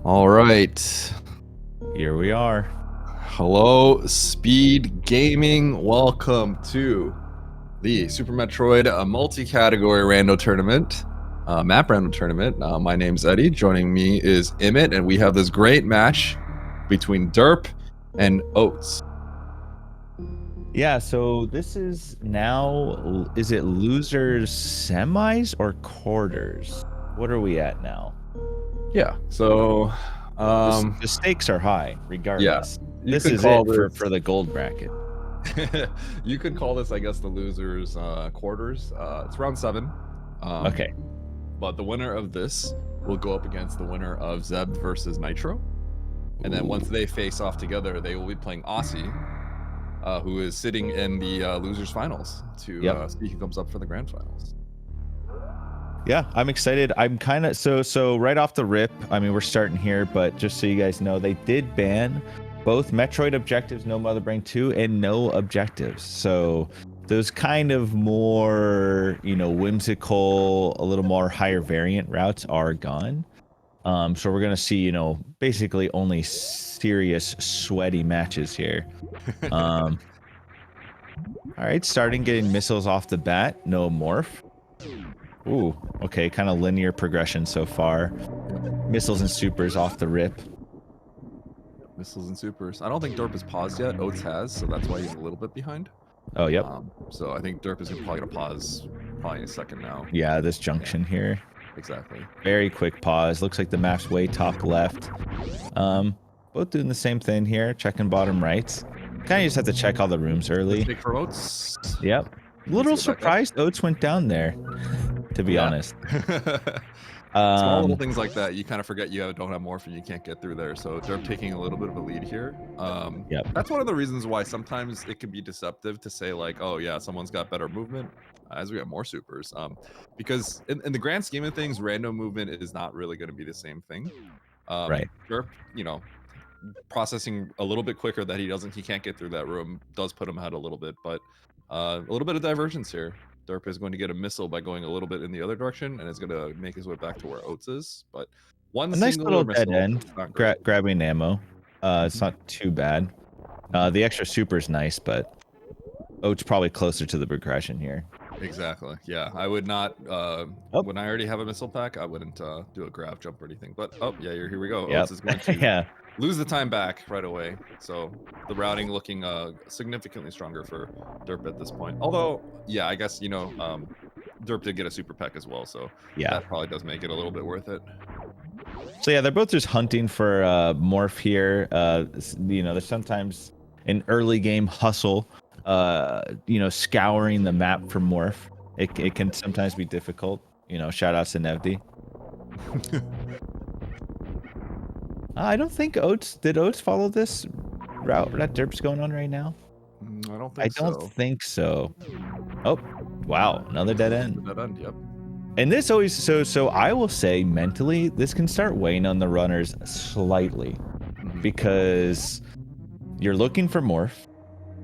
All right. Here we are. Hello, Speed Gaming. Welcome to the Super Metroid multi-category rando tournament, map random tournament. My name's Eddie. Joining me is Emmett, and we have this great match between Derp and Oats. Yeah, so this is now, is it losers semis or quarters? What are we at now? Yeah. So, The stakes are high, regardless. you This could is call it this for the gold bracket. you could call this, I guess, the losers quarters. It's round 7. Okay. But the winner of this will go up against the winner of Zeb versus Nitro. And then once they face off together, they will be playing Aussie, who is sitting in the losers finals to see who comes up for the grand finals. Yeah, I'm excited. I'm kind of so right off the rip. I mean, we're starting here, but just so you guys know, they did ban both Metroid objectives, no Mother Brain 2, and no objectives. So those kind of more, whimsical, a little more higher variant routes are gone. So we're gonna see, basically only serious sweaty matches here. All right, starting getting missiles off the bat. No Morph. Ooh, okay, kind of linear progression so far. Missiles and supers off the rip. Missiles and supers. I don't think Derp has paused yet. Oats has, so that's why he's a little bit behind. Oh, yep. So I think Derp is probably gonna pause probably in a second now. Yeah, this junction here. Exactly. Very quick pause. Looks like the map's way top left. Both doing the same thing here, checking bottom rights. Kind of just have to check all the rooms early. Take for Oats. Yep. A little surprised Oats went down there, to be honest. Small little things like that, you kind of forget you don't have Morph and you can't get through there. So Derp taking a little bit of a lead here. That's one of the reasons why sometimes it can be deceptive to say like, oh yeah, someone's got better movement as we have more supers. Because in the grand scheme of things, random movement is not really going to be the same thing. Right. Derp, processing a little bit quicker that he can't get through that room does put him ahead a little bit, but a little bit of divergence here. Derp is going to get a missile by going a little bit in the other direction, and is going to make his way back to where Oats is. But a nice little dead end, grabbing ammo. It's not too bad. The extra super is nice, but Oats probably closer to the progression here. Exactly. Yeah, I would not. When I already have a missile pack, I wouldn't do a grab jump or anything. But here we go. Yep. Oats is going to lose the time back right away. So the routing looking significantly stronger for Derp at this point. Although, I guess Derp did get a super pack as well, so that probably does make it a little bit worth it. So they're both just hunting for Morph here. There's sometimes an early game hustle. Scouring the map for Morph. It can sometimes be difficult. Shout outs to Nevdi. I don't think did Oats follow this route that Derp's going on right now? I don't think so. Oh, wow, another dead end. Dead end, yep. And this always so I will say mentally this can start weighing on the runners slightly because you're looking for Morph.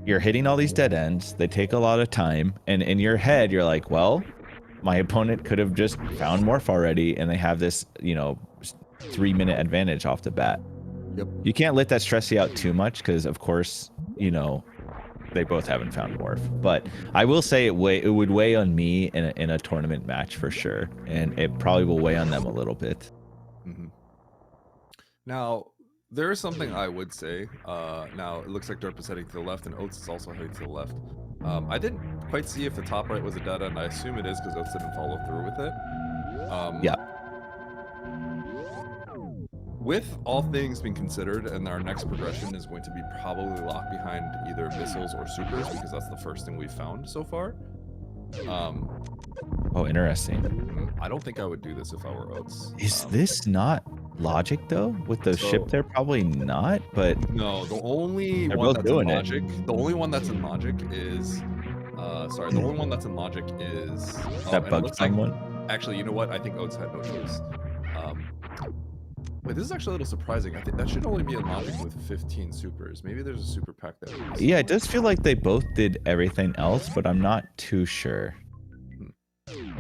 You're hitting all these dead ends. They take a lot of time. And in your head, you're like, well, my opponent could have just found Morph already. And they have this, 3-minute advantage off the bat. Yep. You can't let that stress you out too much because, of course, they both haven't found Morph. But I will say it would weigh on me in a tournament match for sure. And it probably will weigh on them a little bit. Now, there is something I would say. Now, it looks like Derp is heading to the left, and Oats is also heading to the left. I didn't quite see if the top right was a dead end. I assume it is because Oats didn't follow through with it. With all things being considered, and our next progression is going to be probably locked behind either missiles or supers, because that's the first thing we've found so far. Oh, interesting. I don't think I would do this if I were Oats. Is this not logic though? With the ship there, probably not. But no, the only one that's in logic. The only one that's in logic is. The only one that's in logic is that bug someone. Actually, you know what? I think Oats had no choice. Wait, this is actually a little surprising. I think that should only be in logic with 15 supers. Maybe there's a super pack there. Yeah, it does feel like they both did everything else, but I'm not too sure.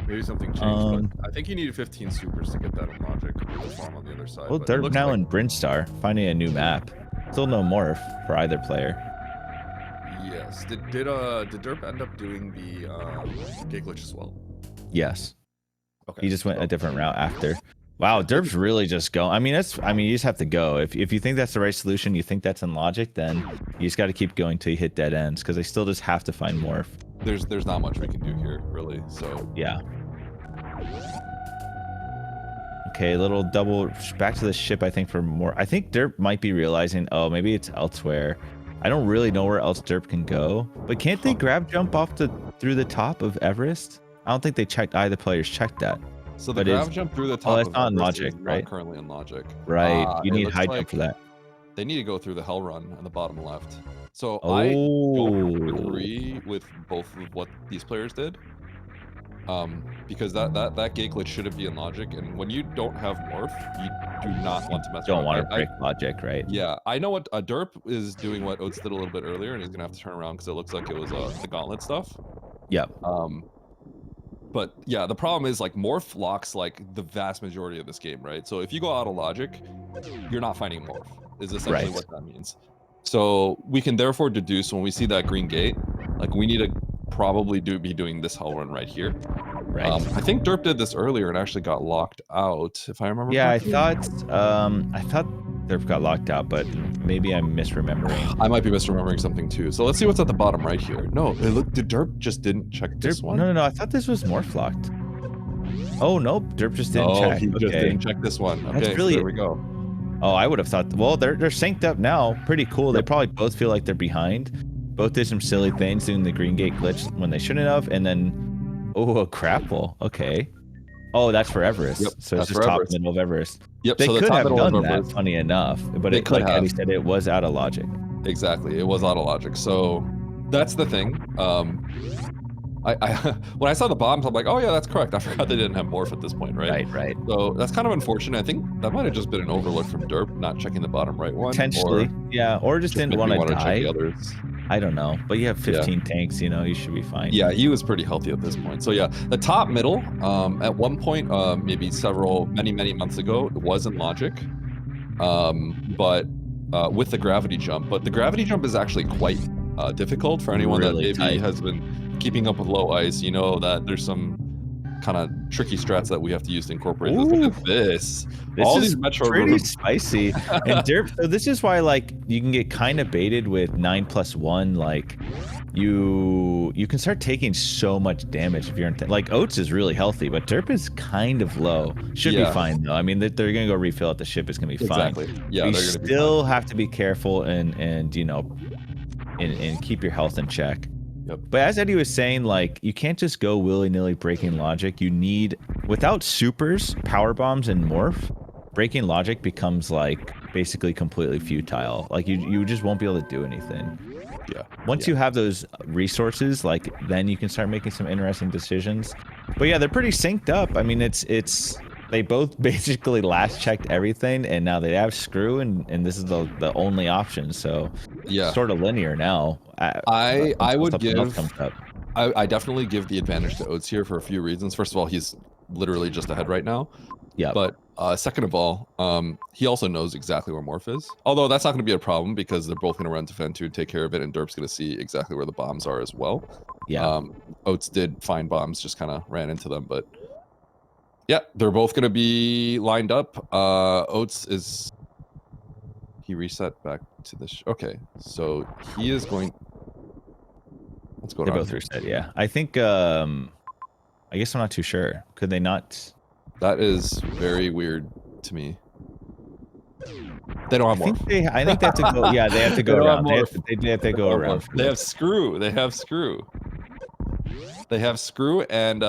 Maybe something changed, but I think you needed 15 supers to get that in logic with the farm on the other side. Well, But Derp now in Brinstar, finding a new map. Still no Morph for either player. Yes. Did Derp end up doing the gate glitch as well? Yes. Okay. He just went a different route after. Wow, Derp's really just going. I mean, you just have to go. If you think that's the right solution, you think that's in logic, then you just got to keep going till you hit dead ends, because they still just have to find Morph. There's not much we can do here, really. So yeah. Okay, little double back to the ship. I think for more. I think Derp might be realizing, oh, maybe it's elsewhere. I don't really know where else Derp can go, but can't they grab jump off through the top of Everest? I don't think they checked. Either players checked that. So the grab jump through the top. Oh, that's not in logic, right? Not currently in logic. Right. You need high jump for that. They need to go through the hell run on the bottom left. So I don't agree with both of what these players did. Because that gate glitch shouldn't be in logic, and when you don't have Morph, you do not want to mess. Don't want to break logic, right? Yeah, I know what Derp is doing. What Oats did a little bit earlier, and he's gonna have to turn around because it looks like it was the Gauntlet stuff. Yep. But yeah, the problem is like Morph locks like the vast majority of this game, right? So if you go out of logic, you're not finding Morph. Is essentially what that means. So we can therefore deduce when we see that green gate, like we need to probably be doing this hell run right here. Right. I think Derp did this earlier and actually got locked out, if I remember. Yeah, correctly. I thought Derp got locked out, but maybe I'm misremembering. I might be misremembering something too. So let's see what's at the bottom right here. No, did Derp just didn't check this one? No. I thought this was Morph locked. Oh no, Derp just didn't check. He just didn't check this one. Okay, that's really, so there we go. Oh, I would have thought. Well, they're synced up now. Pretty cool. They probably both feel like they're behind. Both did some silly things doing the green gate glitch when they shouldn't have, and then a grapple. Okay. Oh, that's for Everest. Yep, so it's just top middle of Everest. Yep. They so could have done that, funny enough, but it, like Eddie said, it was out of logic. Exactly, it was out of logic. So that's the thing. When I saw the bombs, I'm like, oh yeah, that's correct. I forgot they didn't have Morph at this point, right? Right. So that's kind of unfortunate. I think that might have just been an overlook from Derp, not checking the bottom right one. Potentially, or just didn't want to die. Check the others. I don't know, but you have 15 tanks, you should be fine. Yeah, he was pretty healthy at this point. So yeah, the top middle, at one point, maybe many months ago, it was in logic, but with the gravity jump. But the gravity jump is actually quite difficult for anyone that maybe has been keeping up with low ice. You know that there's some kind of tricky strats that we have to use to incorporate this. Look at this. All is these Metroid pretty spicy. And Derp, so this is why like you can get kind of baited with 9+1. Like you can start taking so much damage if you're in like Oats is really healthy, but Derp is kind of low. Should be fine though. I mean, they're gonna go refill at the ship. It's gonna be fine. Yeah, you still have to be careful and keep your health in check. Yep. But as Eddie was saying, like, you can't just go willy-nilly breaking logic. You need, without supers, power bombs, and Morph, breaking logic becomes, like, basically completely futile. Like, you just won't be able to do anything. Yeah. Once you have those resources, like, then you can start making some interesting decisions. But yeah, they're pretty synced up. I mean, they both basically last checked everything, and now they have screw, and this is the only option. So yeah, sort of linear now. I definitely give the advantage to Oats here for a few reasons. First of all, he's literally just ahead right now. Yeah. But second of all, he also knows exactly where Morph is. Although that's not going to be a problem because they're both going to run to Phantoon, take care of it, and Derp's going to see exactly where the bombs are as well. Yeah. Oats did find bombs, just kind of ran into them, but yeah, they're both going to be lined up. Oats is... He reset back to the... Okay, so he is going... What's going on? They're both reset, yeah. I think... I guess I'm not too sure. Could they not... That is very weird to me. They don't have Morph. I think they have to go... Yeah, they have to go around. They have to go around. They have screw. They have screw. They have screw and...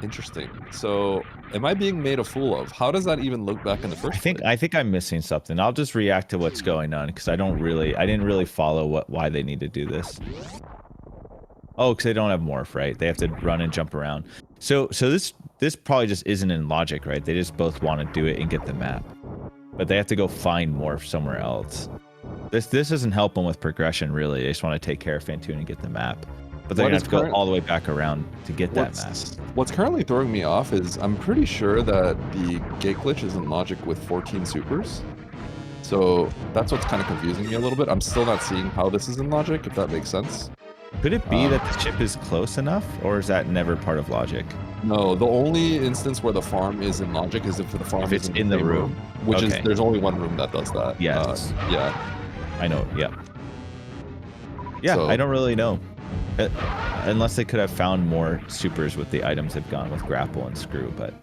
Interesting. So, am I being made a fool of? How does that even look back in the first place? I think I'm missing something. I'll just react to what's going on because I didn't really follow why they need to do this. Oh, because they don't have Morph, right? They have to run and jump around. So this probably just isn't in logic, right? They just both want to do it and get the map, but they have to go find Morph somewhere else. This doesn't help them with progression really. They just want to take care of Phantoon and get the map. but they're gonna have to go all the way back around to get that map. What's currently throwing me off is I'm pretty sure that the gate glitch is in logic with 14 supers. So that's what's kind of confusing me a little bit. I'm still not seeing how this is in logic, if that makes sense. Could it be that the chip is close enough, or is that never part of logic? No, the only instance where the farm is in logic is if the farm is in the room, which is there's only one room that does that. Yes. Yeah. I know. Yeah. Yeah, so, I don't really know. Unless they could have found more supers with the items they've gone with grapple and screw, but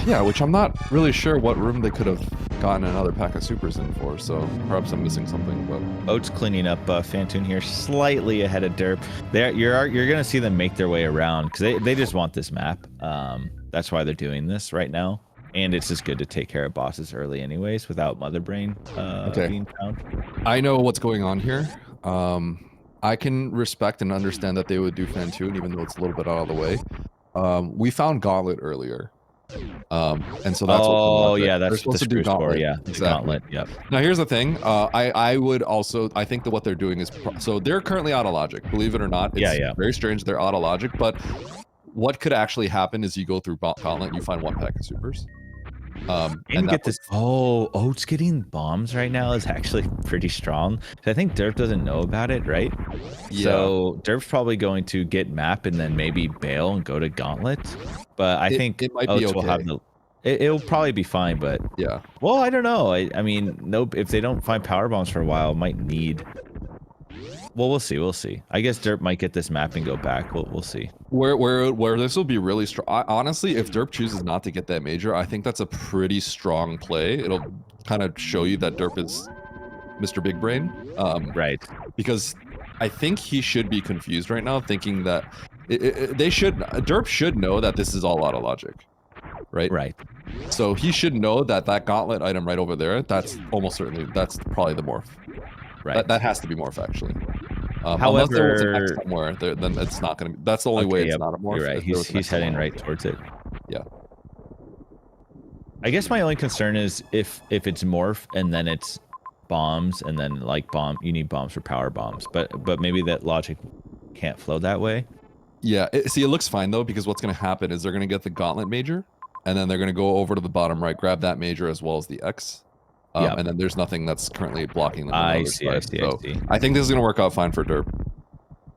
yeah, which I'm not really sure what room they could have gotten another pack of supers in for, so perhaps I'm missing something. But Oats cleaning up Phantoon here, slightly ahead of Derp. You're gonna see them make their way around because they just want this map. That's why they're doing this right now, and it's just good to take care of bosses early anyways without Mother Brain being found. I know what's going on here. I can respect and understand that they would do Phantoon even though it's a little bit out of the way. We found Gauntlet earlier. And so that's that's supposed to do Gauntlet. Exactly. Gauntlet. Yep. Now here's the thing. I think that what they're doing is so they're currently out of logic. Believe it or not, it's very strange. They're out of logic, but what could actually happen is you go through Gauntlet and you find one pack of supers. And get this. Oats getting bombs right now is actually pretty strong. I think Derp doesn't know about it, right? Yeah. So Derp's probably going to get map and then maybe bail and go to Gauntlet. But I think it might Oats be okay. will have the. It'll probably be fine, but yeah. Well, I don't know. I mean, nope. If they don't find power bombs for a while, it might need. Well, we'll see. We'll see. I guess Derp might get this map and go back. We'll see. Where this will be really strong. Honestly, if Derp chooses not to get that major, I think that's a pretty strong play. It'll kind of show you that Derp is Mr. Big Brain. Right. Because I think he should be confused right now, thinking that Derp should know that this is all out of logic. Right? Right. So he should know that that Gauntlet item right over there, that's almost certainly, that's probably the Morph. Right. That has to be Morph, actually. Unless there was an X somewhere, then it's not going to be. That's the only way it's not a Morph. You're right. He's heading right towards it. Yeah. I guess my only concern is if it's Morph and then it's bombs and then like you need bombs for power bombs, but maybe that logic can't flow that way. Yeah. See, it looks fine though, because what's going to happen is they're going to get the Gauntlet major, and then they're going to go over to the bottom right, grab that major as well as the X. And then there's nothing that's currently blocking them. I see. I think this is going to work out fine for Derp.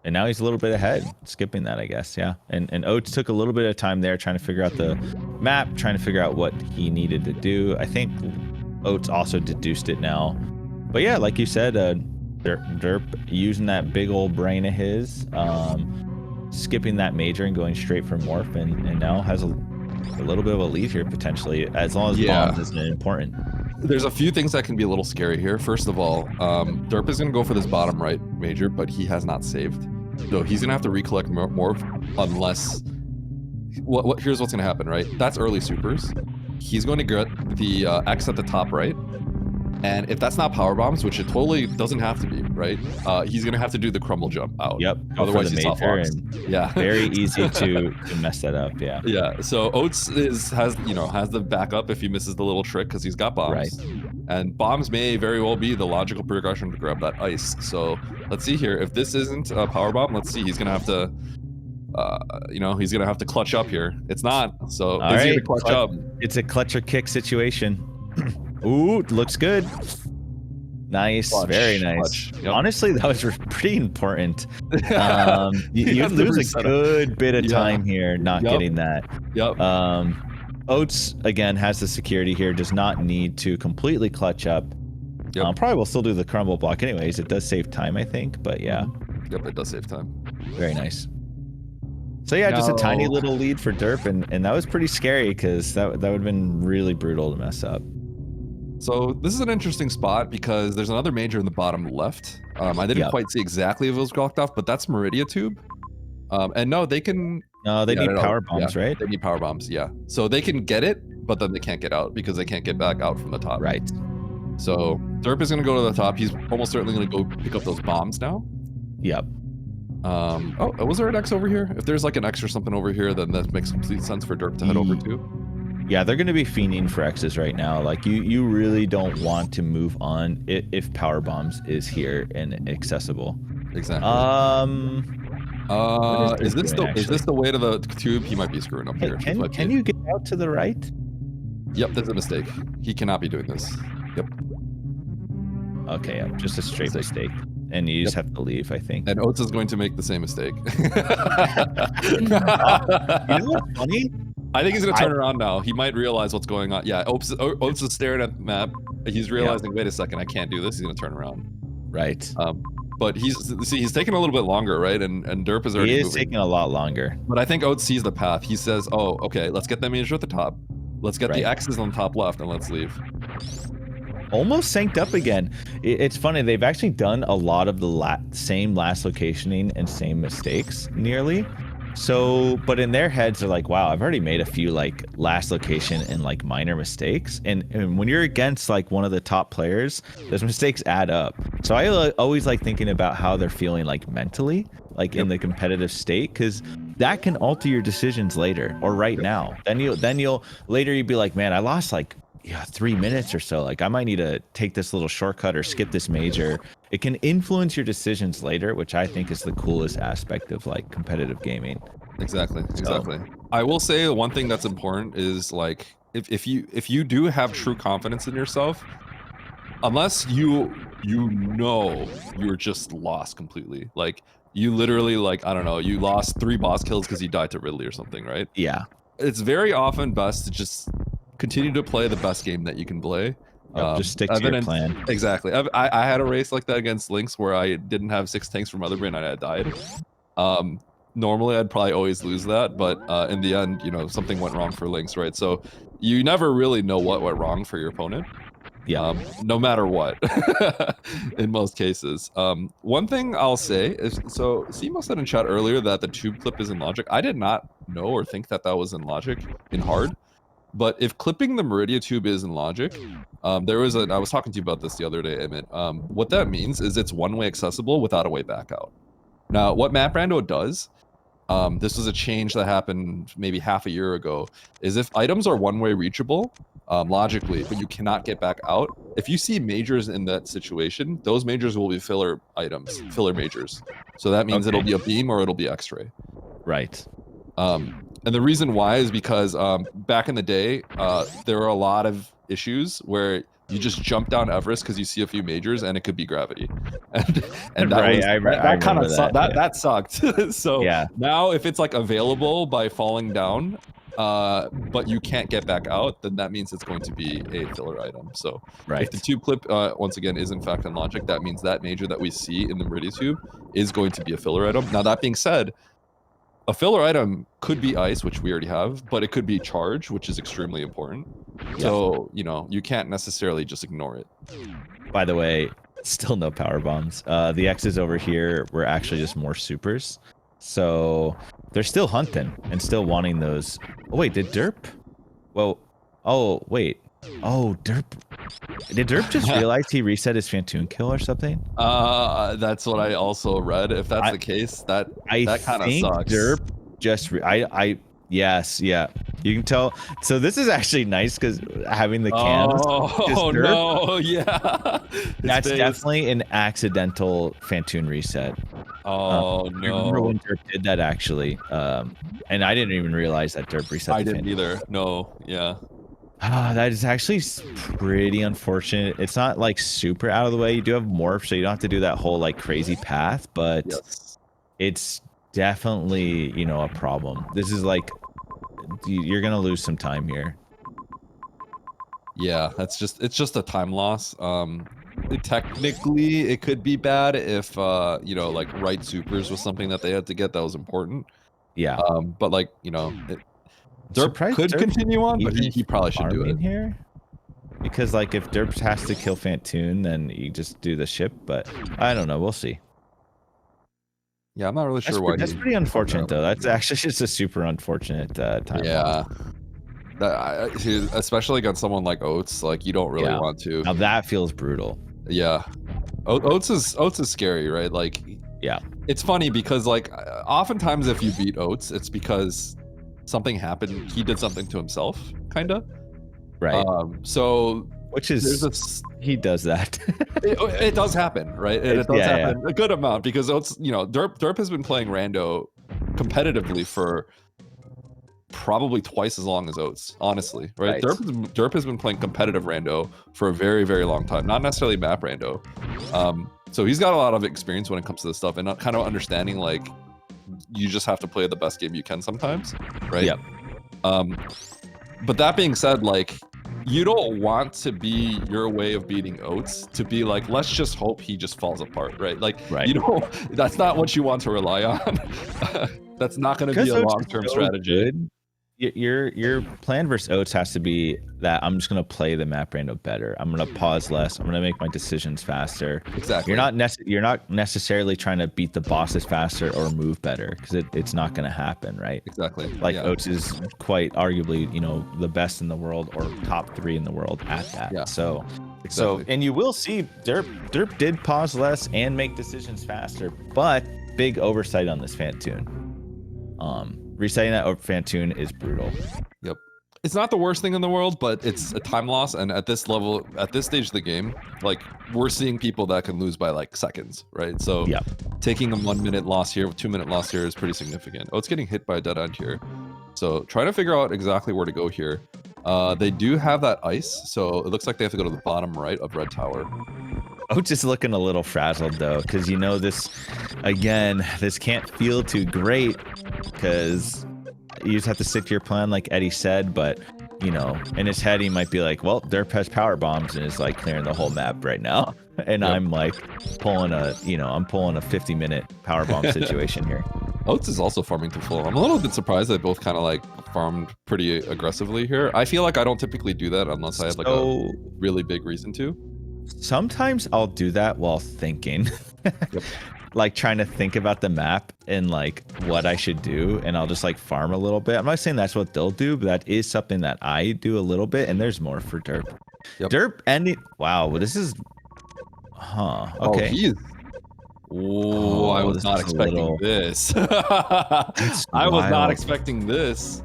And now he's a little bit ahead, skipping that, I guess. Yeah. And Oats took a little bit of time there trying to figure out the map, trying to figure out what he needed to do. I think Oats also deduced it now. But yeah, like you said, Derp using that big old brain of his, skipping that major and going straight for Morph, and now has a little bit of a lead here potentially, as long as bombs isn't important. There's a few things that can be a little scary here. First of all, Derp is going to go for this bottom right major, but he has not saved. So he's going to have to recollect Morph unless... here's what's going to happen, right? That's early supers. He's going to get the X at the top right. And if that's not power bombs, which it totally doesn't have to be, right? He's going to have to do the crumble jump out. Yep. Otherwise he's off box. Yeah. Very easy to mess that up. Yeah. Yeah. So Oats has the backup if he misses the little trick because he's got bombs. Right. And bombs may very well be the logical progression to grab that ice. So let's see here. If this isn't a power bomb, let's see. He's going to have to, he's going to have to clutch up here. It's not. So is he going to clutch up? It's a clutch or kick situation. Ooh, looks good. Nice, very nice. Yep. Honestly, that was pretty important. You lose a good bit of time here not getting that. Yep. Oats, again, has the security here, does not need to completely clutch up. Yep. Probably will still do the crumble block anyways. It does save time, I think, but yeah. Yep, it does save time. Very nice. So yeah, just a tiny little lead for Derp, and that was pretty scary because that would have been really brutal to mess up. So this is an interesting spot because there's another major in the bottom left. I didn't quite see exactly if it was blocked off, but that's Meridia Tube. And no, they can... No, they need power bombs, right? They need power bombs, yeah. So they can get it, but then they can't get out because they can't get back out from the top. Right. So Derp is going to go to the top. He's almost certainly going to go pick up those bombs now. Yep. Was there an X over here? If there's like an X or something over here, then that makes complete sense for Derp to head over to. Yeah, they're going to be fiending for X's right now. Like, you really don't want to move on if Power Bombs is here and accessible. Exactly. Is this the way to the tube? He might be screwing up here. Can you get out to the right? Yep, that's a mistake. He cannot be doing this. Yep. Okay, just a straight mistake. And you just have to leave, I think. And Oats is going to make the same mistake. You know what's funny? I think he's going to turn around now. He might realize what's going on. Yeah, Oats is staring at the map. He's realizing, wait a second, I can't do this. He's going to turn around. Right. But he's taking a little bit longer, right? And Derp is already moving. Taking a lot longer. But I think Oats sees the path. He says, oh, okay, let's get the major at the top. Let's get the X's on the top left and let's leave. Almost synced up again. It's funny, they've actually done a lot of the same last locationing and same mistakes nearly. So, but in their heads they're like, wow, I've already made a few like last location and like minor mistakes. And when you're against like one of the top players, those mistakes add up. So I always like thinking about how they're feeling like mentally, like in the competitive state, because that can alter your decisions later or right now. Then you'll later you'll be like, man, I lost like 3 minutes or so. Like I might need to take this little shortcut or skip this major. It can influence your decisions later, which I think is the coolest aspect of like competitive gaming. Exactly. I will say one thing that's important is like if you do have true confidence in yourself, unless you're just lost completely. Like you literally like, I don't know, you lost 3 boss kills because you died to Ridley or something, right? Yeah. It's very often best to just continue to play the best game that you can play. Just stick to your plan. Exactly. I had a race like that against Lynx where I didn't have 6 tanks for Motherbrain and I died. Normally I'd probably always lose that, but in the end, you know, something went wrong for Lynx, right? So you never really know what went wrong for your opponent. Yeah. No matter what, in most cases. One thing I'll say is, so Simo said in chat earlier that the tube clip is in logic. I did not know or think that was in logic in hard. But if clipping the Meridia tube is in logic, I was talking to you about this the other day, Emmett. What that means is it's one-way accessible without a way back out. Now, what Map Rando does, this was a change that happened maybe half a year ago, is if items are one-way reachable, logically, but you cannot get back out, if you see majors in that situation, those majors will be filler items, filler majors. So that means it'll be a beam or it'll be X-ray. Right. And the reason why is because back in the day, there were a lot of issues where you just jump down Everest because you see a few majors and it could be gravity, and that kind of sucked. That sucked. So now if it's like available by falling down, but you can't get back out, then that means it's going to be a filler item. So if the tube clip once again is in fact in logic, that means that major that we see in the Meridia tube is going to be a filler item. Now that being said, a filler item could be ice, which we already have, but it could be charge, which is extremely important. So, you know, you can't necessarily just ignore it. By the way, still no power bombs. The X's over here were actually just more supers. So they're still hunting and still wanting those. Oh, wait, did Derp? Well, oh, wait. Oh, Derp. Did Derp just realize he reset his Phantoon kill or something? That's what I also read. If that's the case, that kind of sucks. Derp just yes, yeah. You can tell. So this is actually nice because having the cans. Oh no, yeah. That's definitely an accidental Phantoon reset. Oh no. I remember when Derp did that actually. And I didn't even realize that Derp reset. I didn't either. No, yeah. That is actually pretty unfortunate. It's not like super out of the way. You do have Morph, so you don't have to do that whole like crazy path, but it's definitely, you know, a problem. This is like, you're gonna lose some time here. Yeah, it's just a time loss. Technically, it could be bad if you know, like right supers was something that they had to get that was important. Yeah. But like, you know, Derp could continue on, but he probably should do it here. Because like if Derp has to kill Phantoon, then you just do the ship. But I don't know. We'll see. Yeah, I'm not really sure why. That's pretty unfortunate though. That's actually just a super unfortunate time. Yeah. Especially against someone like Oats, like you don't really want to. Now that feels brutal. Yeah. Oats is scary, right? Like, yeah. It's funny because like oftentimes if you beat Oats, it's because something happened. He did something to himself, kind of. Right. So Which is he does that. it does happen, right? It does happen a good amount because Oats, you know, Derp has been playing Rando competitively for probably twice as long as Oats, honestly, right? Derp has been playing competitive Rando for a very, very long time, not necessarily map Rando. So he's got a lot of experience when it comes to this stuff and kind of understanding like you just have to play the best game you can sometimes, right? Yep. But that being said, like you don't want to be your way of beating Oats to be like, let's just hope he just falls apart, right? Like, you know, that's not what you want to rely on. That's not going to be a long-term strategy. Good. Your plan versus Oats has to be that I'm just going to play the map Rando better. I'm going to pause less. I'm going to make my decisions faster. Exactly. You're not necessarily trying to beat the bosses faster or move better because it's not going to happen, right? Exactly. Like Oats is quite arguably, you know, the best in the world or top 3 in the world at that. Yeah. So and you will see Derp did pause less and make decisions faster, but big oversight on this Phantoon. Resetting that Phantoon is brutal. Yep. It's not the worst thing in the world, but it's a time loss. And at this level, at this stage of the game, like we're seeing people that can lose by like seconds, right? So taking a 1 minute loss here, 2 minute loss here is pretty significant. Oh, it's getting hit by a dead end here. So trying to figure out exactly where to go here. They do have that ice, so it looks like they have to go to the bottom right of Red Tower. Oats is looking a little frazzled though, because you know this, again, this can't feel too great because you just have to stick to your plan like Eddie said, but you know, in his head he might be like, well, Derp has power bombs and is like clearing the whole map right now. And I'm like pulling a 50-minute power bomb situation here. Oats is also farming to full. I'm a little bit surprised they both kind of like farmed pretty aggressively here. I feel like I don't typically do that unless I have like a really big reason to. Sometimes I'll do that while thinking, like trying to think about the map and like what I should do, and I'll just like farm a little bit. I'm not saying that's what they'll do, but that is something that I do a little bit, and there's more for Derp. Derp ending. Wow, this is. Okay. Oh, he is. Oh, I was not expecting this. I was not expecting this.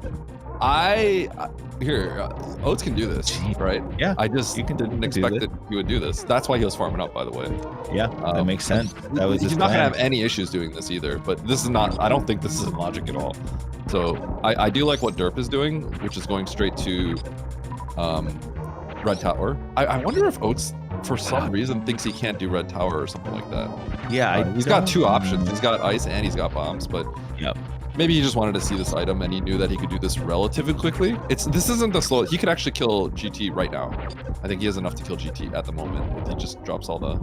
Oats can do this, right? Yeah. I just didn't expect that he would do this. That's why he was farming up, by the way. Yeah, that makes sense. That was he's not gonna have any issues doing this either. But this is not. I don't think this is logic at all. So I do like what Derp is doing, which is going straight to Red Tower. I wonder if Oats, for some reason, thinks he can't do Red Tower or something like that. Yeah, he's got 2 options. He's got ice and he's got bombs, but maybe he just wanted to see this item and he knew that he could do this relatively quickly. This isn't the slow. He could actually kill GT right now. I think he has enough to kill GT at the moment if he just drops all the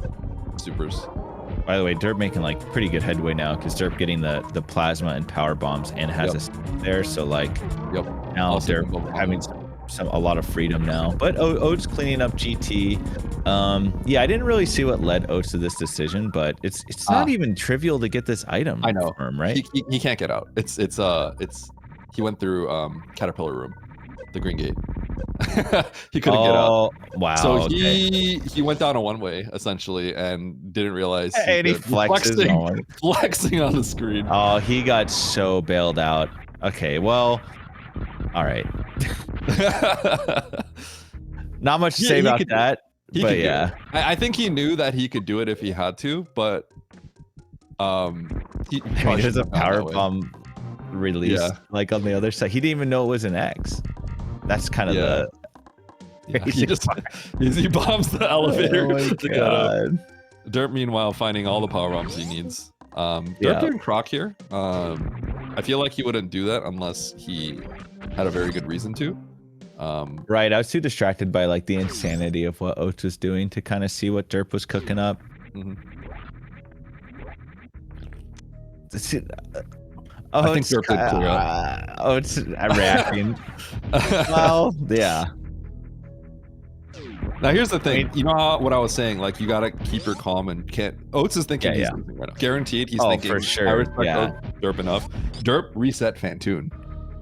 supers. By the way, Derp making like pretty good headway now because Derp getting the plasma and power bombs and has us there. So like now Derp having a lot of freedom now. But Oats cleaning up GT. Yeah, I didn't really see what led Oats to this decision, but it's not even trivial to get this item. I know, from, right? He can't get out. He went through Caterpillar Room, the green gate. He couldn't get out. Wow. So he went down a one-way essentially and didn't realize. And he flexing on the screen. Oh, he got so bailed out. Okay, well, all right. Not much to say about that. But yeah, I think he knew that he could do it if he had to, but there's a power bomb release like on the other side. He didn't even know it was an X. That's kind of the he bombs the elevator. Oh my God. Derp meanwhile finding all the power bombs he needs. Derp doing Croc here. I feel like he wouldn't do that unless he had a very good reason to. Right, I was too distracted by like the insanity of what Oats was doing to kind of see what Derp was cooking up. I think Derp did clear up. Oats reacting. Well, yeah. Now here's the thing, you know what I was saying, like you gotta keep your calm and can't. Oats is thinking he's thinking right now. Guaranteed he's thinking. For sure. I respect Derp enough. Derp reset Phantoon.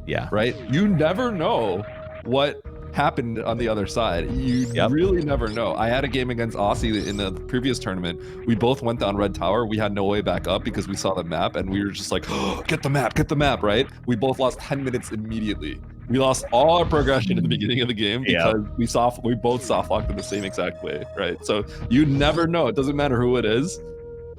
Yeah. Right? You never know what happened on the other side. You really never know. I had a game against Aussie in the previous tournament. We both went down Red Tower. We had no way back up because we saw the map and we were just like, oh, get the map, right? We both lost 10 minutes immediately. We lost all our progression in the beginning of the game because we both soft locked in the same exact way, right? So you never know. It doesn't matter who it is.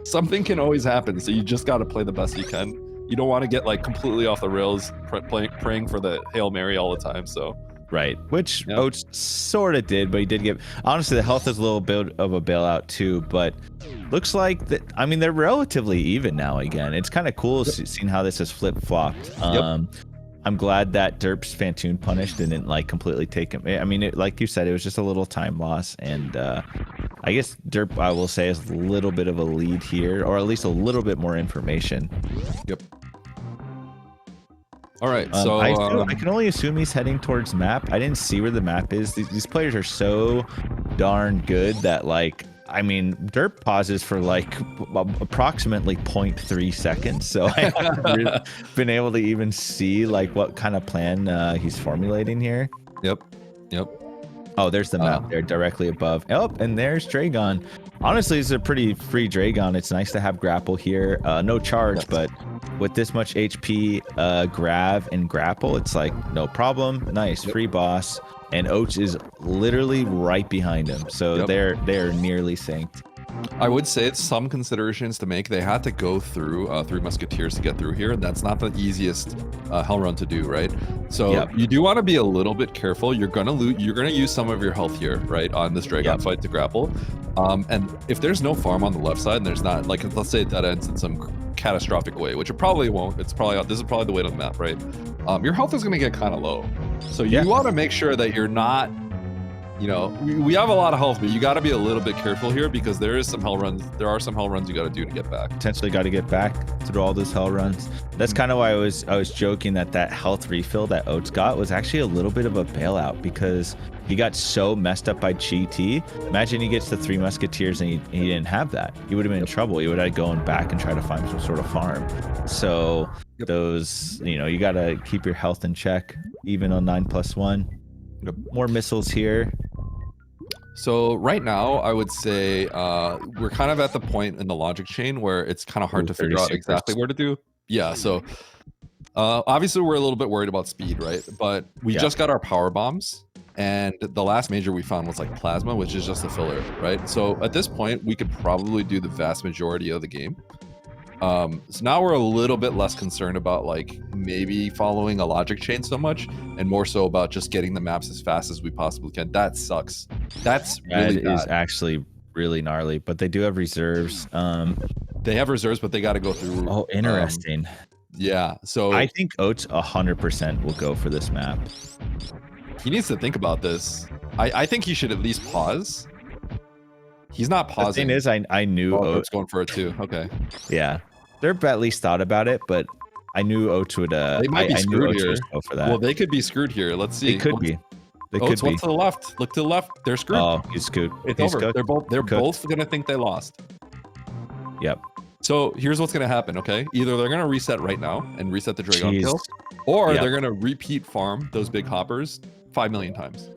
Something can always happen. So you just got to play the best you can. You don't want to get like completely off the rails, praying for the Hail Mary all the time. So. Right, which Oats sort of did, but he did get. Honestly, the health is a little bit of a bailout too, but looks like that. I mean, they're relatively even now again. It's kind of cool seeing how this has flip flopped. I'm glad that Derp's Phantoon punish didn't like completely take him. I mean, like you said, it was just a little time loss, and I guess Derp, I will say, is a little bit of a lead here, or at least a little bit more information. Yep. All right, so I can only assume he's heading towards map. I didn't see where the map is. These players are so darn good that, like, I mean, Derp pauses for like approximately 0.3 seconds. So I haven't really been able to even see like what kind of plan he's formulating here. Yep. Oh, there's the map there directly above. Oh, and there's Draygon. Honestly, it's a pretty free Draygon. It's nice to have grapple here. No charge, but with this much HP, grab and grapple, it's like no problem. Nice, free boss. And Oats is literally right behind him. So they're nearly synced. I would say it's some considerations to make. They had to go through 3 Musketeers to get through here, and that's not the easiest hell run to do, right? So you do want to be a little bit careful. You're gonna use some of your health here, right, on this Draygon fight to grapple. And if there's no farm on the left side, and there's not, like, let's say that ends in some catastrophic way, which it probably won't. This is probably the way to the map, right? Your health is gonna get kind of low, so you want to make sure that you're not. You know, we have a lot of health, but you got to be a little bit careful here because there are some hell runs you got to do to get back. Potentially got to get back through all those hell runs. That's kind of why I was joking that health refill that Oats got was actually a little bit of a bailout because he got so messed up by GT. Imagine he gets the 3 Musketeers and he didn't have that. He would have been in trouble. He would have gone back and try to find some sort of farm. So those, you know, you got to keep your health in check, even on 9+1. More missiles here. So right now, I would say we're kind of at the point in the logic chain where it's kind of hard to figure out exactly where to do. Yeah, so obviously we're a little bit worried about speed, right? But we just got our power bombs, and the last major we found was like plasma, which is just a filler, right? So at this point, we could probably do the vast majority of the game. So now we're a little bit less concerned about like maybe following a logic chain so much, and more so about just getting the maps as fast as we possibly can. That sucks. That's really bad. Is actually really gnarly, but they do have reserves. They have reserves, but they got to go through. Oh, interesting. Yeah, so I think Oats 100% will go for this map. He needs to think about this. I think he should at least pause. He's not pausing. The thing is, I knew Oats going for it too. Okay. Yeah. Derp at least thought about it, but I knew Oats would. They might be screwed here. Go for that. Well, they could be screwed here. Let's see. They could be. They Oats could be. Look to the left. Look to the left. They're screwed. Oh, he's screwed. It's over. Cooked. They're both gonna think they lost. Yep. So here's what's gonna happen. Okay. Either they're gonna reset right now and reset the Draygon kill, or they're gonna repeat farm those big hoppers 5 million times.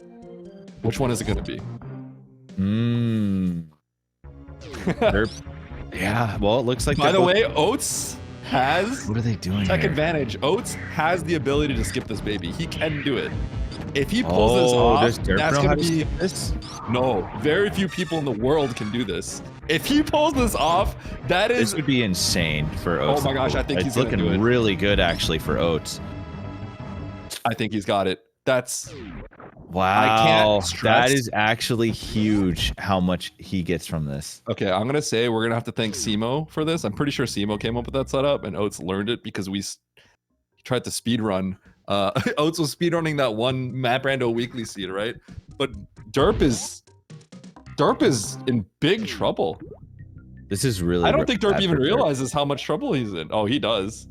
Which one is it gonna be? Yeah. Well, it looks like. By the way, Oats has. What are they doing? Tech advantage. Oats has the ability to skip this baby. He can do it. If he pulls this off, that's gonna be this. No, very few people in the world can do this. If he pulls this off, this would be insane for Oats. Oh my gosh, I think he's looking really good actually for Oats. I think he's got it. That's. Wow, I can't stress. That is actually huge how much he gets from this. Okay, I'm gonna say we're gonna have to thank Simo for this. I'm pretty sure Simo came up with that setup, and Oats learned it because we tried to speed run. Oats was speedrunning that one Map Rando weekly seed, right? But Derp is in big trouble. This is really. I don't think Derp even realizes how much trouble he's in. Oh, he does.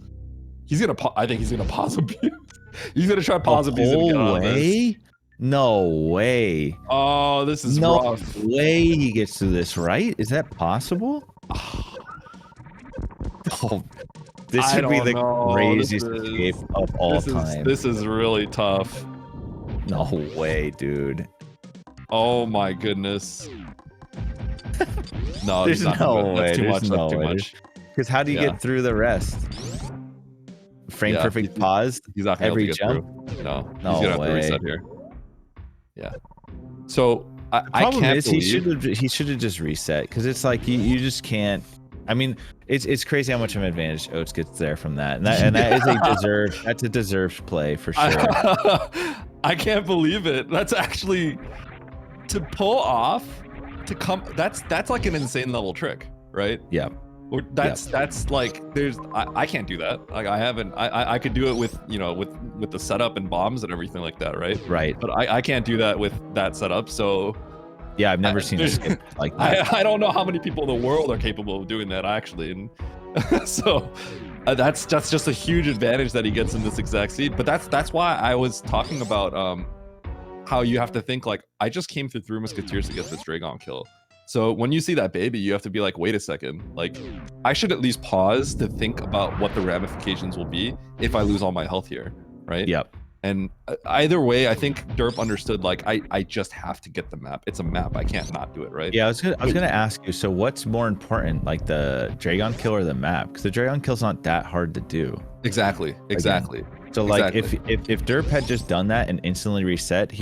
I think he's gonna pause a beat. He's gonna try pause a beat and get out of this. No way. Oh, this is rough. No way he gets through this, right? Is that possible? Oh, this would be the craziest escape of all time. This is really tough. No way, dude. Oh my goodness. No, there's no way. That's too much. That's too much. Because how do you get through the rest? Frame perfect pause. He's not gonna every get jump. through. No, he's No gonna have to way. reset here. Yeah. So The I problem can't is believe he should have just reset, because it's like you just can't. I mean, it's crazy how much of an advantage Oats gets there from that, and that is a deserved play for sure. I can't believe it. That's actually to pull off to come. That's like an insane level trick, right? Yeah. Or that's like I can't do that. Like I could do it with with the setup and bombs and everything like that, right? Right. But I can't do that with that setup. So yeah, I've never seen a skip like that. I don't know how many people in the world are capable of doing that actually, and so that's just a huge advantage that he gets in this exact seed. But that's why I was talking about how you have to think like I just came through 3 Musketeers to get this Draygon kill. So when you see that baby, you have to be like, wait a second, like I should at least pause to think about what the ramifications will be if I lose all my health here, right? Yep. And either way, I think Derp understood like I just have to get the map. It's a map. I can't not do it, right? Yeah, I was gonna ask you. So what's more important, like the Draygon kill or the map? Because the Draygon kill's not that hard to do. Exactly. Exactly. Again. So like if Derp had just done that and instantly reset,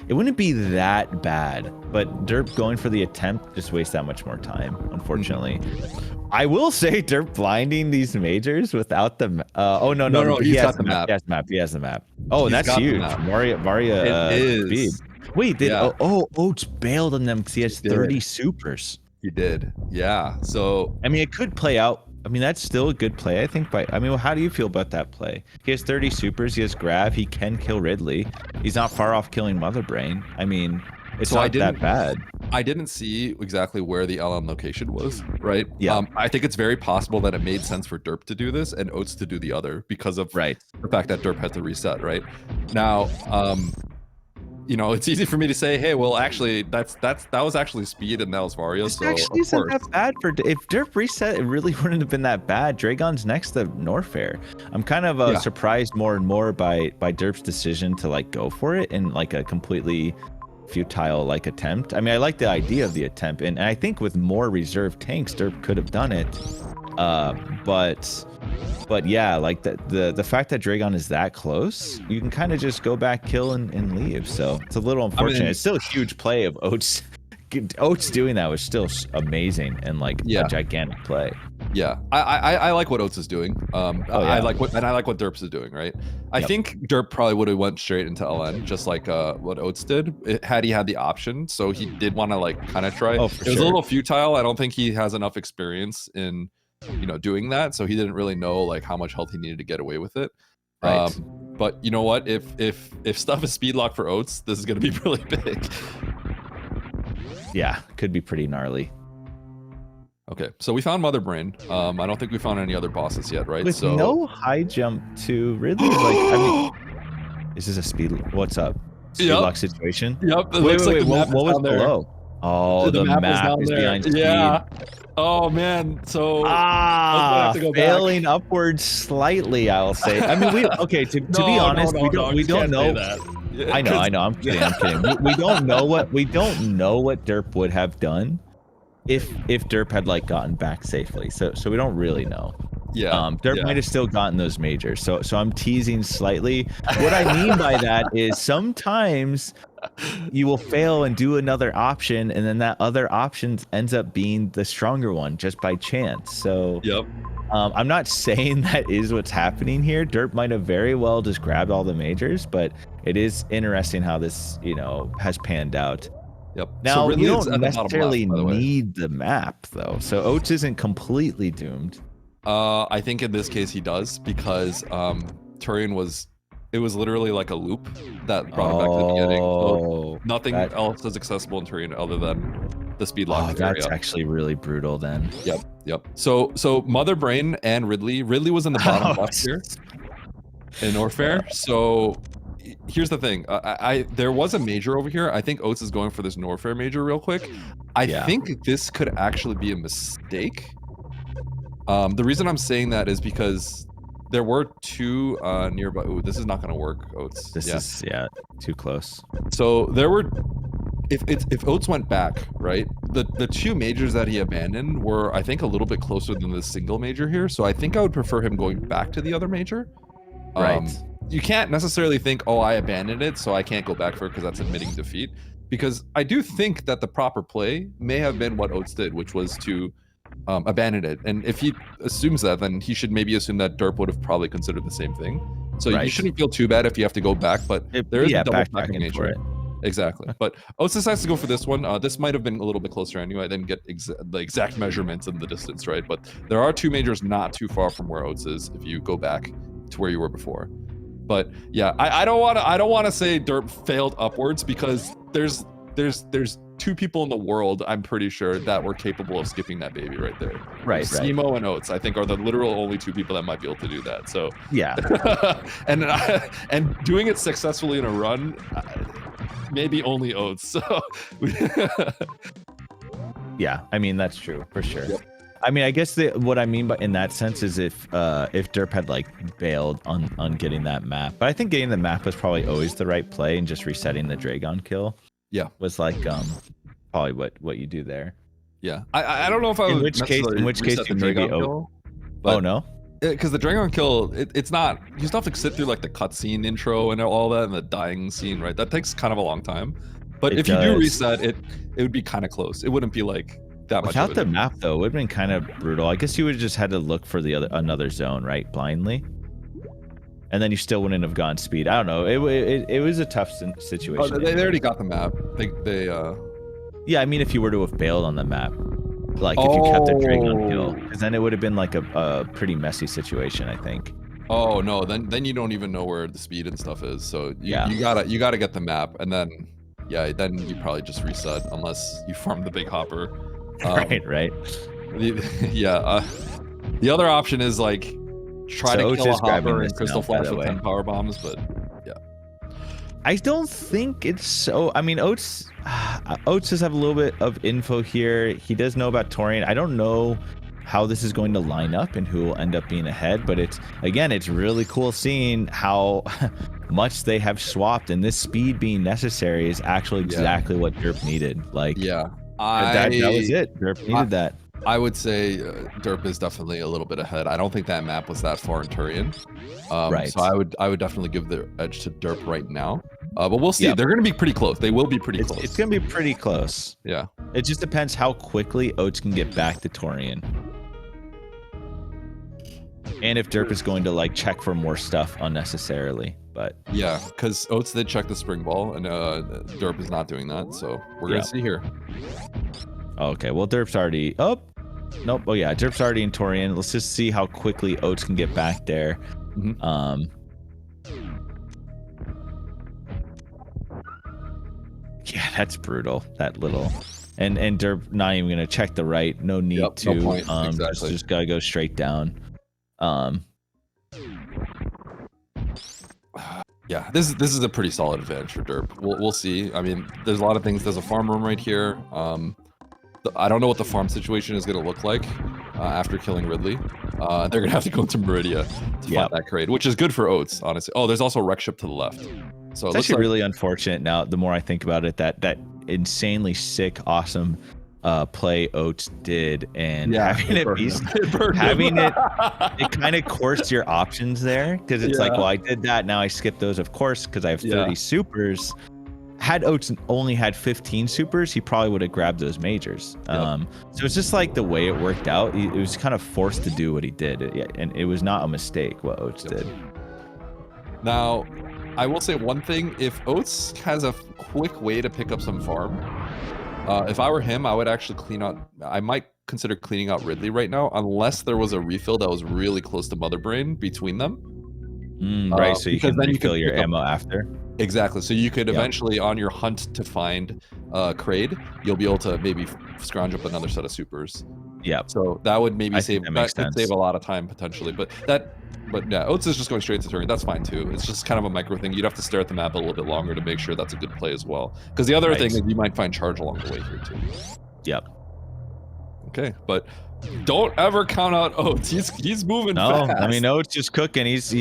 it wouldn't be that bad, but Derp going for the attempt just wastes that much more time, unfortunately. I will say Derp blinding these majors without the no, he has the map. He has the map. Oh, and that's huge. Varia speed. Wait, Oats bailed on them because he has 30 supers. He did. Yeah. So I mean, it could play out. I mean, that's still a good play, I think. But I mean, how do you feel about that play? He has 30 supers. He has grab. He can kill Ridley. He's not far off killing Mother Brain. I mean, it's not that bad. I didn't see exactly where the LM location was, right? Yeah. I think it's very possible that it made sense for Derp to do this and Oats to do the other because of the fact that Derp has to reset, right? Now, it's easy for me to say, hey, well, actually, that was actually speed and that was Varia. So actually isn't that bad if Derp reset, it really wouldn't have been that bad. Draygon's next to Norfair. I'm kind of surprised more and more by Derp's decision to like go for it in like a completely futile like attempt. I mean, I like the idea of the attempt, and I think with more reserve tanks, Derp could have done it. But yeah, like the fact that Draygon is that close, you can kind of just go back, kill, and leave. So it's a little unfortunate. I mean, it's still a huge play of Oats. Oats doing that was still amazing and like a gigantic play. Yeah, I like what Oats is doing. I like what Derps is doing, right? I think Derp probably would have went straight into LN, just like what Oats did, had he had the option. So he did want to like kind of try. It was a little futile. I don't think he has enough experience in doing that, so he didn't really know like how much health he needed to get away with it. Right. But you know what? If stuff is speed lock for Oats, this is going to be really big. Yeah, could be pretty gnarly. Okay, so we found Mother Brain. I don't think we found any other bosses yet, right? With no high jump to Ridley, like I mean, is this a speed? What's up? Speed lock situation? Yep. Wait, what was below? Oh, the map is behind speed. Yeah. Oh man. So failing upwards slightly, I'll say. I mean, to be honest, we don't know that. Yeah, I know. I'm kidding. We don't know what Derp would have done if Derp had like gotten back safely. So we don't really know. Yeah. Derp might have still gotten those majors. So I'm teasing slightly. What I mean by that is sometimes you will fail and do another option, and then that other option ends up being the stronger one just by chance. So I'm not saying that is what's happening here. Derp might have very well just grabbed all the majors, but it is interesting how this, has panned out. Yep. Now, you don't necessarily need the map, though. So Oats isn't completely doomed. I think in this case he does, because Turian was literally like a loop that brought him back to the beginning. So nothing else is accessible in Turian other than the speed lock. That's actually really brutal then. Yep. So Mother Brain and Ridley was in the bottom left here in Norfair. So here's the thing. There was a major over here. I think Oats is going for this Norfair major real quick. I think this could actually be a mistake. The reason I'm saying that is because there were two nearby. Ooh, this is not going to work, Oats. This is too close. So there were, if Oats went back, right, the two majors that he abandoned were, I think, a little bit closer than the single major here. So I think I would prefer him going back to the other major. Right. you can't necessarily think, oh, I abandoned it, so I can't go back for it because that's admitting defeat. Because I do think that the proper play may have been what Oats did, which was to abandon it. And if he assumes that, then he should maybe assume that Derp would have probably considered the same thing. So you shouldn't feel too bad if you have to go back, but there is a double tracking nature. Exactly. But Oats decides to go for this one. This might have been a little bit closer anyway. I didn't get the exact measurements in the distance, right? But there are 2 majors not too far from where Oats is if you go back to where you were before. But yeah, I don't want to say Derp failed upwards, because there's 2 people in the world, I'm pretty sure, that were capable of skipping that baby right there. Right. Simo and Oats, I think, are the literal only 2 people that might be able to do that. So yeah. and doing it successfully in a run, maybe only Oats. So yeah, I mean, that's true for sure. Yep. I mean, I guess what I mean by in that sense is if Derp had like bailed on getting that map, but I think getting the map was probably always the right play, and just resetting the Draygon kill. Yeah, was like probably what you do there. Yeah, I don't know if I would. In which case you maybe kill, oh no. Because the Draygon kill, it's not, you still have to sit through like the cutscene intro and all that, and the dying scene, right? That takes kind of a long time. But if you do reset, it would be kind of close. It wouldn't be like that much. Without the map though, it would have been kind of brutal. I guess you would have just had to look for another zone, right? Blindly. And then you still wouldn't have gone speed. I don't know. It was a tough situation. Oh, they already got the map. Yeah, I mean, if you were to have bailed on the map. Like if you kept the Draygon kill, because then it would have been like a pretty messy situation, I think. Oh no, then you don't even know where the speed and stuff is. So you gotta get the map, and then then you probably just reset unless you farm the big hopper. Right. The other option is like try to kill a hopper and crystal flash with 10 power bombs, but yeah. I don't think it's so. I mean, Oats does have a little bit of info here. He does know about Torian. I don't know how this is going to line up and who will end up being ahead, but it's really cool seeing how much they have swapped, and this speed being necessary is actually exactly what Derp needed. Like, that was it. Derp needed that. I would say Derp is definitely a little bit ahead. I don't think that map was that far in Turian. So I would definitely give the edge to Derp right now. But we'll see. They're going to be pretty close. They will be pretty close. It's going to be pretty close. Yeah. It just depends how quickly Oats can get back to Torian. And if Derp is going to like check for more stuff unnecessarily. But yeah, because Oats did check the spring ball, and Derp is not doing that. So we're going to see here. Okay, well, Derp's already up. Nope. Oh yeah, Derp's already in Torian. Let's just see how quickly Oats can get back there. Yeah, that's brutal. That little, and Derp not even gonna check the right. No need to. No point. Exactly. Just gotta go straight down. Yeah, this is a pretty solid advantage for Derp. We'll see. I mean, there's a lot of things. There's a farm room right here. I don't know what the farm situation is going to look like after killing Ridley. They're going to have to go into Meridia to find that crate, which is good for Oats, honestly. Oh, there's also a wreck ship to the left. So it's actually really unfortunate now, the more I think about it, that insanely sick, awesome play Oats did, and having it kind of courts your options there, because it's like, well, I did that, now I skip those, of course, because I have 30 supers. Had Oats only had 15 supers, he probably would have grabbed those majors. So it's just like the way it worked out. It was kind of forced to do what he did, and it was not a mistake what Oats did. Now, I will say one thing: if Oats has a quick way to pick up some farm, if I were him, I would actually clean out. I might consider cleaning out Ridley right now, unless there was a refill that was really close to Mother Brain between them. Right, so you can refill your ammo after. Exactly. So you could eventually, on your hunt to find Kraid, you'll be able to maybe scrounge up another set of supers. Yeah. So that would maybe save a lot of time potentially. But yeah, Oats is just going straight to Turing. That's fine too. It's just kind of a micro thing. You'd have to stare at the map a little bit longer to make sure that's a good play as well. Because the other thing is you might find charge along the way here too. Yep. Okay, but don't ever count out Oats. He's moving fast. I mean, Oats just cooking. He's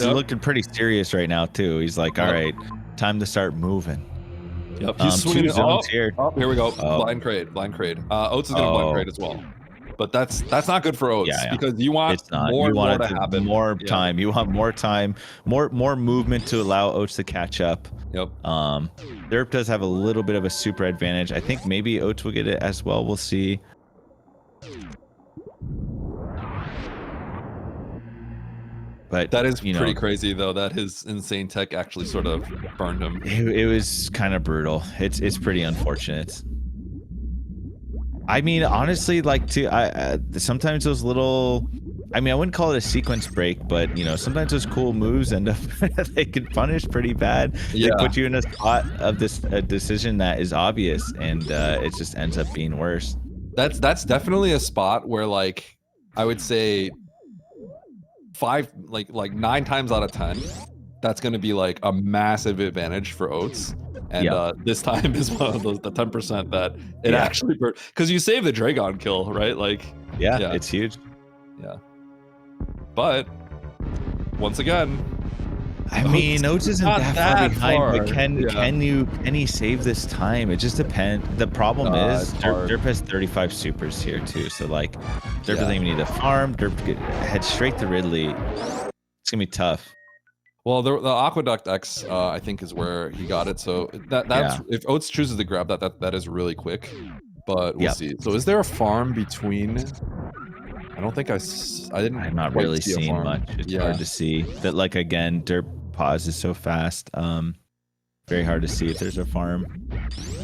looking pretty serious right now too. He's like, all right, time to start moving. Yep, he's swinging. Zones here. Here we go. Blind Kraid. Oats is gonna blind Kraid as well. but that's not good for Oats because you want more and more to happen. More time. You want more time, more movement to allow Oats to catch up. Yep. Derp does have a little bit of a super advantage. I think maybe Oats will get it as well. We'll see. But that is pretty crazy though, that his insane tech actually sort of burned him. It was kind of brutal. It's pretty unfortunate. I mean, honestly, like sometimes those little, I mean, I wouldn't call it a sequence break, but you know, sometimes those cool moves end up they can punish pretty bad. They put you in a spot of a decision that is obvious, and it just ends up being worse. That's definitely a spot where, like, I would say 9 times out of 10, that's going to be like a massive advantage for Oats. And this time is one of those, the 10% that it actually, because you save the Draygon kill, right? Like, it's huge. Yeah. But once again, I mean, Oats isn't that far behind, but can he save this time? It just depends. The problem is Derp has 35 supers here too, so like Derp doesn't even need to farm. Derp head straight to Ridley. It's gonna be tough. Well, the Aqueduct X, I think, is where he got it. So that's if Oats chooses to grab that is really quick. But we'll see. So is there a farm between? I don't think I didn't. I'm not really seeing much. It's hard to see. That, like, again, Derp pauses so fast. Very hard to see if there's a farm.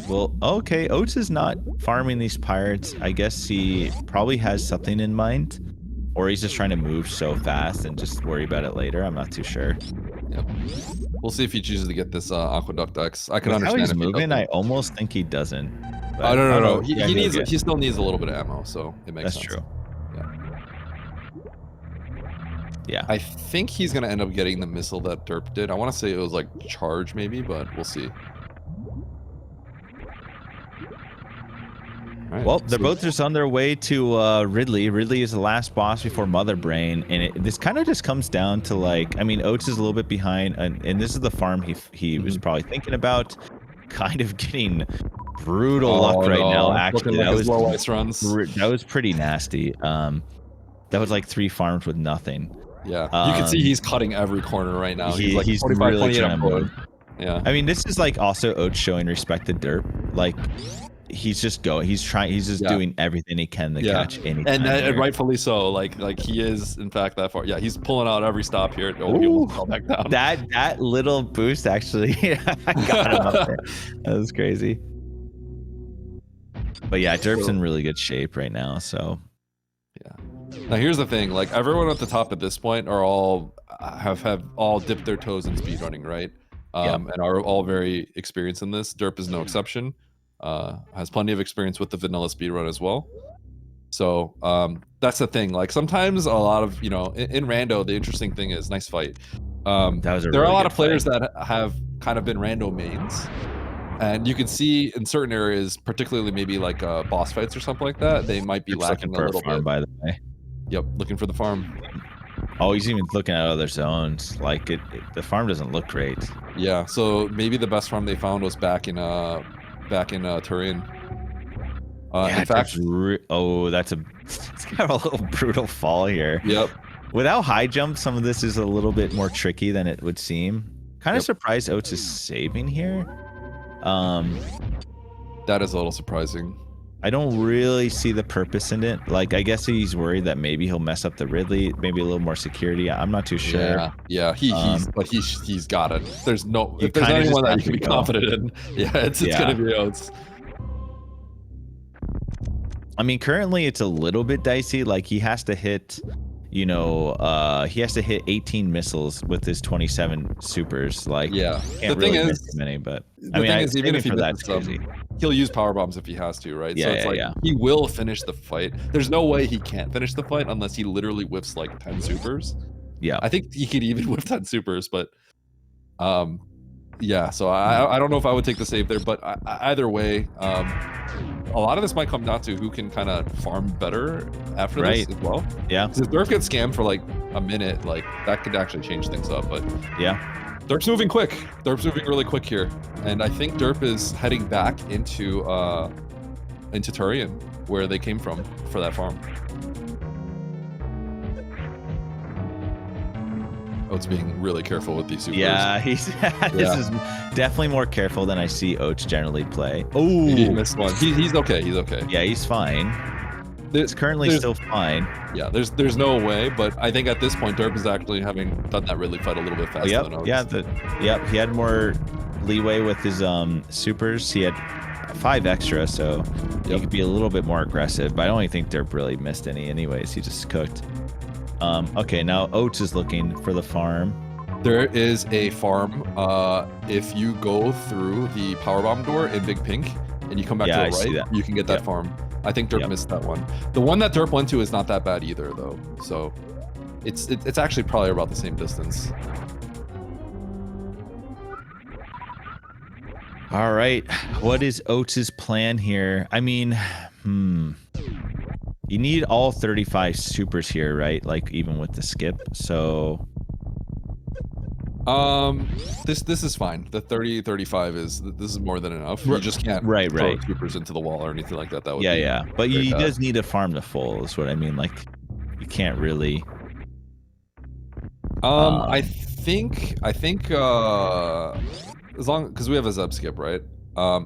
Well, okay, Oats is not farming these pirates. I guess he probably has something in mind, or he's just trying to move so fast and just worry about it later. I'm not too sure. Yep. We'll see if he chooses to get this Aqueduct X. I can understand how he's moving. I almost think he doesn't. But no. He still needs a little bit of ammo, so it makes sense. That's true. Yeah. I think he's gonna end up getting the missile that Derp did. I want to say it was like charge maybe, but we'll see. Right, well, they're both just on their way to Ridley. Ridley is the last boss before Mother Brain, and this kind of just comes down to, like, I mean, Oats is a little bit behind, and this is the farm he was probably thinking about. Kind of getting brutal luck right now. Actually, that was pretty nasty. That was like 3 farms with nothing. Yeah, you can see he's cutting every corner right now. He's really trying to move. Yeah, I mean, this is like also Oats showing respect to Derp. Like, he's just going. He's just doing everything he can to catch anything. And rightfully so. Like he is in fact that far. Yeah, he's pulling out every stop here. Oh, he almost fell back down. That little boost actually got him up there. That was crazy. But yeah, Derp's in really good shape right now. So yeah. Now here's the thing, like, everyone at the top at this point are all have all dipped their toes in speedrunning, right? And are all very experienced in this. Derp is no exception. Has plenty of experience with the vanilla speedrun as well. So that's the thing. Like, sometimes a lot of, you know, in Rando, the interesting thing is, nice fight. There are a lot of players that have kind of been Rando mains. And you can see in certain areas, particularly maybe like boss fights or something like that, they might be lacking a little bit. By the way. Yep, looking for the farm. Oh, he's even looking at other zones. Like, the farm doesn't look great. Yeah, so maybe the best farm they found was back in Turin. In fact, it's got a little brutal fall here. Yep. Without high jump, some of this is a little bit more tricky than it would seem. Kind of surprised Oats is saving here. That is a little surprising. I don't really see the purpose in it. Like, I guess he's worried that maybe he'll mess up the Ridley, maybe a little more security. I'm not too sure. Yeah, he's got it. There's no, if there's anyone that you can be confident in, it's gonna be Oats. I mean, currently it's a little bit dicey. Like, he has to hit, you know, he has to hit 18 missiles with his 27 supers. Like, the thing really is, too many, but I mean, even if he misses them, he'll use power bombs if he has to, right? So it's like he will finish the fight. There's no way he can't finish the fight unless he literally whiffs like 10 supers. Yeah, I think he could even whiff 10 supers, but yeah. So I don't know if I would take the save there, but either way, a lot of this might come down to who can kind of farm better after this as well. Yeah, because if Derp gets scammed for like a minute, like that could actually change things up. But yeah. Derp's moving quick. Derp's moving really quick here. And I think Derp is heading back into into Turian, where they came from for that farm. Oats being really careful with these supers. Yeah, he's this is definitely more careful than I see Oats generally play. Oh, he missed one. He's okay. He's okay. Yeah, he's fine. It's currently still fine. Yeah, there's no way, but I think at this point Derp is actually having done that Ridley fight a little bit faster than Oats. Yeah, he had more leeway with his supers. He had 5 extra, so he could be a little bit more aggressive. But I don't even think Derp really missed any anyways. He just cooked. Okay, now Oats is looking for the farm. There is a farm. If you go through the powerbomb door in Big Pink and you come back to the right, you can get that farm. I think Derp missed that one. The one that Derp went to is not that bad either, though. So it's actually probably about the same distance. All right, what is Oats's plan here? I mean, you need all 35 supers here, right? Like even with the skip. So this is fine. The 30-35 this is more than enough. You just can't throw supers into the wall or anything like that. That would be but he does need to farm to full is what I mean. Like you can't really I think as long because we have a Zeb skip, right?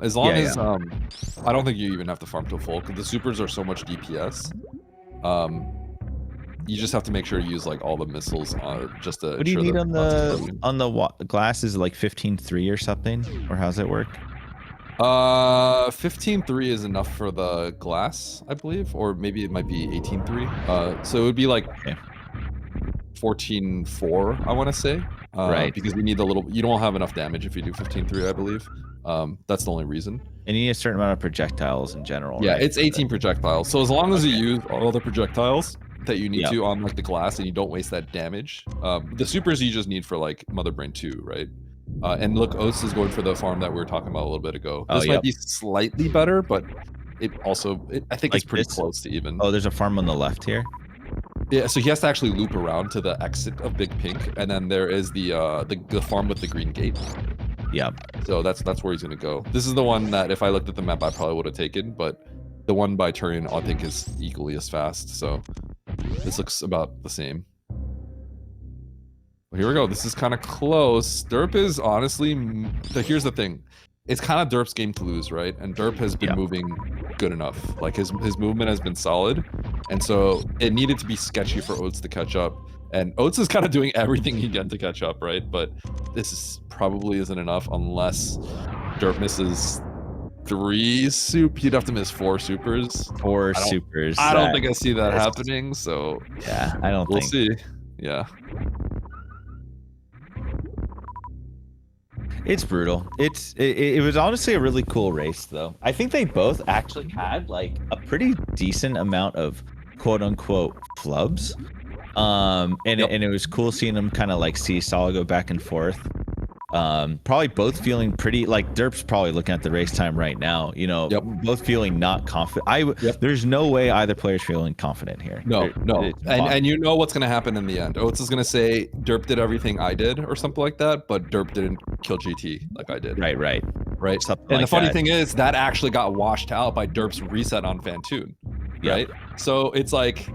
As long as I don't think you even have to farm to full because the supers are so much DPS. You just have to make sure you use like all the missiles just to. What do you need on the glasses? Like 15-3 or something, or how's it work? 15-3 is enough for the glass, I believe, or maybe it might be 18-3. So it would be like 14-4, I want to say. Because we need a little. You don't have enough damage if you do 15-3, I believe. That's the only reason. And you need a certain amount of projectiles in general. Yeah, right? It's 18 projectiles. So as long as you use all the projectiles that you need to on like the glass and you don't waste that damage, the supers you just need for like Mother Brain 2, right? And look, Oats is going for the farm that we were talking about a little bit ago. This might be slightly better, but it also I think it's pretty close to even. Oh, there's a farm on the left here. Yeah, so he has to actually loop around to the exit of Big Pink, and then there is the farm with the green gate. Yeah. So that's where he's gonna go. This is the one that if I looked at the map, I probably would have taken, but the one by Turian I think is equally as fast. So this looks about the same. Well, here we go. This is kind of close. Derp is honestly. Here's the thing. It's kind of Derp's game to lose, right? And Derp has been moving good enough. Like his movement has been solid, and so it needed to be sketchy for Oats to catch up. And Oats is kind of doing everything he can to catch up, right? But this probably isn't enough unless Derp misses 3 soup. You'd have to miss 4 supers. 4 supers. I don't think I see that happening. So yeah, I don't. We'll see. Yeah. It's brutal. It was honestly a really cool race, though. I think they both actually had like a pretty decent amount of quote unquote flubs. And it was cool seeing them kind of like seesaw go back and forth. Probably both feeling pretty like Derp's probably looking at the race time right now, you know, both feeling not confident. There's no way either player's feeling confident here. No. And you know what's going to happen in the end. Oats is going to say Derp did everything I did or something like that, but Derp didn't kill GT like I did. Right. Something and like the funny thing is that actually got washed out by Derp's reset on Phantoon, right? So it's like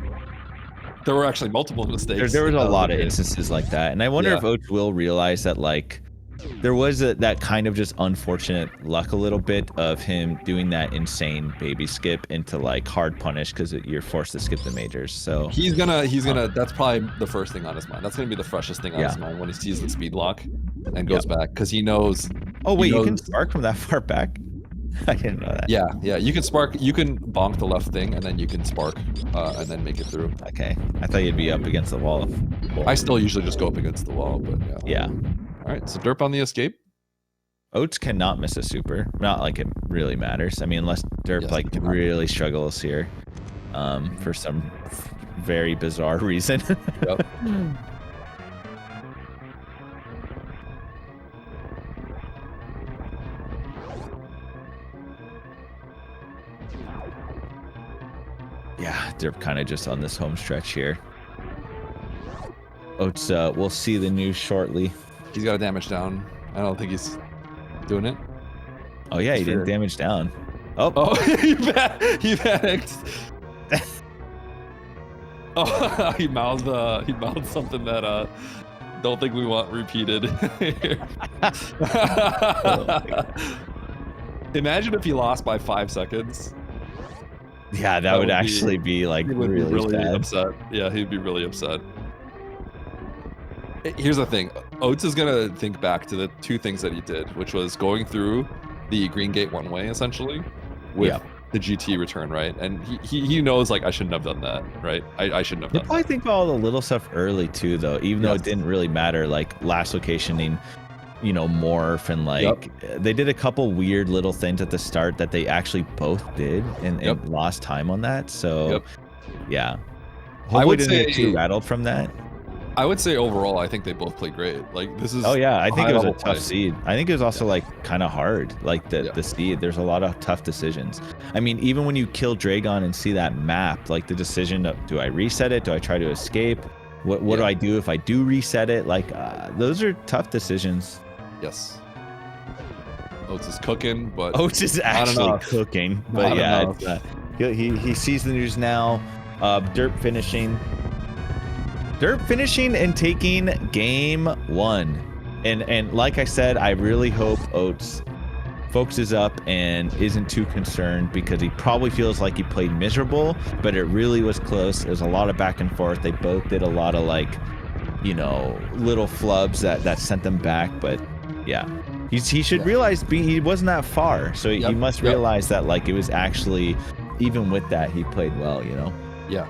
there were actually multiple mistakes. There was a lot of instances like that. And I wonder if Oats will realize that like there was that kind of just unfortunate luck a little bit of him doing that insane baby skip into like hard punish because you're forced to skip the majors. So he's gonna that's probably the first thing on his mind. That's gonna be the freshest thing on his mind when he sees the speed lock and goes back because he knows. Oh wait, you can spark from that far back? I didn't know that. Yeah, you can spark. You can bonk the left thing and then you can spark and then make it through. Okay, I thought you'd be up against the wall. I still usually just go up against the wall, but yeah. All right, so Derp on the escape. Oats cannot miss a super. Not like it really matters. I mean, unless Derp like really struggles here for some very bizarre reason. Yep. Yeah, Derp kind of just on this home stretch here. Oats, we'll see the news shortly. He's got a damage down. I don't think he's doing it. Oh yeah, he didn't damage down. Oh, he panicked. Oh, he mouthed something that don't think we want repeated. Imagine if he lost by 5 seconds. Yeah, that would actually be like he would be really sad. upset. Yeah, he'd be really upset. Here's the thing. Oats is gonna think back to the 2 things that he did, which was going through the Green Gate one way, essentially, with the GT return, right? And he knows, like, I shouldn't have done that, right? I shouldn't have done that. He'll probably think all the little stuff early too, though, even though it didn't really matter, like last locationing, you know, Morph, and like they did a couple weird little things at the start that they actually both did, and lost time on that. So yeah, I would didn't say get too rattled from that. I would say overall, I think they both played great. Like, this is I think it was a tough play. seed. I think it was also like kind of hard, like the seed. There's a lot of tough decisions. I mean, even when you kill Draygon and see that map, like the decision of, do I reset it? Do I try to escape? What do I do if I do reset it? Like those are tough decisions. Yes. Oats is cooking, but Oats is actually cooking. But he sees the news now. Derp finishing and taking game 1. And like I said, I really hope Oats focuses up and isn't too concerned, because he probably feels like he played miserable, but it really was close. There's a lot of back and forth. They both did a lot of, like, you know, little flubs that sent them back. But yeah, he should realize he wasn't that far. So he must realize that, like, it was actually, even with that, he played well, you know? Yeah,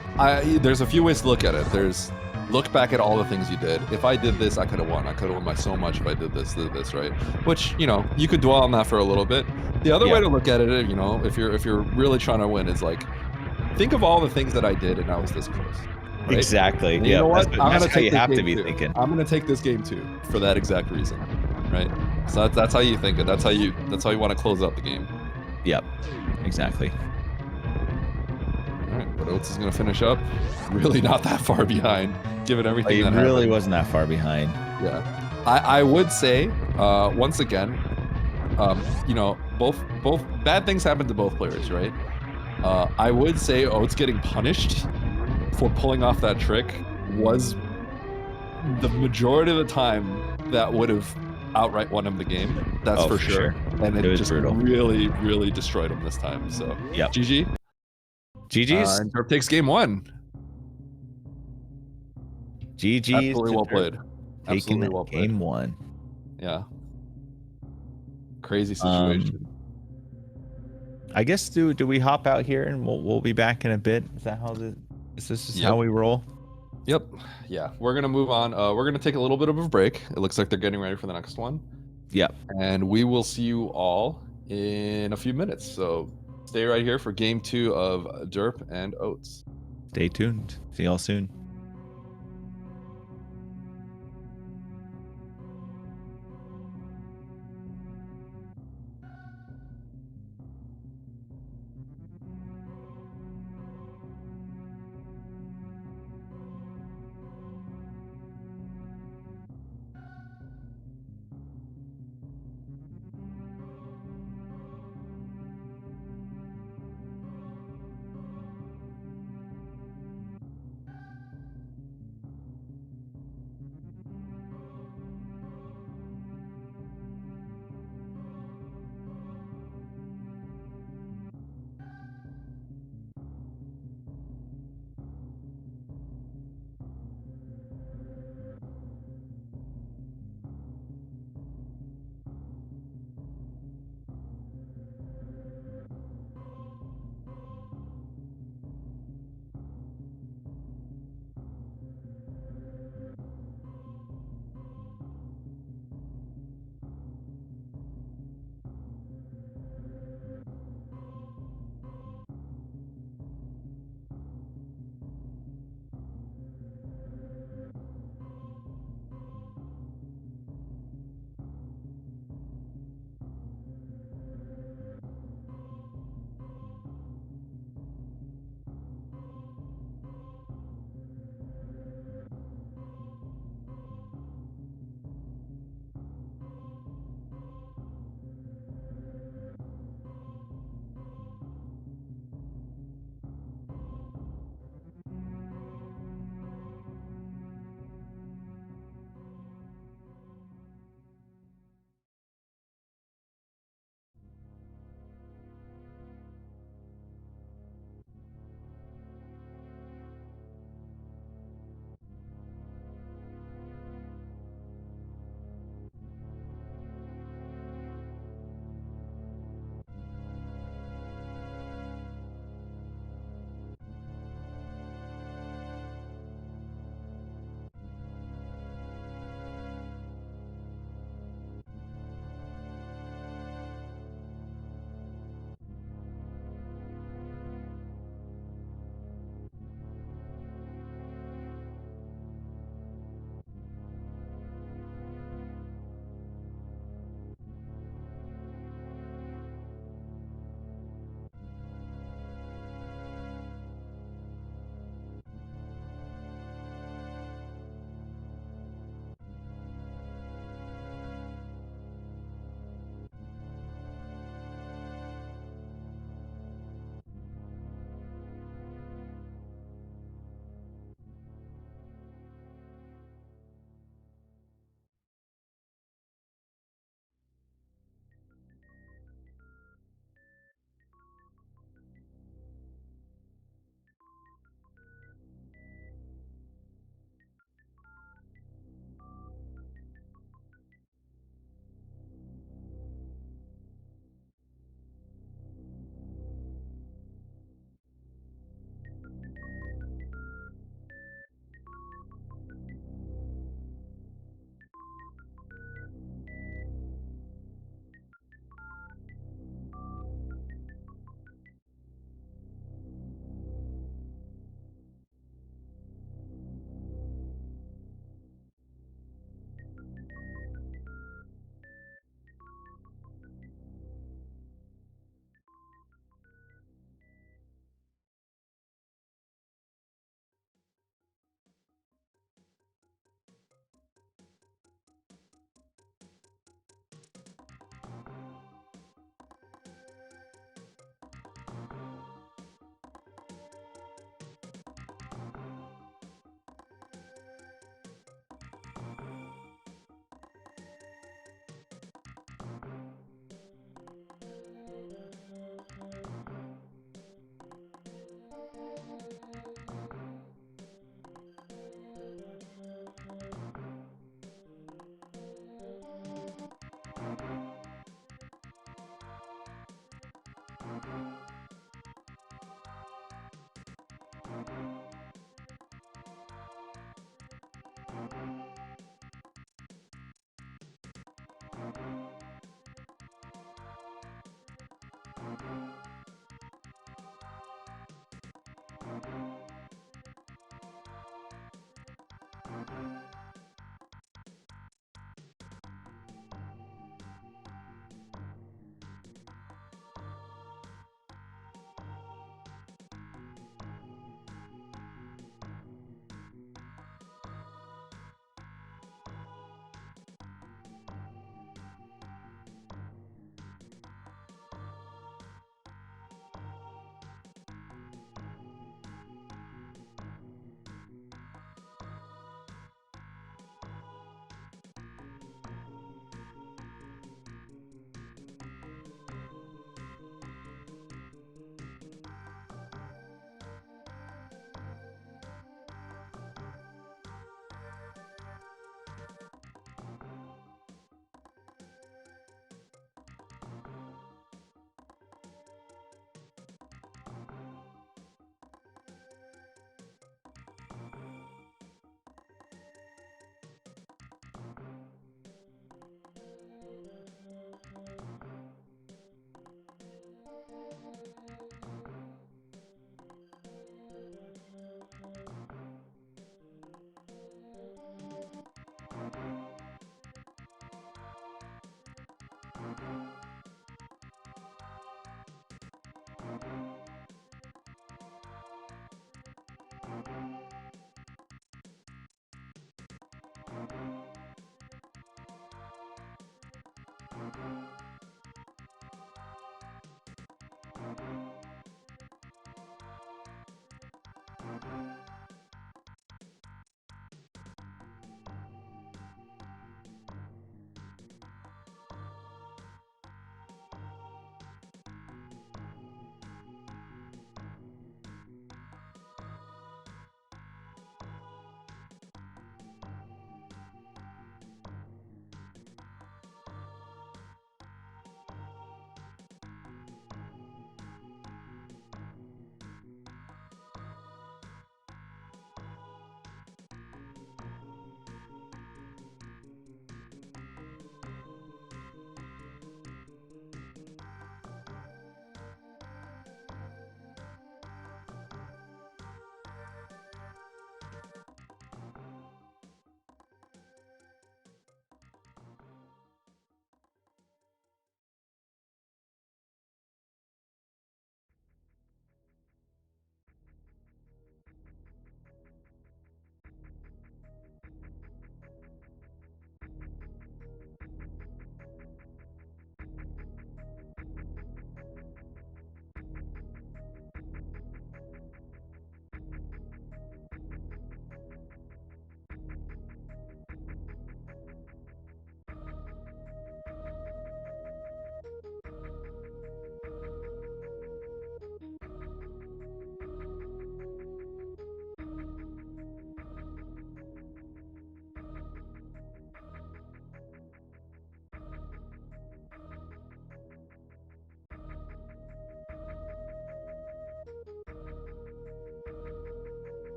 there's a few ways to look at it. There's look back at all the things you did. If I did this, I could have won. I could have won by so much if I did this, right? Which, you know, you could dwell on that for a little bit. The other way to look at it, you know, if you're really trying to win, is like, think of all the things that I did and I was this close. Right? Exactly. And you know what? That's how you have to be thinking. I'm gonna take this game too, for that exact reason, right? So that's how you think it. That's how you want to close out the game. Yep. Exactly. All right, but Oats is gonna finish up. Really not that far behind, given everything. He really wasn't that far behind. Yeah, I would say once again, you know, both bad things happen to both players, right? I would say Oats getting punished for pulling off that trick was the majority of the time that would have outright won him the game. That's for sure. And it just brutal. really destroyed him this time. So GG. GG's. And Derp takes game 1. GG's. Absolutely well played. Taking game 1. Yeah. Crazy situation. I guess do we hop out here and we'll be back in a bit? Is that how this is how we roll? Yep. Yeah. We're gonna move on. We're gonna take a little bit of a break. It looks like they're getting ready for the next one. Yep. And we will see you all in a few minutes. So stay right here for game 2 of Derp and Oats. Stay tuned. See y'all soon.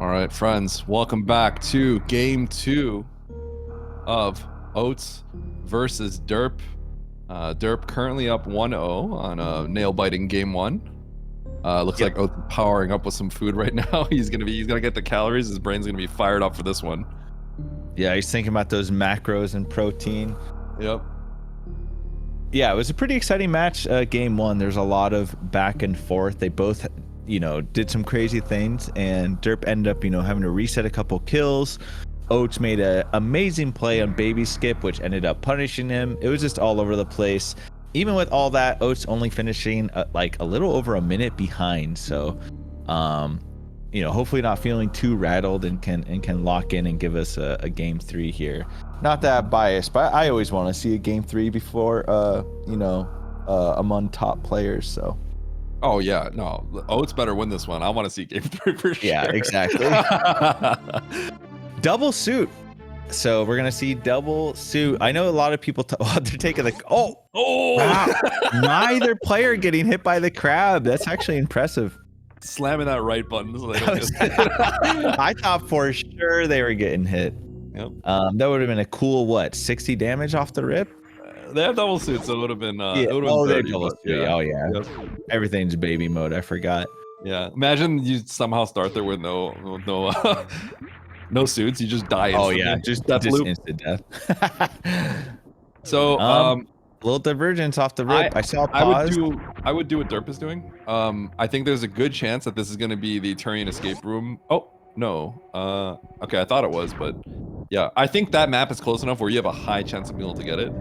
All right, friends, welcome back to game 2 of Oats versus Derp. Derp currently up 1-0 on a nail-biting game 1. Looks like Oats is powering up with some food right now. He's gonna get the calories. His brain's gonna be fired up for this one. Yeah, he's thinking about those macros and protein. Yep. Yeah, it was a pretty exciting match. Game one, there's a lot of back and forth. They both, did some crazy things, and Derp ended up, having to reset a couple kills. Oats made an amazing play on Baby Skip, which ended up punishing him. It was just all over the place. Even with all that, Oats only finishing like a little over a minute behind. So, hopefully not feeling too rattled and can lock in and give us a game 3 here. Not that biased, but I always want to see a game 3 before, among top players. So. Oh yeah, no, Oats better win this one. I want to see game 3 for sure. Yeah, exactly. Double suit. So we're gonna see double suit. I know a lot of people they're taking the wow. Neither player getting hit by the crab. That's actually impressive. Slamming that right button so they don't get I thought for sure they were getting hit. Yep. That would have been a cool 60 damage off the rip. They have double suits, so it would have been. It would have been 30, double suit. Yeah. Oh yeah. Yep. Everything's baby mode. I forgot. Yeah. Imagine you somehow start there with no suits. You just die. Oh yeah, just instant death. So a little divergence off the rip. I saw pause. I would do what Derp is doing. I think there's a good chance that this is going to be the Turian escape room. Oh no. Okay, I thought it was, but yeah, I think that map is close enough where you have a high chance of being able to get it.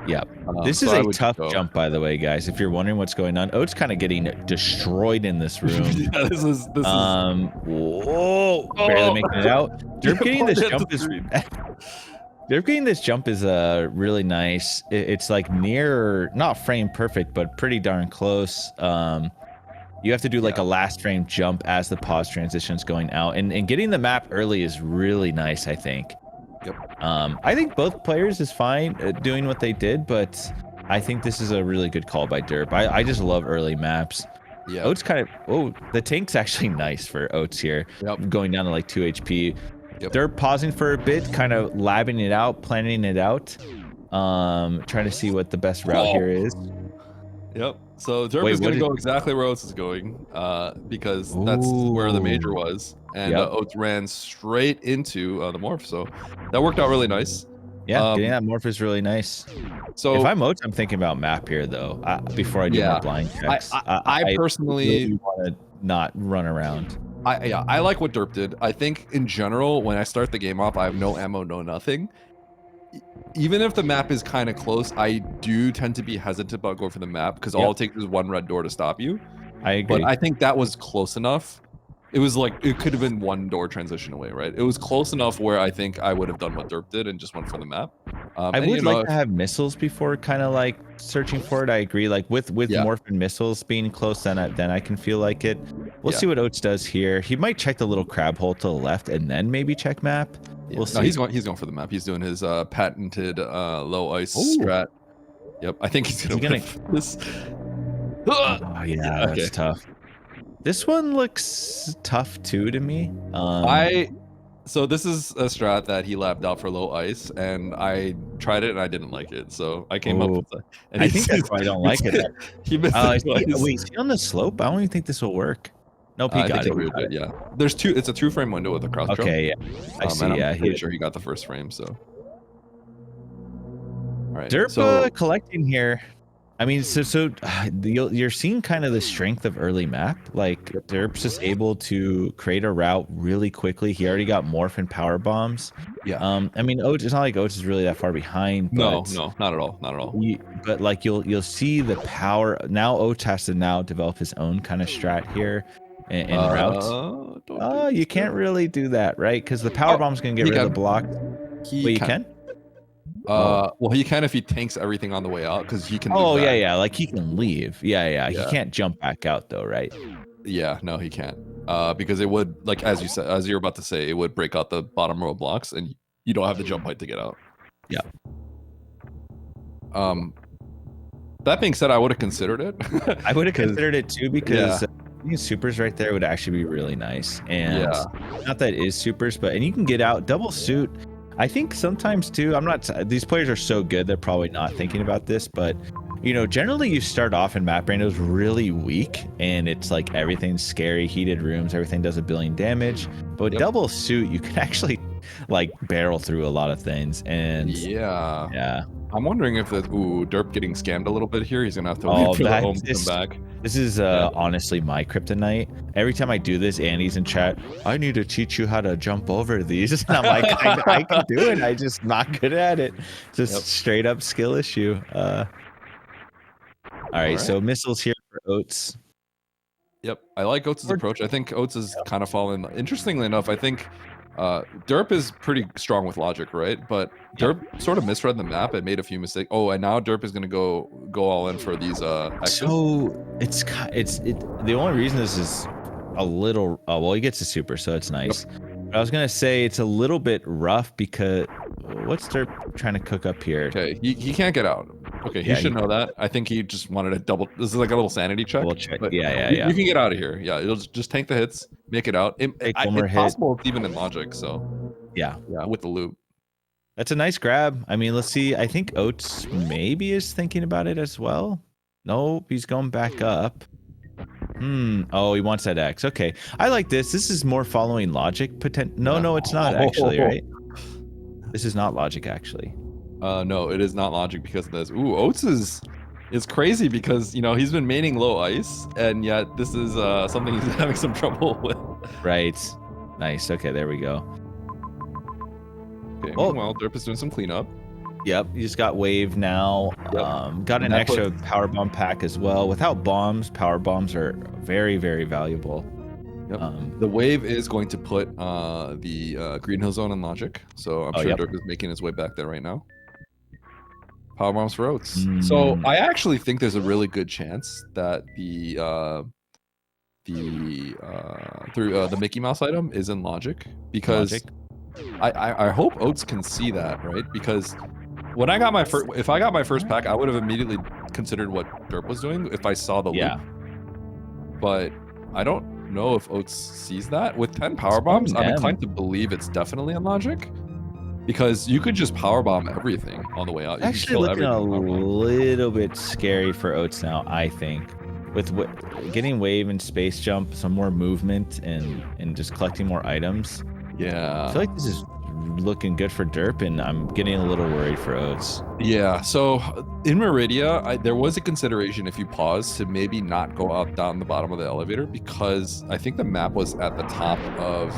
Yeah, this is a tough jump, by the way, guys. If you're wondering what's going on, Oats kind of getting destroyed in this room. Yeah, this is. Whoa! Barely making it out. Derp getting this jump is. Derp getting this jump is really nice. It's like near, not frame perfect, but pretty darn close. You have to do like a last frame jump as the pause transition is going out, and getting the map early is really nice, I think. Yep. I think both players is fine doing what they did, but I think this is a really good call by Derp. I just love early maps. Yeah. Oats kind of, the tank's actually nice for Oats here. Yep. Going down to like 2 HP. Yep. Derp pausing for a bit, kind of labbing it out, planning it out. Trying to see what the best route here is. Yep. So Derp is going to go exactly where Oats is going, because that's where the major was. And Oats ran straight into the morph, so that worked out really nice. Yeah, getting that morph is really nice. So if I'm Oats, I'm thinking about map here though. Before I do my blind checks, I personally really want to not run around. I like what Derp did. I think in general, when I start the game off, I have no ammo, no nothing. Even if the map is kind of close, I do tend to be hesitant about going for the map because all it takes is one red door to stop you. I agree. But I think that was close enough. It was like, it could have been one door transition away, right? It was close enough where I think I would have done what Derp did and just went for the map. I would like to have missiles before kind of like searching for it. I agree. Like with Morph and missiles being close, then I can feel like it. We'll see what Oats does here. He might check the little crab hole to the left and then maybe check map. Yeah. We'll see. No, he's going for the map. He's doing his patented low ice strat. Yep, I think he's gonna win this. Oh yeah, that's tough. This one looks tough too to me. So this is a strat that he labbed out for low ice, and I tried it and I didn't like it. So I came up with that. And I think that's why I don't like it. He missed it. Wait, is he on the slope? I don't even think this will work. Nope, he got it. Yeah, there's two. It's a 2-frame window with a cross jump. Okay, yeah, I see. I'm pretty sure he got the first frame. So, all right. Derp collecting here. I mean, you're seeing kind of the strength of early map. Like Derp's just able to create a route really quickly. He already got morph and power bombs. Yeah. I mean, Oats. It's not like Oats is really that far behind. No, not at all. Not at all. But like you'll see the power. Now Oats has to now develop his own kind of strat here and routes. You can't really do that, right? Because the power bomb's gonna get rid of the block. Wait, you can? Well, he can if he tanks everything on the way out, because he can. Yeah, like he can leave. Yeah. He can't jump back out though, right? Yeah, no, he can't. Because it would, like as you said, as you're about to say, it would break out the bottom row blocks, and you don't have the jump height to get out. Yeah. That being said, I would have considered it. I would have considered it too, because supers right there would actually be really nice. And not that it is supers, but and you can get out double suit. I think sometimes too, these players are so good, they're probably not thinking about this, but generally you start off in map randos really weak and it's like everything's scary, heated rooms, everything does 1 billion damage. But with double suit, you can actually like barrel through a lot of things. And I'm wondering if the Derp getting scammed a little bit here. He's gonna have to wait for the Ohm to come back. This is honestly my kryptonite. Every time I do this, Andy's in chat. I need to teach you how to jump over these, and I'm like, I can do it. I just not good at it. Just straight up skill issue. All right, so missiles here for Oats. Yep, I like Oats' approach. I think Oats is kind of fallen. Interestingly enough, I think Derp is pretty strong with logic, right? But Derp sort of misread the map and made a few mistakes. Oh, and now Derp is going to go all in for these X's. So it's the only reason this is a little well, he gets a super, so it's nice. But I was gonna say it's a little bit rough because what's Derp trying to cook up here? Okay, he can't get out. Okay, he should know that. I think he just wanted to double. This is like a little sanity check. But yeah. You can get out of here. Yeah, you'll just tank the hits, make it out. It's possible it's even in logic. So yeah, with the loop. That's a nice grab. I mean, let's see. I think Oats maybe is thinking about it as well. Nope, he's going back up. Oh, he wants that X. Okay, I like this. This is more following logic. No, it's not actually, right? This is not logic actually. No, it is not logic because of this. Ooh, Oats is crazy because, you know, he's been maining low ice, and yet this is something he's having some trouble with. Right. Nice. Okay, there we go. Okay, well, Derp is doing some cleanup. Yep, you just got wave now. Got an extra power bomb pack as well. Without bombs, power bombs are very, very valuable. Yep. The wave is going to put the Green Hill Zone in logic, so I'm sure Derp is making his way back there right now. Power bombs for Oats. So I actually think there's a really good chance that the Mickey Mouse item is in logic because I hope Oats can see that, right? Because when I got my if I got my first pack, I would have immediately considered what Derp was doing if I saw the loop. But I don't know if Oats sees that. With 10 power bombs, I'm inclined to believe it's definitely in logic. Because you could just powerbomb everything on the way out. You actually looking a little bit scary for Oats now, I think. With getting wave and space jump, some more movement, and just collecting more items. Yeah. I feel like this is looking good for Derp, and I'm getting a little worried for Oats. Yeah, so in Meridia, there was a consideration if you pause to maybe not go out down the bottom of the elevator because I think the map was at the top of...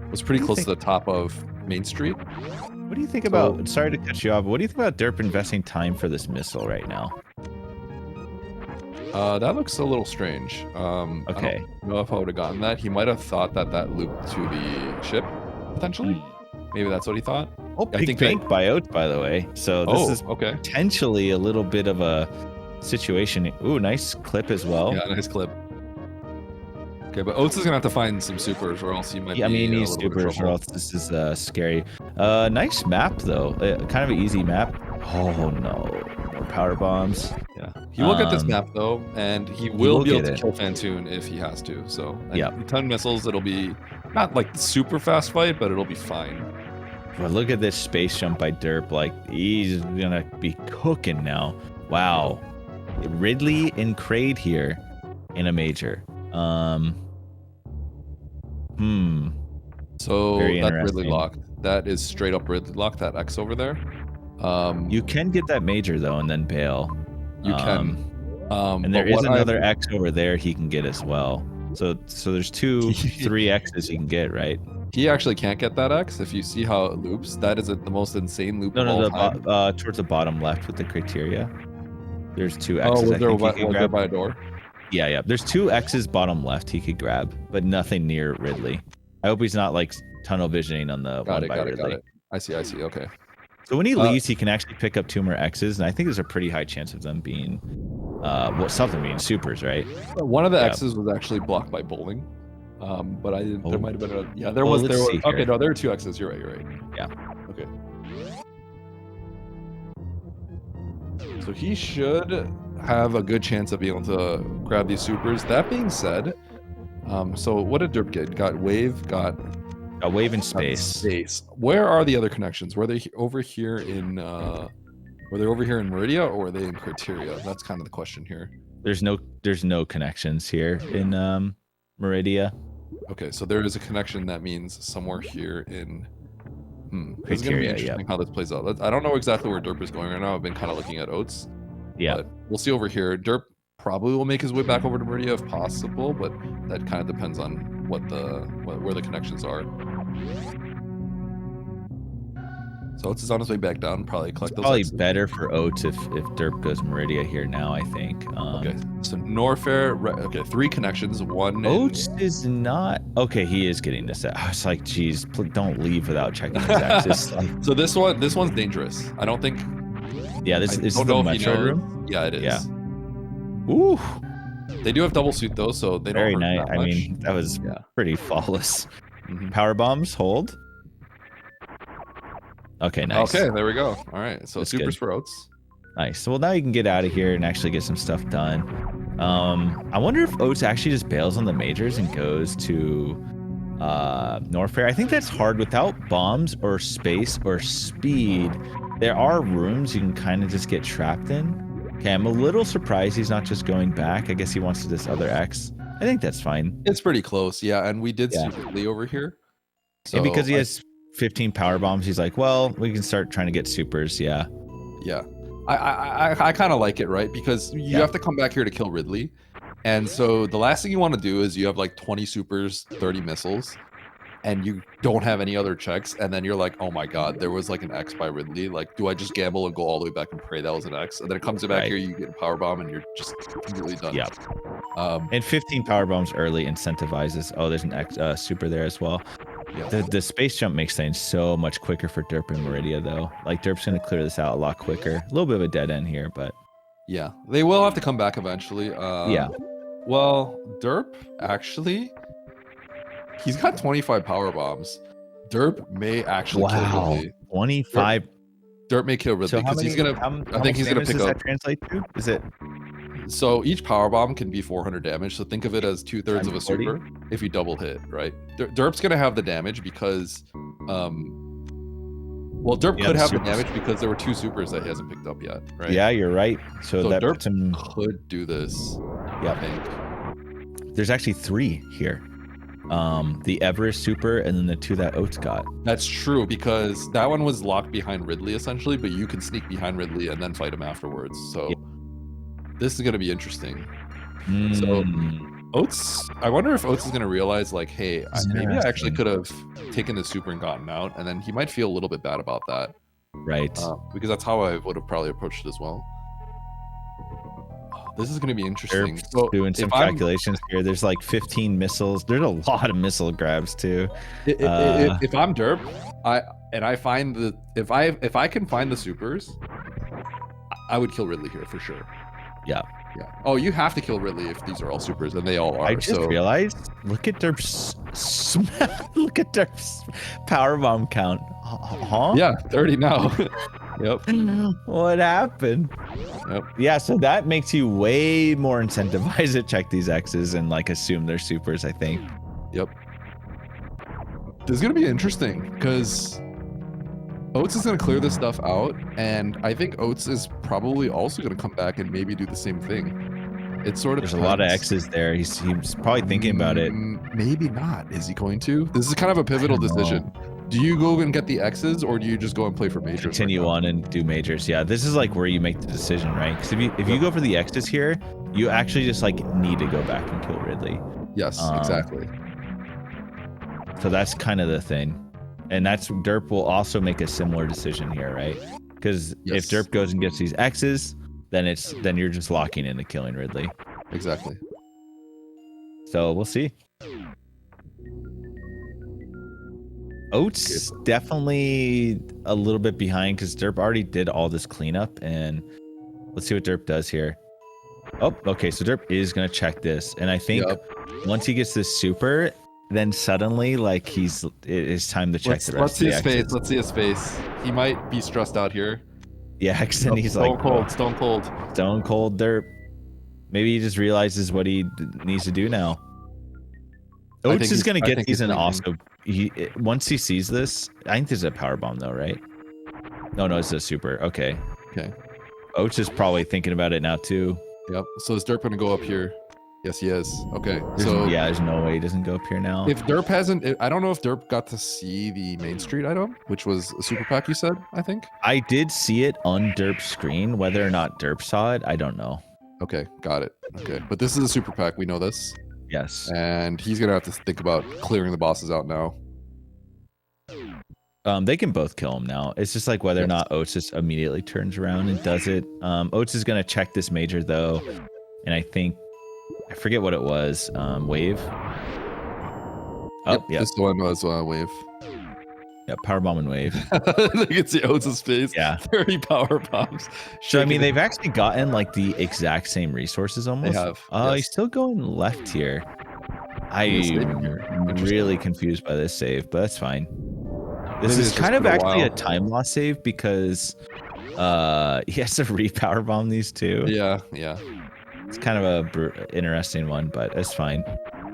was pretty close to the top of Main Street. What do you think about, sorry to cut you off, but what do you think about Derp investing time for this missile right now? That looks a little strange. Okay. I don't know if I would have gotten that. He might have thought that looped to the ship, potentially. Maybe that's what he thought. Oh, pink by Oats, by the way. So this is potentially a little bit of a situation. Ooh, nice clip as well. Yeah, nice clip. Okay, but Oats is gonna have to find some supers, or else he might. Yeah, I mean, he needs supers, or else this is scary. Nice map though, kind of an easy map. Oh no, more power bombs. Yeah, he will get this map though, and he will be able to kill Phantoon if he has to. So yeah, 10 missiles. It'll be not like super fast fight, but it'll be fine. But look at this space jump by Derp. Like he's gonna be cooking now. Wow, Ridley and Kraid here in a major. So that's Ridley locked. That is straight up Ridley locked. That X over there. You can get that major though, and then bail. You can. And there is another X over there he can get as well. So there's 3 X's he can get, right? He actually can't get that X. If you see how it loops, that is the most insane loop. Towards the bottom left with the criteria. There's 2 X's. Was there by a door? Yeah. There's 2 X's bottom left he could grab, but nothing near Ridley. I hope he's not like tunnel visioning on the one by Ridley. Got it. I see. Okay. So when he leaves, he can actually pick up 2 more X's, and I think there's a pretty high chance of them being, something being supers, right? One of the X's was actually blocked by bowling, but I didn't. There might have been there was. Okay, no, there are 2 X's. You're right. Yeah. Okay. So he should have a good chance of being able to grab these supers. That being said, so what did Derp get? Got wave, got a wave in space. Where are the other connections? Were they over here in Meridia, or were they in Criteria? That's kind of the question here. There's no connections here in Meridia. Okay, so there is a connection. That means somewhere here in It's going to be interesting how this plays out. I don't know exactly where Derp is going right now. I've been kind of looking at Oats. Yeah. But we'll see over here. Derp probably will make his way back over to Meridia if possible, but that kind of depends on where the connections are. So Oats is on his way back down. Probably collect those. Probably better for Oats if Derp goes Meridia here now, I think. Okay, so Norfair. Okay, 3 connections. One. Oats is not. Okay, he is getting this. I was like, geez, don't leave without checking his access. So this one's dangerous. I don't think. Yeah, this is the Metroid room. Yeah, it is. Yeah. Ooh. They do have double suit though, so they don't. Very nice. I mean, that was pretty flawless. Power bombs hold. Okay, nice. Okay, there we go. All right, so supers for Oats. Nice. Well, now you can get out of here and actually get some stuff done. I wonder if Oats actually just bails on the majors and goes to Norfair. I think that's hard without bombs or space or speed. There are rooms you can kind of just get trapped in. Okay, I'm a little surprised he's not just going back. I guess he wants to this other X. I think that's fine. It's pretty close, yeah. And we did see Lee over here. So and because he has 15 power bombs, he's like, well, we can start trying to get supers. Yeah. Yeah. I kind of like it, right? Because you have to come back here to kill Ridley. And so the last thing you want to do is you have like 20 supers, 30 missiles, and you don't have any other checks. And then you're like, oh my God, there was like an X by Ridley. Like, do I just gamble and go all the way back and pray that was an X? And then it comes back here, you get a power bomb, and you're just completely done. Yeah. And 15 power bombs early incentivizes. Oh, there's an X super there as well. Yeah. The space jump makes things so much quicker for Derp and Meridia, though. Like, Derp's going to clear this out a lot quicker. A little bit of a dead end here, but... Yeah, they will have to come back eventually. Yeah. Well, Derp, actually, he's got 25 power bombs. Derp may actually kill Ridley. 25? Derp may kill Ridley because he's going to... I think he's going to pick up... Does that translate to? Is it... So each power bomb can be 400 damage. So think of it as 2/3 of a super if you double hit, right? Derp's gonna have the damage because, well, Derp could have the damage because there were 2 supers that he hasn't picked up yet, right? Yeah, you're right. So that Derp could do this. Yeah, I think there's actually 3 here. The Everest super and then the 2 that Oats got. That's true because that one was locked behind Ridley essentially, but you can sneak behind Ridley and then fight him afterwards. So. Yeah. This is going to be interesting. So Oats, I wonder if Oats is going to realize like, hey, maybe I actually could have taken the super and gotten out. And then he might feel a little bit bad about that. Right. Because that's how I would have probably approached it as well. This is going to be interesting. So doing some calculations here. There's like 15 missiles. There's a lot of missile grabs too. If I'm Derp, I find the if I can find the supers, I would kill Ridley here for sure. Yeah. Yeah. Oh, you have to kill Ridley if these are all supers, and they all are. I just realized. Look at Derp's. Look at Derp's power bomb count. Huh? Yeah, 30 now. Yep. What happened? Yep. Yeah, so that makes you way more incentivized to check these X's and like assume they're supers, I think. Yep. This is gonna be interesting because Oats is going to clear this stuff out, and I think Oats is probably also going to come back and maybe do the same thing. It sort of There's a lot of X's there. He's probably thinking about it. Maybe not. Is he going to? This is kind of a pivotal decision. Do you go and get the X's, or do you just go and play for majors? Continue on and do majors. Yeah, this is like where you make the decision, right? Because if you go for the X's here, you actually just like need to go back and kill Ridley. Yes, exactly. So that's kind of the thing. And that's Derp will also make a similar decision here, right? Because if Derp goes and gets these X's, then you're just locking into killing Ridley. Exactly. So we'll see. Oats definitely a little bit behind because Derp already did all this cleanup, and let's see what Derp does here. Oh, okay. So Derp is gonna check this, and I think once he gets this super, then suddenly like it's time to check the rest. Let's see his face. Let's see his face. He might be stressed out here. Yeah, and he's like stone cold Derp. Maybe he just realizes what he needs to do now. Oats is gonna get these, and also once he sees this, I think there's a power bomb though, right? No, it's a super. Okay. Okay. Oats is probably thinking about it now too. Yep. So is Derp gonna go up here? Yes, he is. Okay, so yeah, there's no way he doesn't go up here now. If Derp hasn't, I don't know if Derp got to see the Main Street item, which was a super pack. You said, I think. I did see it on Derp's screen. Whether or not Derp saw it, I don't know. Okay, got it. Okay, but this is a super pack. We know this. Yes. And he's gonna have to think about clearing the bosses out now. They can both kill him now. It's just like whether or not Oats just immediately turns around and does it. Oats is gonna check this major though, and I forget what it was. Wave. Oh, yeah. This one was Wave. Yeah, power bomb and wave. You can see Oats' face. Yeah, 30 power bombs. So I mean, they've actually gotten like the exact same resources almost. They have. He's still going left here. I'm really confused by this save, but that's fine. This is kind of actually a time loss save because he has to repower bomb these two. Yeah. It's kind of a interesting one, but it's fine.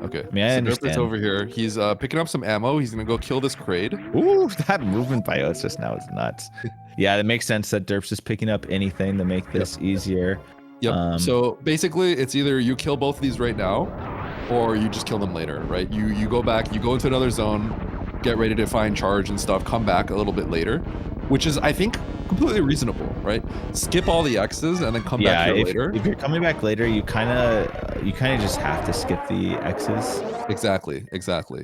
Okay. I mean, I understand. Derp's over here. He's picking up some ammo. He's gonna go kill this Kraid. Ooh, that movement by Oats just now is nuts. Yeah, it makes sense that Derp's just picking up anything to make this easier. Yep. So basically, it's either you kill both of these right now, or you just kill them later, right? You go back, you go into another zone, get ready to find charge and stuff, come back a little bit later, which is, I think, completely reasonable, right? Skip all the X's and then come back here later. If you're coming back later, you kind of just have to skip the X's. Exactly.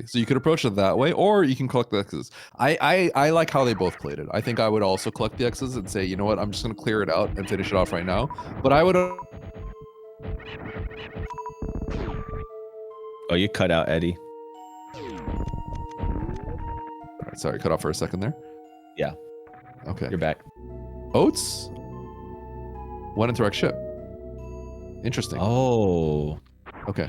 So you could approach it that way, or you can collect the X's. I like how they both played it. I think I would also collect the X's and say, you know what, I'm just gonna clear it out and finish it off right now. But I would. Oh, you cut out, Eddie. Sorry, cut off for a second there. Yeah. Okay. You're back. Oats went into wreck ship. Interesting. Oh. Okay.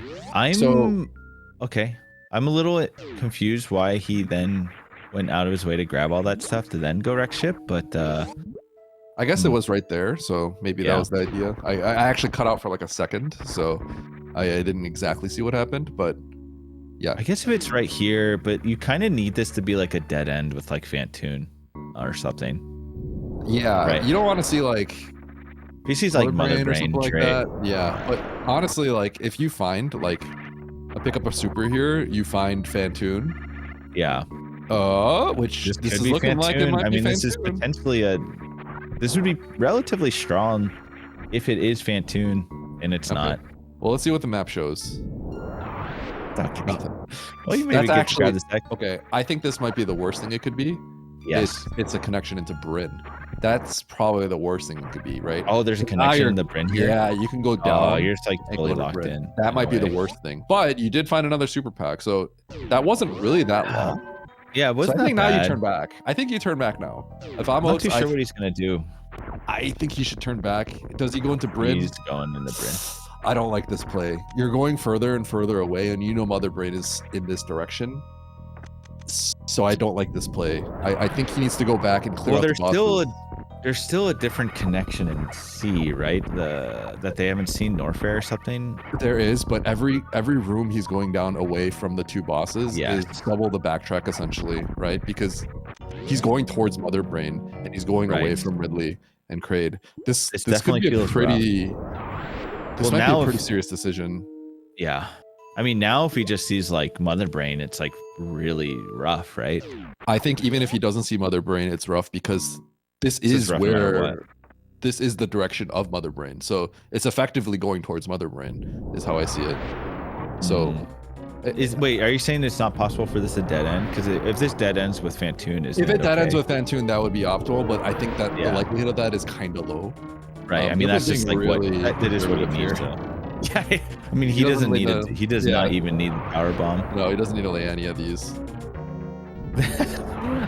Okay. I'm a little confused why he then went out of his way to grab all that stuff to then go wreck ship, but I guess it was right there, so maybe that was the idea. I actually cut out for like a second, so I didn't exactly see what happened, but yeah. I guess if it's right here, but you kind of need this to be like a dead end with like Phantoon or something. Yeah, right. You don't want to see like he sees like Mother Brain or something like that. Yeah, but honestly, like if you find like a pick up a super here, you find Phantoon. Yeah. Which this is Phantoon. looking like it might be Phantoon. This is potentially this would be relatively strong if it is Phantoon, and it's not. Well, let's see what the map shows. Nothing. Well, you maybe get to grab this deck. Okay, I think this might be the worst thing it could be. Yes. It's a connection into Bryn. That's probably the worst thing it could be, right? Oh, there's a connection in the Bryn here? Yeah, you can go down. Oh, you're just like fully locked in. That might be the worst thing. But you did find another super pack, so that wasn't really that long. Yeah, it wasn't I think that now bad. you turn back. I think you turn back now. If I'm not too sure what he's gonna do. I think he should turn back. Does he go into Bryn? He's going in the Bryn. I don't like this play. You're going further and further away, and you know Mother Brain is in this direction. So I don't like this play. I think he needs to go back and clear out the bosses. There's still a different connection in C, right? That they haven't seen Norfair or something. There is, but every room he's going down away from the two bosses is double the backtrack essentially, right? Because he's going towards Mother Brain and he's going away from Ridley and Kraid. This could be a pretty. This might be a pretty serious decision. Yeah. I mean, now if he just sees like Mother Brain, it's like really rough, right? I think even if he doesn't see Mother Brain, it's rough because this is where this is the direction of Mother Brain. So it's effectively going towards Mother Brain is how I see it. So wait, are you saying it's not possible for this to dead end? Because if this dead ends with Phantoon, if it dead ends with Phantoon, that would be optimal, but I think that the likelihood of that is kind of low. Right. I mean, that's just like really, that is what he needs though. Yeah, I mean, he doesn't need it. He does not even need the power bomb. No, he doesn't need to lay any of these.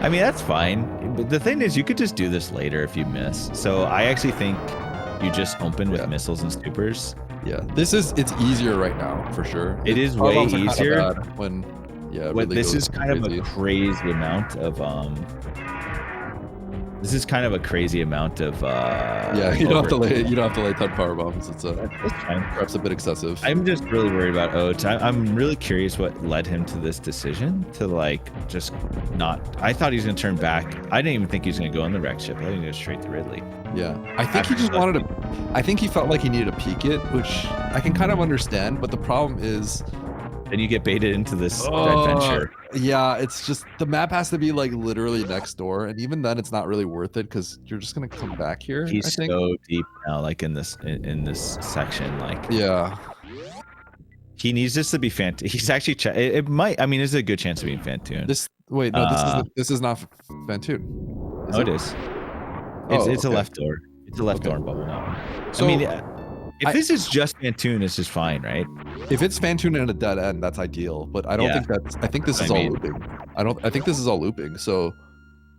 I mean, that's fine. But the thing is, you could just do this later if you miss. So I actually think you just open with missiles and supers. Yeah, it's easier right now for sure. It is way easier when really this is kind of a crazy amount of This is kind of a crazy amount of yeah, you don't have to lay 10 power bombs. It's perhaps a bit excessive. I'm just really worried about Oats. I'm really curious what led him to this decision to like just not. I thought he was gonna turn back. I didn't even think he was gonna go on the wreck ship. I think he was straight to Ridley. Yeah, I think he just wanted to. I think he felt like he needed to peek it, which I can kind of understand. But the problem is, then you get baited into this adventure. Yeah, it's just the map has to be like literally next door, and even then, it's not really worth it because you're just gonna come back here. He's so deep now, like in this section, like yeah. He needs this to be Phantoon. He's actually it might. I mean, there's a good chance of being Phantoon. This is not Phantoon. It is. It's a left door. It's a left door in bubble now. So I mean, if this is just Phantoon, this is fine, right? If it's Phantoon and a dead end, that's ideal. But I don't think that's. I think this is all looping. I think this is all looping. So.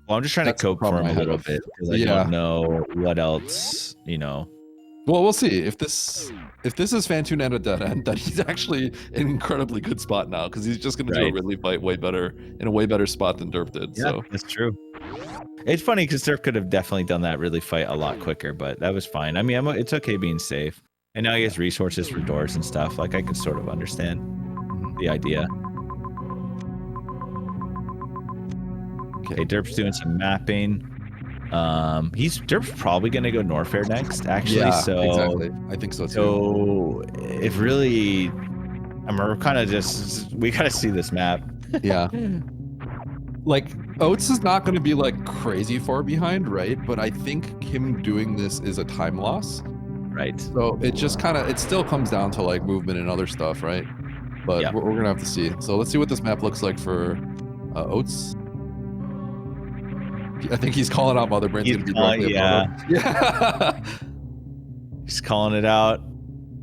Well, I'm just trying to cope for him a little bit because I don't know what else, you know. Well, we'll see. If this is Phantoon and a dead end, then he's actually in an incredibly good spot now because he's just going to do a Ridley fight way better in a way better spot than Derp did. Yeah, so that's true. It's funny because Derp could have definitely done that Ridley fight a lot quicker, but that was fine. I mean, it's okay being safe. And now he has resources for doors and stuff. Like I could sort of understand the idea. Okay, Derp's doing some mapping. Derp's probably gonna go Norfair next, actually. Yeah, so exactly. I think so too. So if really, I mean, we're kind of we gotta see this map. Yeah. Like Oats is not gonna be like crazy far behind, right? But I think him doing this is a time loss. Right. So it just it still comes down to like movement and other stuff, right? But we're gonna have to see. So let's see what this map looks like for Oats. I think he's calling out Mother Brain's gonna be directly above him. Yeah. He's calling it out.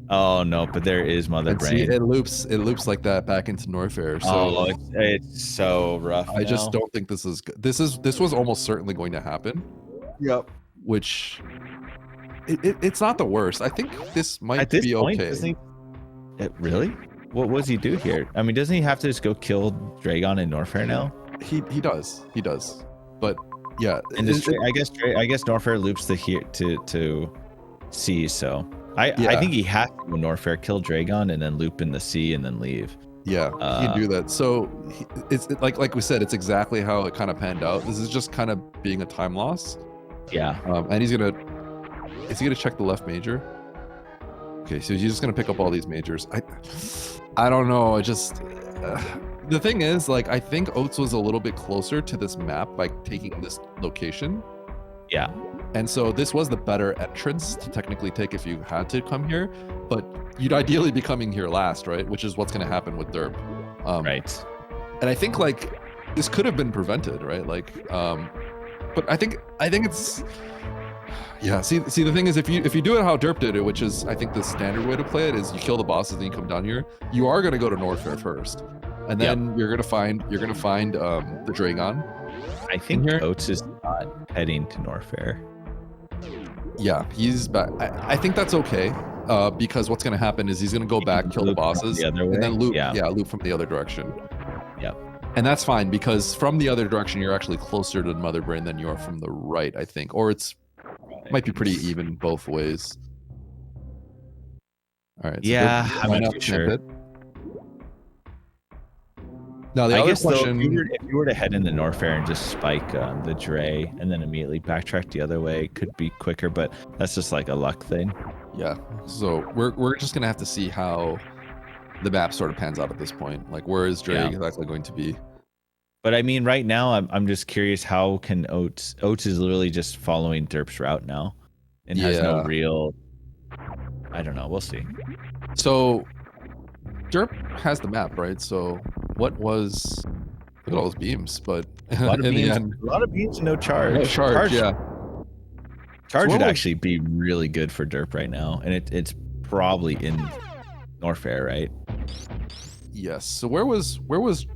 Oh no, but there is Mother Brain. See, it loops like that back into Norfair. So it's so rough. I just don't think this is good. This was almost certainly going to happen. Yep. Which it's not the worst. I think this might be okay. Really? What does he do here? I mean, doesn't he have to just go kill Draygon and Norfair now? He does. But yeah, and I guess Norfair loops to C. So I think he has to go Norfair, kill Draygon, and then loop in the sea and then leave. Yeah, he can do that. So it's like we said, it's exactly how it kind of panned out. This is just kind of being a time loss. Yeah. And is he gonna check the left major? Okay, so he's just gonna pick up all these majors. I don't know. I just the thing is, like, I think Oats was a little bit closer to this map by taking this location. Yeah. And so this was the better entrance to technically take if you had to come here, but you'd ideally be coming here last, right? Which is what's going to happen with Derp. Right. And I think like this could have been prevented, right? Like, but I think it's, yeah. See, the thing is, if you do it how Derp did it, which is I think the standard way to play it is you kill the bosses and you come down here. You are going to go to Norfair first, and then you're going to find the Draygon. I think Oats is not heading to Norfair. Yeah, he's back. I think that's okay, because what's going to happen is he's going to go back, kill the bosses, and then loop. Yeah, loop from the other direction. Yep. And that's fine because from the other direction, you're actually closer to the Mother Brain than you are from the right, I think, or might be pretty even both ways. All right. So yeah, I'm not too sure. Now, the other question, if you were to head into Norfair and just spike the Dray and then immediately backtrack the other way, it could be quicker, but that's just like a luck thing. Yeah. So we're just gonna have to see how the map sort of pans out at this point. Like, where is Dray exactly going to be? But I mean, right now, I'm just curious, how can Oats is literally just following Derp's route now and has no real, I don't know. We'll see. So Derp has the map, right? So look at all those beams, but a lot of beams and no charge. No charge, yeah. Charge would actually be really good for Derp right now, and it's probably in Norfair, right? Yes. So where was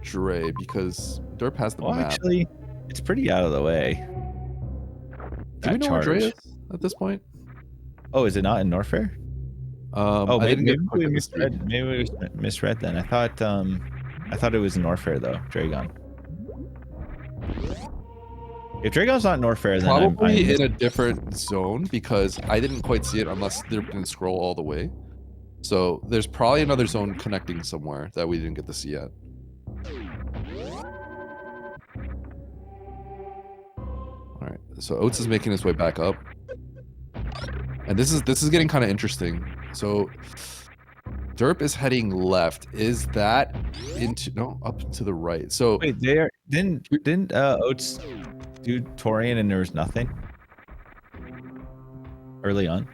Dray? Because Derp has the map. Actually, it's pretty out of the way. Do we know where Dray is at this point? Oh, is it not in Norfair? Maybe we misread. Maybe we misread then. I thought it was in Norfair though, Draygon. If Draygon's not Norfair, then probably in a different zone because I didn't quite see it unless they didn't scroll all the way. So there's probably another zone connecting somewhere that we didn't get to see yet. All right, so Oats is making his way back up, and this is getting kind of interesting. So Derp is heading left. Is that up to the right? So wait, didn't Oats do Torian and there was nothing early on?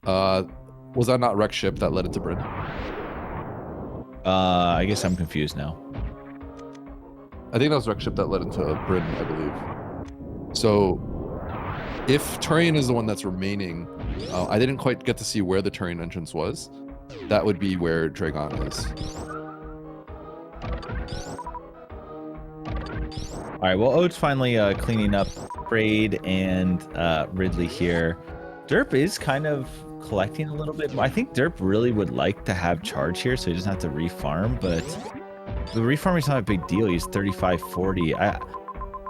Was that not wreck ship that led into Bryn? I guess I'm confused now. I think that was wreck ship that led into Bryn, I believe. So if Turian is the one that's remaining, I didn't quite get to see where the Turian entrance was. That would be where Draygon is. All right, well, Oats finally cleaning up Braid and Ridley here. Derp is kind of collecting a little bit more. I think Derp really would like to have charge here so he doesn't have to refarm, but the refarming is not a big deal. He's 35-40.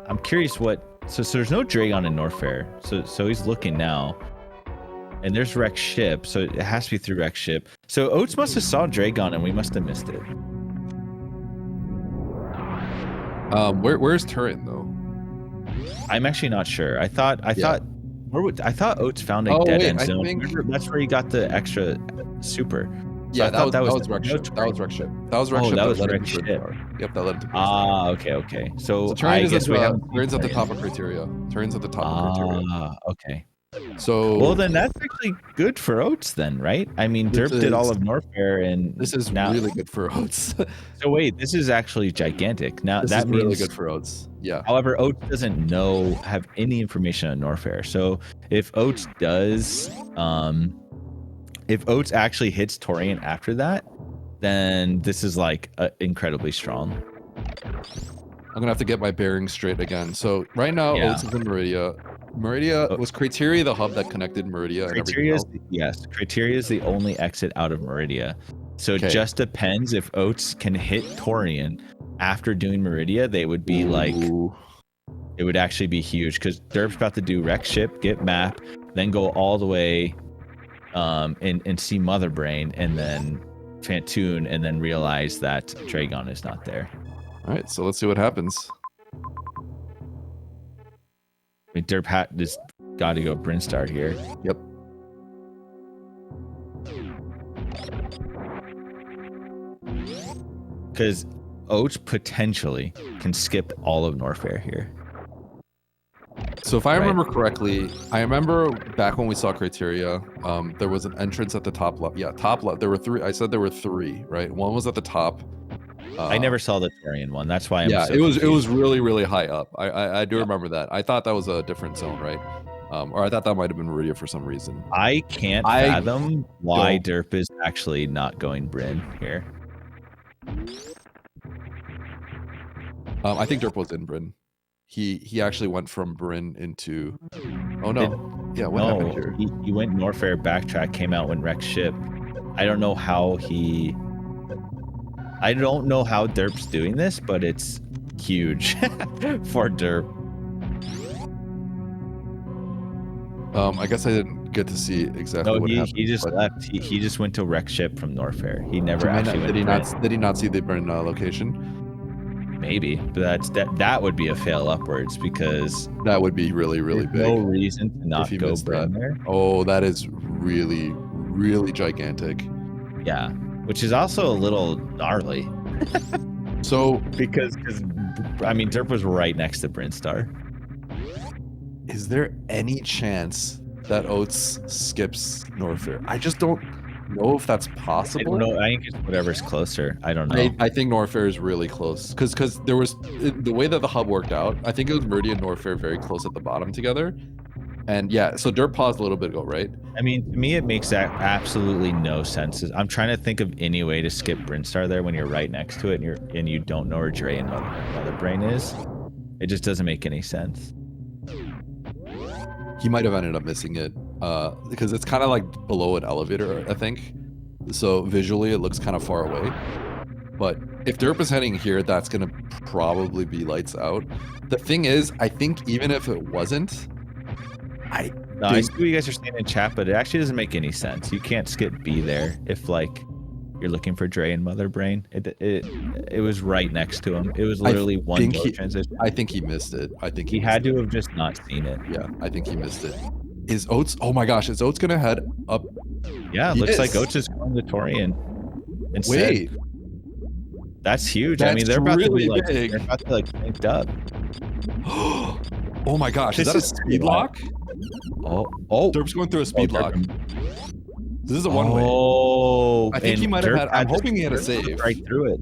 I'm curious what... So there's no Draygon in Norfair. So he's looking now. And there's Wreck Ship, so it has to be through Wreck Ship. So Oats must have saw Draygon and we must have missed it. Where's Turret though? I'm actually not sure. I thought Oats found a dead end zone. Remember, that's where he got the extra super. So yeah, that was Wreck Ship. That was Wreck Ship. That was Wreck Ship. That was Wreck Ship. Yep, that led into. Okay. So I guess Turns at the top of criteria. Turns at the top of criteria. Okay. So well, then that's actually good for Oats, then, right? I mean, Derp did all of Norfair, and this is now really good for Oats. So wait, this is actually gigantic. Now this that is means really good for Oats. Yeah. However, Oats doesn't have any information on Norfair. So if Oats does, if Oats actually hits Torian after that, then this is like incredibly strong. I'm gonna have to get my bearings straight again. So right now, Oats is in Meridia. Meridia was Criteria the hub that connected Meridia and everything else? Yes, Criteria is the only exit out of Meridia. So it just depends if Oats can hit Torian after doing Meridia. They would be like, it would actually be huge because Derp's about to do Wreck Ship, get map, then go all the way and see Mother Brain and then Phantoon and then realize that Draygon is not there. All right, so let's see what happens. I mean, Derp just got to go Brinstar here. Yep. Because Oats potentially can skip all of Norfair here. So if I remember correctly, I remember back when we saw Criteria, there was an entrance at the top left. Yeah, top left. There were three. I said there were three, right? One was at the top. I never saw the Torian one. That's why I'm so it was really, really high up. I do remember that. I thought that was a different zone, right? Or I thought that might have been Meridia for some reason. I can't fathom why Derp is actually not going Bryn here. I think Derp was in Bryn. He actually went from Bryn into. Oh no! What happened here? He went Norfair, backtrack, came out, went Wreck Ship. I don't know how Derp's doing this, but it's huge for Derp. I guess I didn't get to see exactly what happened. He just left. He just went to Wreck Ship from Norfair. He never actually went. Did he not see the Bryn location? Maybe, but that would be a fail upwards because that would be really, really big. No reason to not go Bryn there. Oh, that is really, really gigantic. Yeah, which is also a little gnarly. So because I mean, Derp was right next to Brinstar. Is there any chance that Oats skips Norfair? I just don't know if that's possible. I don't know. I think it's whatever's closer. I don't know. I think Norfair is really close because there was the way that the hub worked out. I think it was Meridia and Norfair very close at the bottom together. And yeah, so Derp paused a little bit ago, right? I mean, to me, it makes absolutely no sense. I'm trying to think of any way to skip Brinstar there when you're right next to it and you don't know where Dre and Mother Brain is. It just doesn't make any sense. He might have ended up missing it because it's kind of like below an elevator, I think. So visually, it looks kind of far away. But if Derp is heading here, that's gonna probably be lights out. The thing is, I think even if it wasn't, I see what you guys are saying in chat, but it actually doesn't make any sense. You can't skip B there if like you're looking for Dre and Mother Brain. It was right next to him. It was literally one transition. I think he missed it. I think he had to have just not seen it. Yeah, I think he missed it. Is Oats? Oh my gosh, is Oats gonna head up? Yeah, it looks like Oats is going to Torian. Wait, that's huge. That's I mean, they're about really to be big. they're about to like linked up. Oh my gosh, is that a speed lock? Oh, Derp's going through a speed lock. This is a one-way. Oh, I think he might have had. I'm hoping he had a save right through it.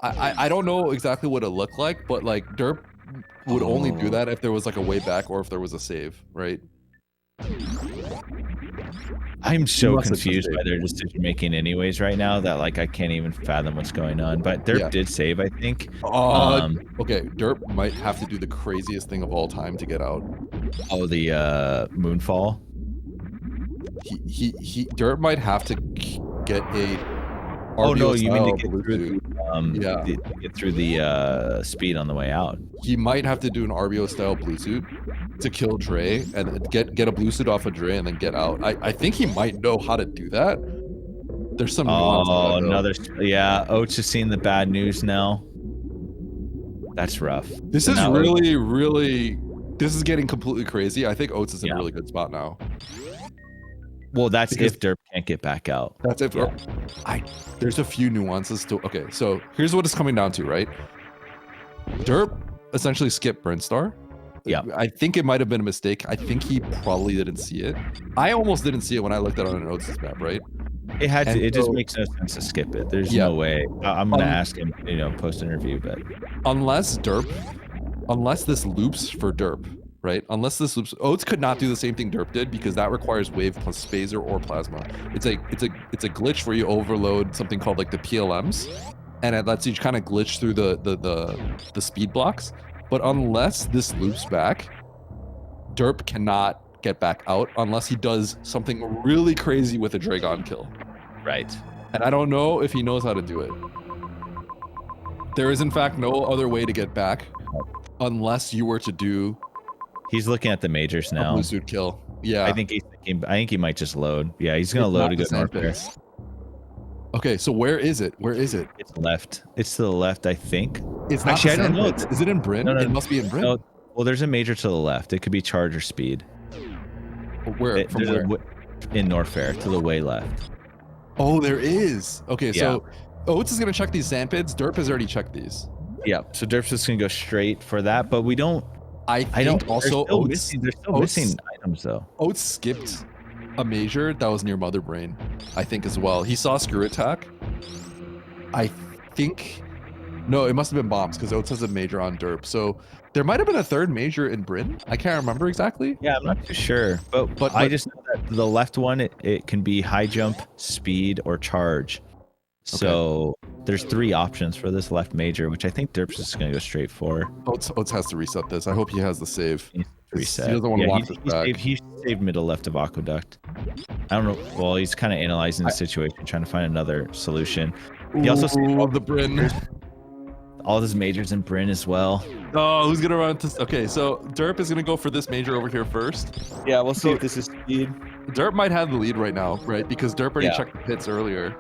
I don't know exactly what it looked like, but like Derp would only do that if there was like a way back or if there was a save, right? I'm so confused by their decision making anyways right now that like I can't even fathom what's going on. But Derp did save, I think. Okay, Derp might have to do the craziest thing of all time to get out. Oh, the moonfall. Derp might have to get a Oh no, you mean to get through get through the speed on the way out. He might have to do an RBO style blue suit to kill Dre and get a blue suit off of Dre and then get out. I think he might know how to do that. There's some nuance to that, Oats has seen the bad news now. That's rough. This is really this is getting completely crazy. I think Oats is in a really good spot now. Well, that's if Derp can't get back out. That's if there's a few nuances to. Okay, so here's what it's coming down to, right? Derp essentially skipped Brinstar. Yeah, I think it might have been a mistake. I think he probably didn't see it. I almost didn't see it when I looked at it on an Oats map, right? It had to. It just makes no sense to skip it. There's no way. I'm gonna ask him, post interview, but unless this loops for Derp. Right? Unless this loops, Oats could not do the same thing Derp did because that requires wave plus phaser or plasma. It's a glitch where you overload something called like the PLMs, and it lets you kind of glitch through the speed blocks. But unless this loops back, Derp cannot get back out unless he does something really crazy with a Draygon kill. Right. And I don't know if he knows how to do it. There is in fact no other way to get back unless you were to do. He's looking at the majors now. Blue suit kill. Yeah. I think he might just load. Yeah, he's gonna load to go north there. Okay, so where is it? Where is it? It's left. It's to the left, I think. It's not. Actually, I don't know. Is it in Bryn? No, it must be in Bryn. No, well, there's a major to the left. It could be charge or speed. Where? From where? In Norfair, to the way left. Oh, there is. Okay, so Oats is gonna check these sand pits. Derp has already checked these. Yeah, so Derp's just gonna go straight for that, but we don't. I think also they're still missing items though. Oats skipped a major that was near Mother Brain, I think as well. He saw Screw Attack. I think no, it must have been bombs because Oats has a major on Derp. So there might have been a third major in Bryn. I can't remember exactly. Yeah, I'm not too sure. But I just know that the left one it can be high jump, speed, or charge. So there's 3 options for this left major, which I think Derp's just gonna go straight for. Oats has to reset this. I hope he has the save. Reset. He doesn't want to watch this back. He saved middle left of Aqueduct. I don't know. Well, he's kind of analyzing the situation, trying to find another solution. He also saved the Bryn. All his majors in Bryn as well. Oh, who's gonna run this? Okay, so Derp is gonna go for this major over here first. Yeah, we'll see if this is speed. Derp might have the lead right now, right? Because Derp already checked the pits earlier.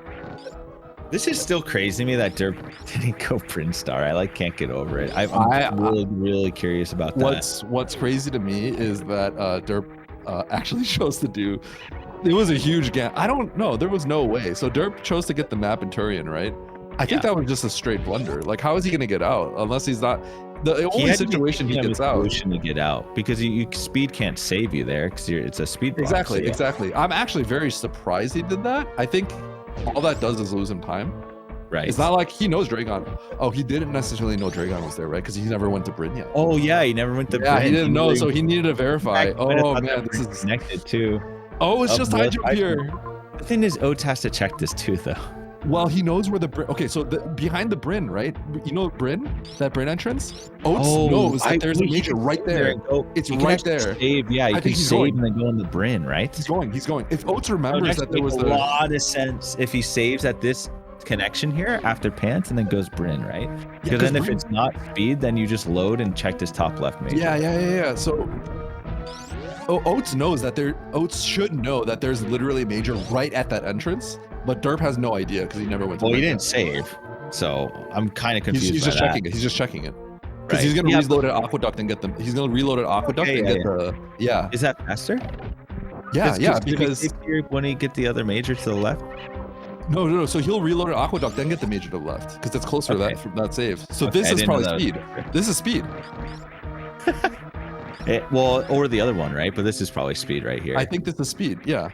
This is still crazy to me that Derp didn't go Brinstar. I can't get over it. I'm really curious about that. What's crazy to me is that Derp actually chose to do. It was a huge gap. I don't know. There was no way. So Derp chose to get the map in Turian, right? I think that was just a straight blunder. Like, how is he gonna get out unless he's not? The only situation he gets out. Solution to get out because speed can't save you there because it's a speed block. Exactly. I'm actually very surprised he did that. I think all that does is lose him time. Right. It's not like he knows Draygon. Oh, he didn't necessarily know Draygon was there, right? Because he never went to Bryn yet. Oh yeah, he never went to Bryn. Yeah, he didn't know, so he needed to verify. Oh man, this is connected too. Oh, it's just high jump here. The thing is, Oats has to check this too, though. Well, he knows where the Bryn. Okay, so behind the Bryn, right? You know Bryn, that Bryn entrance. Oats knows that there's a major right there. It's right there. Save. Yeah, you can save and then go in the Bryn, right? He's going. If Oats remembers that there was a lot of sense if he saves at this connection here after Pants and then goes Bryn, right? Because then if it's not speed, then you just load and check this top left major. Yeah. So Oats knows that Oats should know that there's literally a major right at that entrance, but Derp has no idea because he never went to he didn't save. So I'm kind of confused. He's just checking it. He's just checking it. Because he's gonna reload an Aqueduct and get them. He's gonna reload an Aqueduct and get the. Yeah. Is that faster? Yeah. Because when he get the other major to the left. No. So he'll reload an Aqueduct, then get the major to the left, because it's closer to that save. So this is probably speed. This is speed. Or the other one, right? But this is probably speed right here. I think this is speed. Yeah.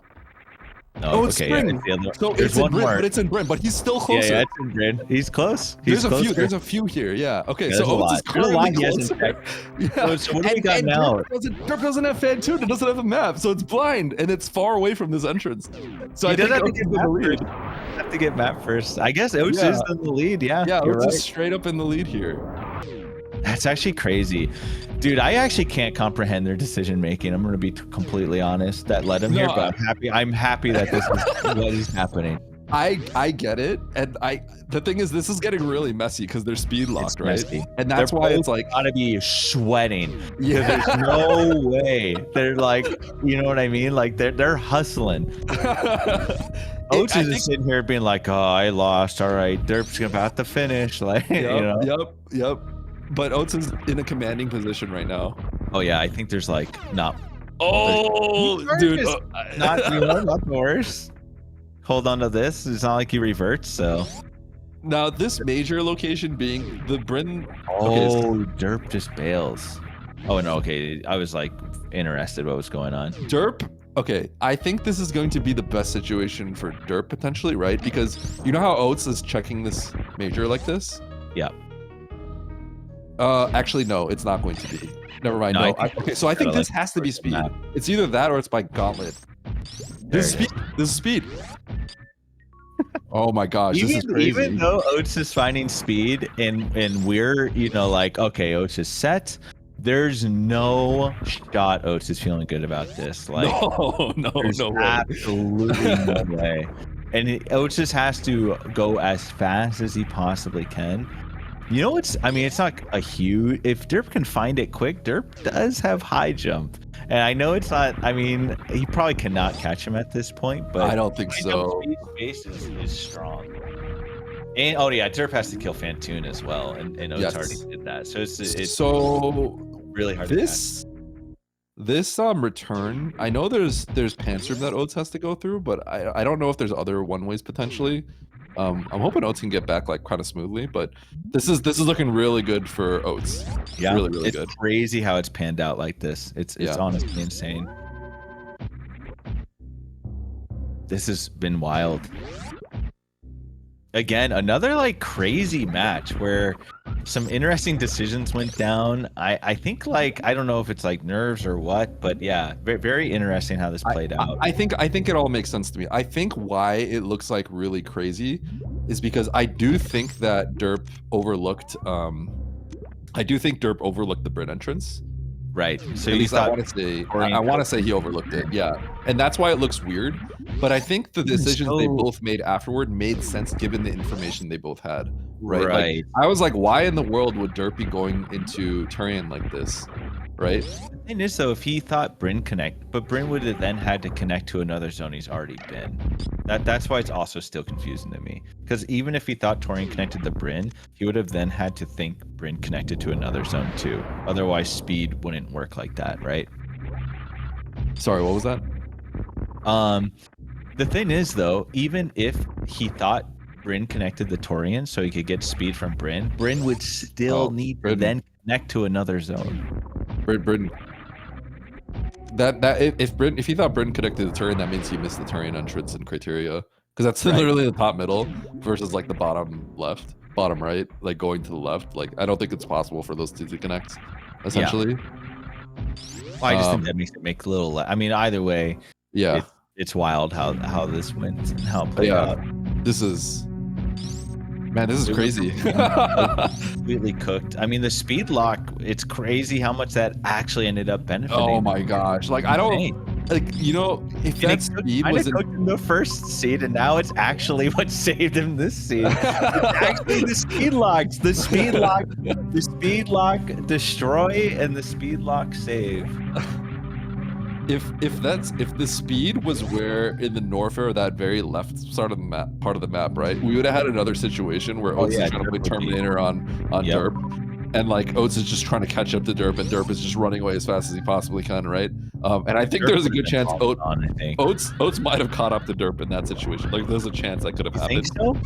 Oh, it's okay. Bryn. So it's in Bryn, but it's in Bryn, but he's still closer. Yeah, it's in Bryn. He's close. There's a few here. Yeah. Okay. Yeah, so Oats is currently closer. Yeah. So what do we got now? Derp doesn't have Phantoon. It doesn't have a map, so it's blind and it's far away from this entrance. So I think have to get map first. Have to get map first. I guess Oats is in the lead. Yeah. Yeah. Oats is straight up in the lead here. That's actually crazy. Dude, I actually can't comprehend their decision making. I'm gonna be completely honest. That led him here, but I'm happy that this is what is happening. I get it, and the thing is, this is getting really messy because they're speed locked, right? Messy. And that's why it's like gotta be sweating. Yeah, there's no way. They're like, you know what I mean? Like they're hustling. Oats is just sitting here being like, oh, I lost. All right, Derp's about to finish. Like, Yep. But Oats is in a commanding position right now. Oh yeah, I think there's like not. Oh, dude, not the worst. Hold on to this. It's not like he reverts. So now this major location being the Bryn. Oh, Derp just bails. Oh no, okay. I was like interested what was going on. Derp. Okay, I think this is going to be the best situation for Derp potentially, right? Because you know how Oats is checking this major like this. Yeah. Actually, no, it's not going to be. Never mind. No. Okay, so I think this has to be speed. It's either that or it's by Gauntlet. This is speed. Oh my gosh, this is crazy. Even though Oats is finding speed and we're, like, okay, Oats is set. There's no shot Oats is feeling good about this. Like, no way. Absolutely no way. And Oats just has to go as fast as he possibly can. You know what's, it's not a huge, if Derp can find it quick, Derp does have high jump. And I know it's not, he probably cannot catch him at this point, but I don't think so. His base is strong. And, Derp has to kill Phantoon as well, and Oats already did that. So it's so really hard This return, I know there's Panzer that Oats has to go through, but I don't know if there's other one-ways potentially. I'm hoping Oats can get back like kind of smoothly, but this is looking really good for Oats. Yeah, really good. It's crazy how it's panned out like this. It's honestly insane. This has been wild. Again, another like crazy match where some interesting decisions went down. I think like, I don't know if it's like nerves or what, but yeah, very, very interesting how this played out. I think it all makes sense to me. I think why it looks like really crazy is because I do think that Derp overlooked the Brit entrance. Right. So at least I want to say he overlooked it. Yeah. And that's why it looks weird. But I think the decisions they both made afterward made sense given the information they both had. Right. Like, I was like, why in the world would Derp be going into Turian like this? Right. The thing is, though, if he thought Bryn connect, but Bryn would have then had to connect to another zone he's already been. That's why it's also still confusing to me. Because even if he thought Torian connected to Bryn, he would have then had to think Bryn connected to another zone too. Otherwise, speed wouldn't work like that, right? Sorry, what was that? The thing is, though, even if he thought Bryn connected the Torian so he could get speed from Bryn would still need to then connect to another zone. Bryn. If he thought Bryn connected the Turian, that means he missed the Turian entrance and criteria, because that's literally the top middle versus like the bottom right, like going to the left. Like I don't think it's possible for those two to connect, essentially. Yeah. Well, I just think that makes it make a little. Either way. Yeah. It's wild how this went and how it played out. This is crazy. Completely cooked. The speed lock, it's crazy how much that actually ended up benefiting. Oh my gosh. Like I don't like, you know, if that speed was in the first seed, and now it's actually what saved him this seed. It's actually the speed locks, the speed lock destroy, and the speed lock save. If the speed was where in the Norfair, that very left part of the map, right? We would have had another situation where Oats is trying to play Terminator on Derp, and like Oats is just trying to catch up to Derp, and Derp is just running away as fast as he possibly can, right? And I think there's a good chance Oats might have caught up to Derp in that situation. Like there's a chance that could have happened. Think so?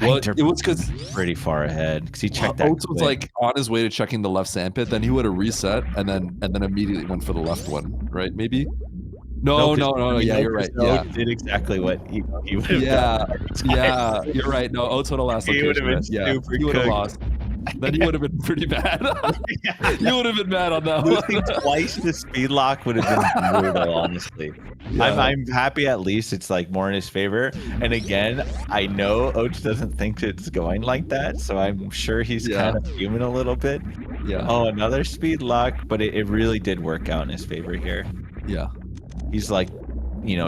Well, it was because pretty far ahead because he checked that. Oats was like on his way to checking the left sandpit, then he would have reset and then immediately went for the left one, right? Maybe. No. Yeah, you're right. Yeah, did exactly what he would have. Yeah, you're right. No, Oats would have lost. He would have been super. He would have lost. Then he would have been pretty bad. You would have been mad on that one. Twice the speed lock would have been brutal, honestly. Yeah. I'm happy at least it's like more in his favor. And again, I know Oats doesn't think it's going like that, so I'm sure he's kind of fuming a little bit. Yeah. Oh, another speed lock, but it really did work out in his favor here. Yeah. He's like, you know,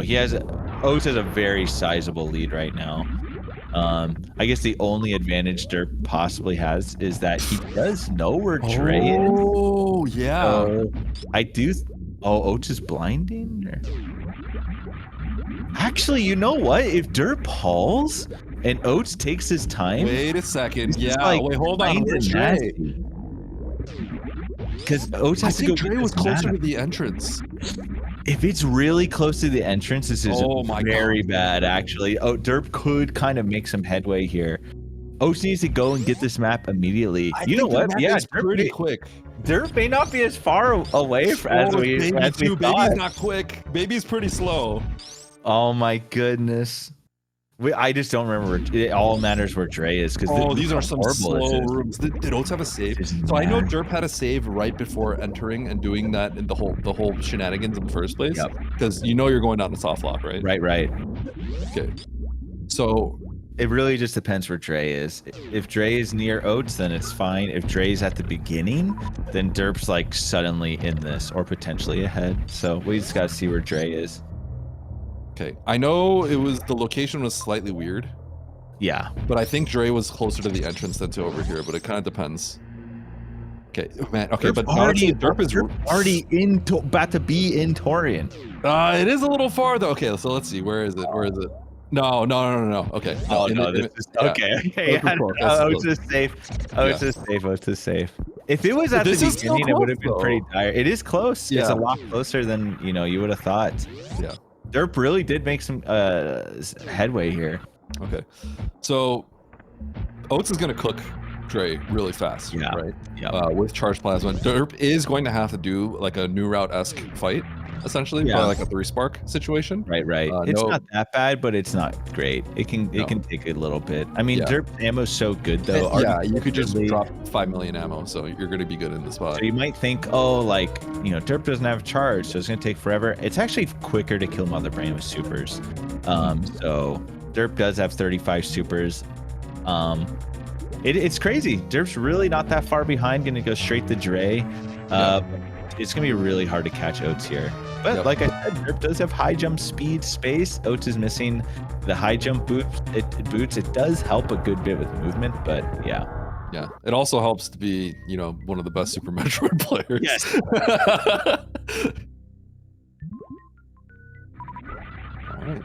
Oats has a very sizable lead right now. I guess the only advantage Derp possibly has is that he does know where Dre is. Oh, yeah. So I do. Oats is blinding? Actually, you know what? If Derp hauls and Oats takes his time. Wait a second. Yeah. Like, wait, hold on. Where's Dre? Because Oats has to go. Dre was closer to the entrance. If it's really close to the entrance, this is very bad, actually. Oh, Derp could kind of make some headway here. Oats needs to go and get this map immediately. You know what? Yeah, it's pretty quick. Derp may not be as far away as we thought. Baby's not quick. Baby's pretty slow. Oh my goodness. I just don't remember. It all matters where Dre is because these are some slow rooms. Did Oats have a save? So I know Derp had a save right before entering and doing that in the whole shenanigans in the first place. Because you know you're going down to soft lock, right? Right. Okay. So it really just depends where Dre is. If Dre is near Oats, then it's fine. If Dre's at the beginning, then Derp's like suddenly in this or potentially ahead. So we just gotta see where Dre is. Okay, I know the location was slightly weird. Yeah. But I think Dre was closer to the entrance than to over here, but it kind of depends. Okay, man, okay, Derp but honestly, Derp is already about to be in Torian. It is a little far though. Okay, so let's see, where is it? No. Okay. Okay. Oats is safe. Oats is safe. If it was at the beginning, it would have been pretty dire. It is close. Yeah. It's a lot closer than you would have thought. Yeah. Derp really did make some headway here. Okay, so Oats is gonna cook Dre really fast, right? Yeah. With charged plasma, Derp is going to have to do like a new route-esque fight, essentially, like a 3-spark situation. Right. It's not that bad, but it's not great. It can take a little bit. I mean, Derp's ammo's so good though. You could just drop 5 million ammo, so you're gonna be good in the spot. So you might think, Derp doesn't have charge, so it's gonna take forever. It's actually quicker to kill Mother Brain with supers. So Derp does have 35 supers. It's crazy. Derp's really not that far behind. Gonna go straight to Dre. It's gonna be really hard to catch Oats here. But like I said, Derp does have high jump speed, space. Oats is missing the high jump boots. It does help a good bit with movement, but yeah. Yeah, it also helps to be, one of the best Super Metroid players. Yes. All right.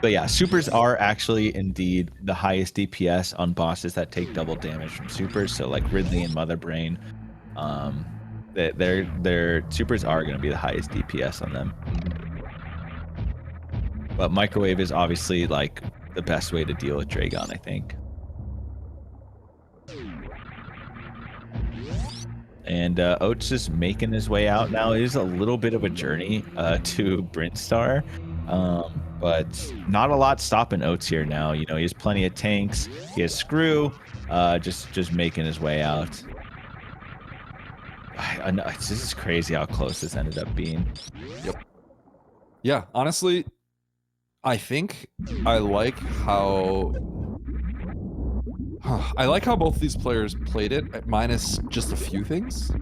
But yeah, supers are actually indeed the highest DPS on bosses that take double damage from supers. So like Ridley and Mother Brain, their supers are going to be the highest DPS on them. But microwave is obviously like the best way to deal with Draygon, I think. And Oats is making his way out now. It is a little bit of a journey to Brinstar. But not a lot stopping Oats here now. He has plenty of tanks. He has Screw, just making his way out. This is crazy how close this ended up being. Yep. Yeah, honestly, I think I like how both these players played it, minus just a few things.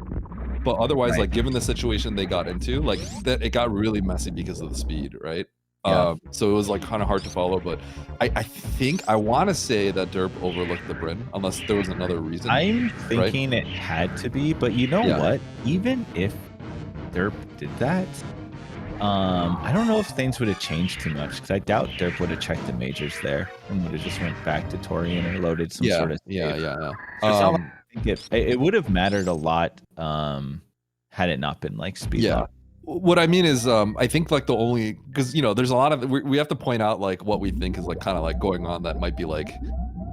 but otherwise, like given the situation they got into, like that it got really messy because of the speed, right? Yeah. So it was like kind of hard to follow, but I think I want to say that Derp overlooked the Bryn, unless there was another reason. I'm thinking it had to be, but you know what? Even if Derp did that, I don't know if things would have changed too much, because I doubt Derp would have checked the majors there and would have just went back to Torian or loaded some sort of save. Yeah. So it's not like I think it would have mattered a lot had it not been like speed lock. What I mean is, I think like the only, because you know, there's a lot of we have to point out like what we think is like kind of like going on that might be like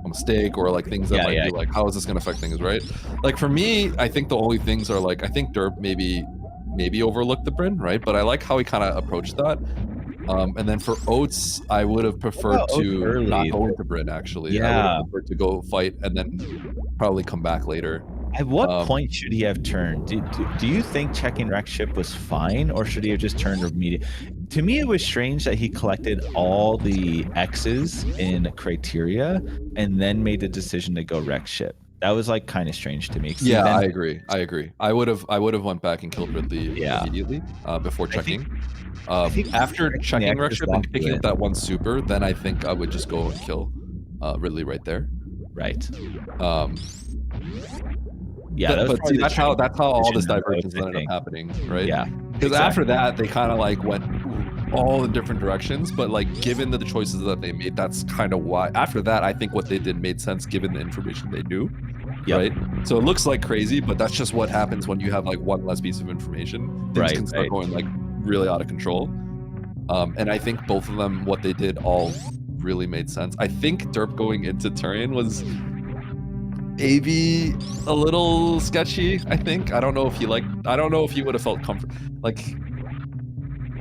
a mistake, or like things that might be like, how is this going to affect things, right? Like for me, I think the only things are like, I think Derp maybe overlooked the Bryn, right? But I like how he kind of approached that. And then for Oats, I would have preferred to not go into Bryn, actually. I would have preferred to go fight and then probably come back later. At what point should he have turned? Do you think checking wreck ship was fine, or should he have just turned immediately? To me, it was strange that he collected all the X's in criteria and then made the decision to go wreck ship. That was like kind of strange to me. Yeah, I agree. I would have went back and killed Ridley immediately before checking. I think after checking wreck ship and picking up that one super, then I think I would just go and kill Ridley right there. Right. But see, that's how all this divergence ended up happening, right? Yeah. Because after that, they kind of like went all in different directions, but like given the choices that they made, that's kind of why. After that, I think what they did made sense given the information they knew, right? So it looks like crazy, but that's just what happens when you have like one less piece of information. Things can start going like really out of control. And I think both of them, what they did, all really made sense. I think Derp going into Turian was maybe a little sketchy. I think I don't know if he would have felt comfortable. Like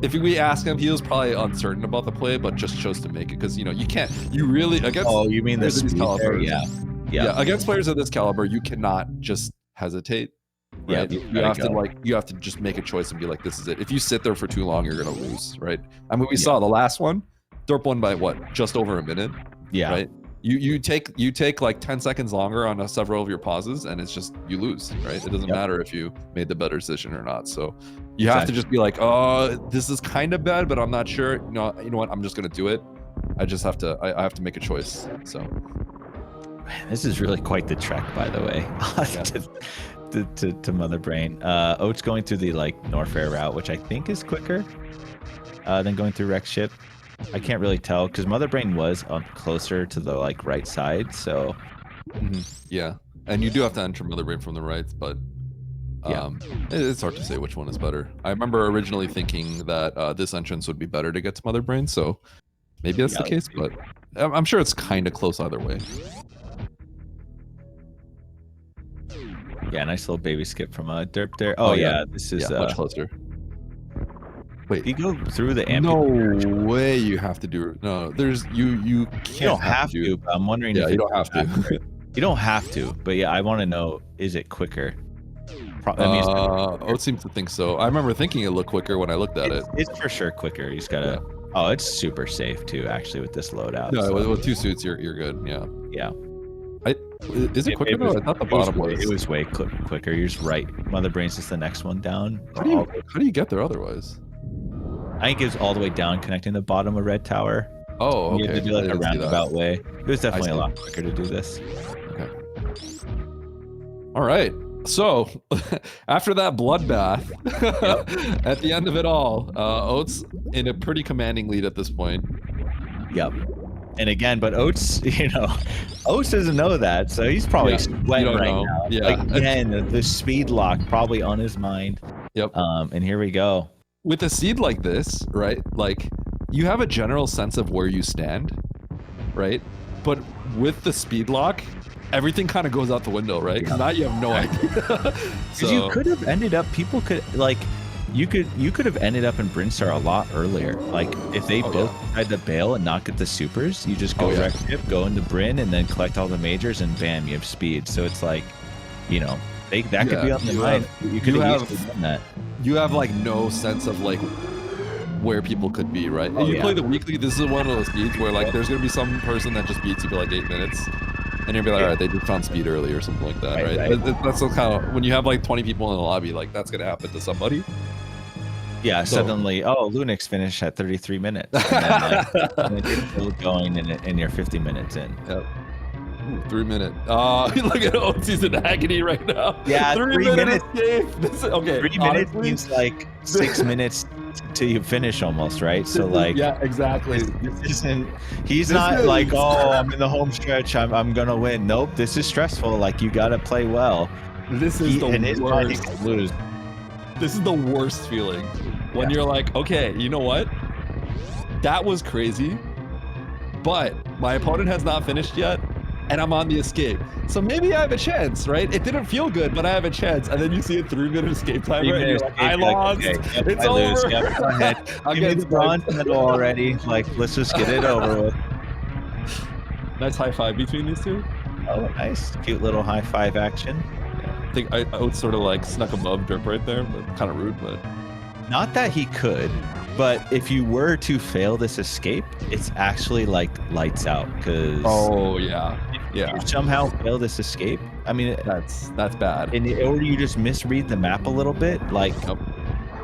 if we ask him, he was probably uncertain about the play, but just chose to make it because you really against. Oh, you mean this caliber? Yeah. Against players of this caliber, you cannot just hesitate. Right? Yeah, you have to just make a choice and be like, this is it. If you sit there for too long, you're gonna lose, right? I mean, we saw the last one. Derp won by what? Just over a minute. Yeah. Right. You take like 10 seconds longer on several of your pauses, and it's just you lose, right? It doesn't matter if you made the better decision or not. So you have to just be like, oh, this is kind of bad, but I'm not sure. You know what? I'm just gonna do it. I have to make a choice. So man, this is really quite the trek, by the way. to Mother Brain. Oats going through the like Norfair route, which I think is quicker than going through wreck ship. I can't really tell because Mother Brain was closer to the like right side, so yeah. And you do have to enter Mother Brain from the right, but it's hard to say which one is better. I remember originally thinking that this entrance would be better to get to Mother Brain, so maybe that's the case, but I'm sure it's kind of close either way. Yeah, nice little baby skip from Derp there. Oh yeah, this is much closer. Wait, you go through the No way you have to do it. No, you can't. You don't have to, but I'm wondering if you don't have to. You don't have to, but yeah, I want to know, is it quicker? Oats seems to think so. I remember thinking it looked quicker when I looked at it. It's for sure quicker. He's got to. Oh, it's super safe too, actually, with this loadout. No, with 2 suits, you're good. Yeah. Yeah. Is it quicker? I thought the bottom was. It was way quicker. You're just right. Mother Brain's is the next one down. How do you get there otherwise? I think it was all the way down, connecting the bottom of Red Tower. Oh, okay. You had to do like a roundabout way. It was definitely a lot quicker to do this. Okay. All right. So, after that bloodbath, at the end of it all, Oats in a pretty commanding lead at this point. Yep. And again, but Oats, Oats doesn't know that, so he's probably sweating right now. Yeah. Again, the speed lock probably on his mind. Yep. And here we go. With a seed like this, right? Like, you have a general sense of where you stand, right? But with the speed lock, everything kind of goes out the window, right? Because now you have no idea. Because you could have ended up, people could, like, you could have ended up in Brinstar a lot earlier. Like, if they both tried to bail and not get the supers, you just go wreck ship, go into Bryn, and then collect all the majors, and bam, you have speed. So it's like, that could be on the mind. You could have easily done that. You have like no sense of like where people could be, right? And you play the weekly. This is one of those speeds where like there's gonna be some person that just beats you for like 8 minutes, And you'll be like, all right, they just found speed early or something like that, right? That's kind of when you have like 20 people in the lobby, like that's gonna happen to somebody. Yeah, so, suddenly, oh, Lunix finished at 33 minutes. And then, like, you're still going and you're 50 minutes in. Yep. Ooh, 3 minute. Look at Oats, he's in agony right now. Yeah, 3 minutes escape. Okay. 3 minutes means like 6 minutes till you finish almost, right? So like, yeah, exactly. This isn't. He's not like, oh, I'm in the home stretch. I'm gonna win. Nope, this is stressful. Like you gotta play well. This is the worst. Lose. This is the worst feeling when you're like, okay, you know what? That was crazy, but my opponent has not finished yet, and I'm on the escape. So maybe I have a chance, right? It didn't feel good, but I have a chance. And then you see a 3-minute escape timer, and you're like, I lost. Okay, yep, it's I over. Lose. Yep, go ahead. Give me the bronze medal already. Like, let's just get it over with. Nice high five between these two. Oh, nice. Cute little high five action. I think I would sort of like snuck above Derp right there, but kind of rude, but. Not that he could, but if you were to fail this escape, it's actually like lights out, because oh yeah, if you somehow fail this escape, I mean that's bad. Or you just misread the map a little bit, like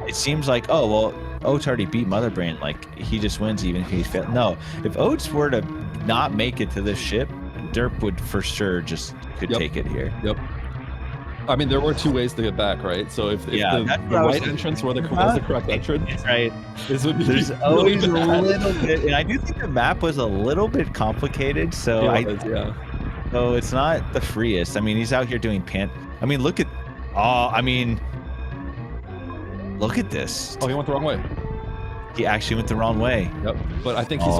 it seems like, oh well, Oats already beat Motherbrain, like he just wins even if he failed. No, if Oats were to not make it to this ship, Derp would for sure just take it here. Yep. I mean, there were 2 ways to get back, right? So if the right entrance was the correct entrance, right? This would be There's always a little bit, and I do think the map was a little bit complicated. So so it's not the freest. I mean, he's out here doing I mean, look at, look at this. Oh, he went the wrong way. He actually went the wrong way. Yep. But I think he's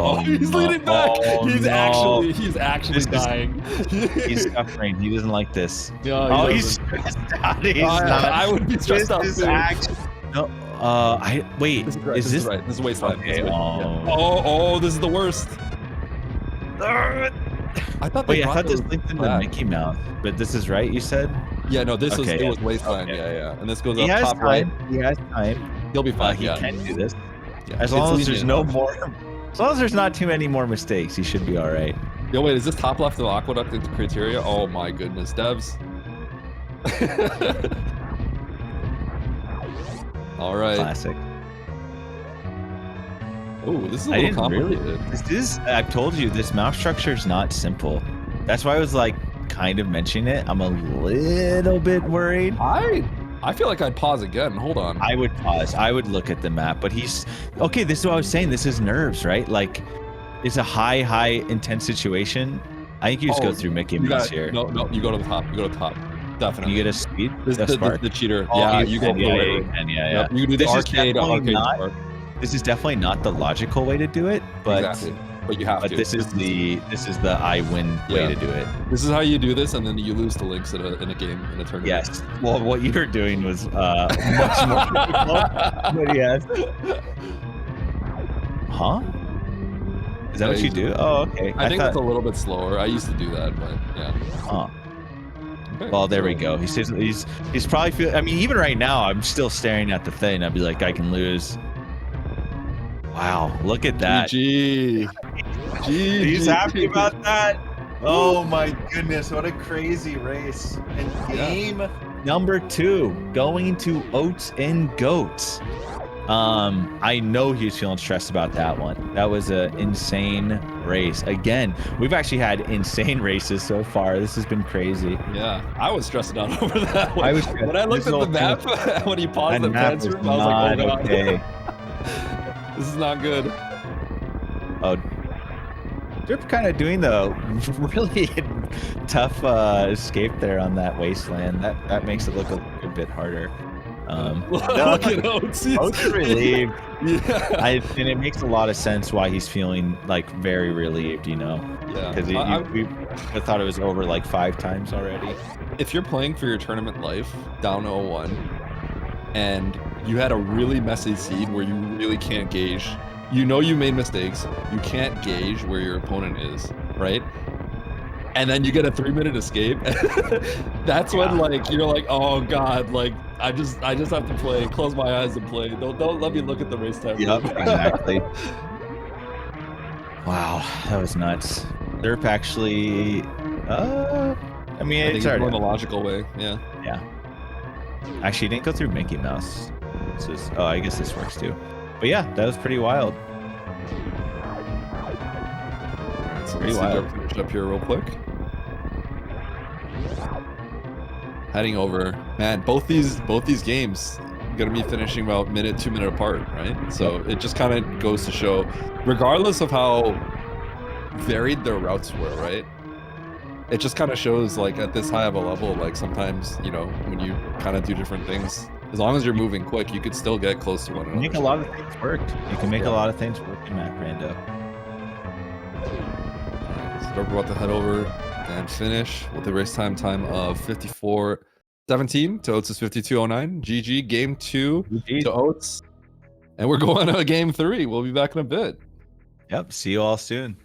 leading back. He's actually dying. He's suffering. He doesn't like this. Yeah, he's stressed out. I would be stressed out too. Wait. Is this right? This is wasteland. Okay, this is the worst. I thought this linked into Mickey Mouse, but this is right, you said? Yeah, no, this was wasteland. Okay. Yeah. And this goes up top right. He has time. He'll be fine. He can do this. Yeah. As long as there's as long as there's not too many more mistakes, he should be all right. Yo, wait, is this top left of Aqueduct into criteria? Oh my goodness, devs. All right. Classic. Oh, this is a little complicated. I've told you, this mouse structure is not simple. That's why I was like kind of mentioning it. I'm a little bit worried. I feel like I'd pause again. Hold on. I would pause. I would look at the map, but this is what I was saying. This is nerves, right? Like, it's a high intense situation. I think you just go through Mickey Mouse here. No, you go to the top. You go to the top. Definitely. You get a speed. This is the cheater. You go. Yeah. You can do the arcade. This is definitely not the logical way to do it, but exactly. But you have to. This is the I win way to do it. This is how you do this, and then you lose to Lynx in a game, in a tournament. Yes. Well, what you were doing was much more difficult. But yes. Huh? Is that what you do? Oh, okay. I think it's a little bit slower. I used to do that, but yeah. Huh. Okay. Well, there we go. He's probably I mean, even right now, I'm still staring at the thing. I'd be like, I can lose. Wow, look at that. GG. He's happy about that. Oh my goodness, what a crazy race. And game number 2, going to Oatsngoats. I know he was feeling stressed about that one. That was an insane race. Again, we've actually had insane races so far. This has been crazy. Yeah, I was stressing out over that one. When I looked at the map, when he paused the fence room, I was like, oh god. Okay. This is not good. Oh, Derp kind of doing the really tough escape there on that wasteland. That makes it look a bit harder. Look at Oats. Oats relieved. Yeah. And it makes a lot of sense why he's feeling like very relieved, you know? Yeah. Because we thought it was over like 5 times already. If you're playing for your tournament life down 0-1 and you had a really messy seed where you really can't gauge, you know you made mistakes, you can't gauge where your opponent is, right? And then you get a 3-minute escape. That's when like you're like, oh god, like I just have to play, close my eyes and play. Don't let me look at the race time. Yep, exactly. Wow, that was nuts. Derp actually I mean, I think it's it's already going the logical way. Yeah. Yeah. Actually, didn't go through Mickey Mouse. This is, oh, I guess this works too. But yeah, that was pretty wild. All right, so Pretty let's see wild. Derp finish up here real quick. Heading over, man. Both these games gonna be finishing about 2 minute apart, right? So it just kind of goes to show, regardless of how varied their routes were, right? It just kind of shows, like, at this high of a level, like, sometimes, you know, when you kind of do different things, as long as you're moving quick, you could still get close to one another. Make a lot of things work. You can make a lot of things work in Map Rando. So we're about to head over and finish with a race time of 54:17 to Oats' 52:09. GG, game 2 to Oats. And we're going to game 3. We'll be back in a bit. Yep. See you all soon.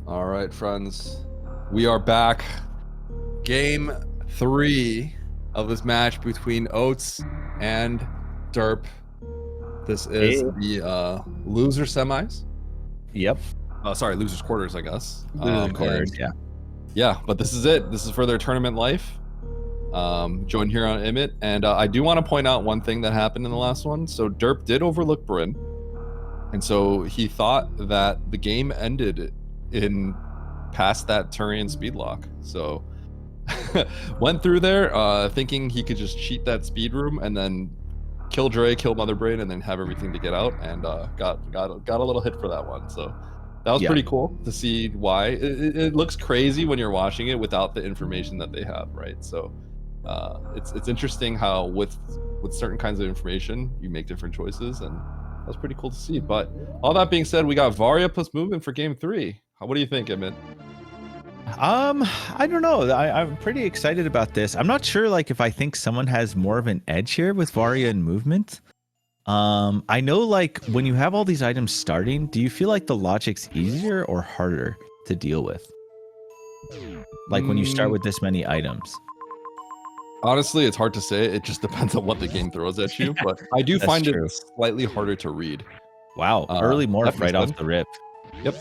All right, friends, we are back. Game 3 of this match between Oats and Derp. This is the loser semis. Yep. Sorry, losers quarters, I guess. Losers quarters, yeah. Yeah, but this is it. This is for their tournament life. Join here on Emmett, and I do want to point out one thing that happened in the last one. So Derp did overlook Bryn, and so he thought that the game ended in past that Turian speed lock. So went through there thinking he could just cheat that speed room and then kill Dre, kill Mother Brain, and then have everything to get out, and got a little hit for that one. So that was pretty cool to see why. It looks crazy when you're watching it without the information that they have, right? So it's interesting how with certain kinds of information you make different choices, and that's pretty cool to see. But all that being said, we got Varia plus movement for game 3. What do you think, Emmett? I don't know. I'm pretty excited about this. I'm not sure like if I think someone has more of an edge here with Varia and movement. I know like when you have all these items starting, do you feel like the logic's easier or harder to deal with? Like when you start with this many items. Honestly, it's hard to say. It just depends on what the game throws at you, but I do find it slightly harder to read. Wow, early morph right off the rip. Yep.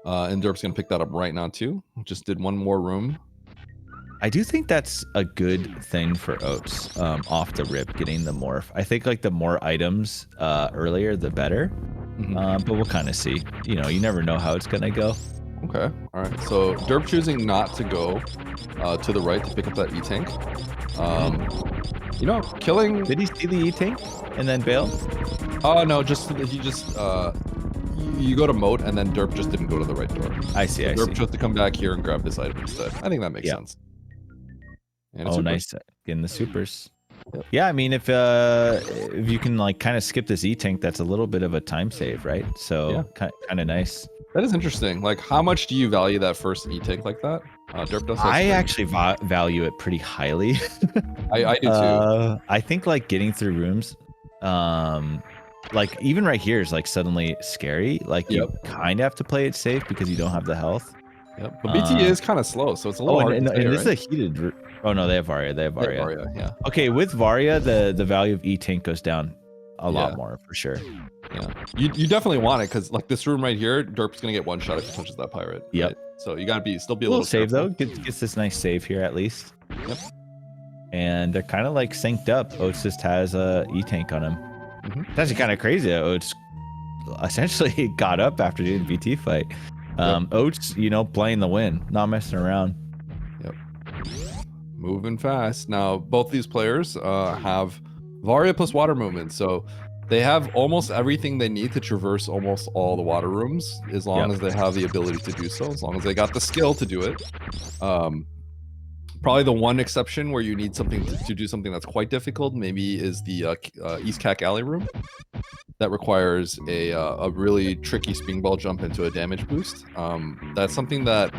And Derp's gonna pick that up right now too. Just did one more room. I do think that's a good thing for Oats off the rip, getting the morph. I think like the more items earlier, the better. But we'll kind of see. You know, you never know how it's gonna go. Okay, all right. So Derp choosing not to go to the right to pick up that E-Tank. You know, killing... Did he see the E-Tank and then bail? Oh, no, he just... You go to moat, and then Derp just didn't go to the right door. I see, so I Derp see. chose to come back here and grab this item instead. I think that makes sense. And nice. Getting the supers. Yeah, I mean, if you can like kind of skip this E-Tank, that's a little bit of a time save, right? So kind of nice. That is interesting. Like, how much do you value that first E-Tank like that? Derp does. I actually value it pretty highly. I do too. I think like getting through rooms, like even right here is like suddenly scary. Like you kind of have to play it safe because you don't have the health. Yep. But BT is kind of slow, so it's a little hard. And this is a heated. Oh no, they have Varia. They have Varia. Yeah. Okay, with Varia, the value of E-Tank goes down a lot more for sure. Yeah, you definitely want it because like this room right here, Derp's gonna get one shot if he touches that pirate. Yep. Right? So you gotta still be a little little save though. Gets this nice save here at least. Yep. And they're kind of like synced up. Oats just has a E-Tank on him. It's actually kind of crazy. Oats essentially got up after doing the BT fight. Oats, you know, playing the win, not messing around. Yep. Moving fast. Now both these players have Varia plus water movement, so they have almost everything they need to traverse almost all the water rooms, as long as they have the ability to do so, as long as they got the skill to do it. Probably the one exception where you need something to do something that's quite difficult, maybe is the East Cac Alley room. That requires a really tricky spin ball jump into a damage boost. That's something that...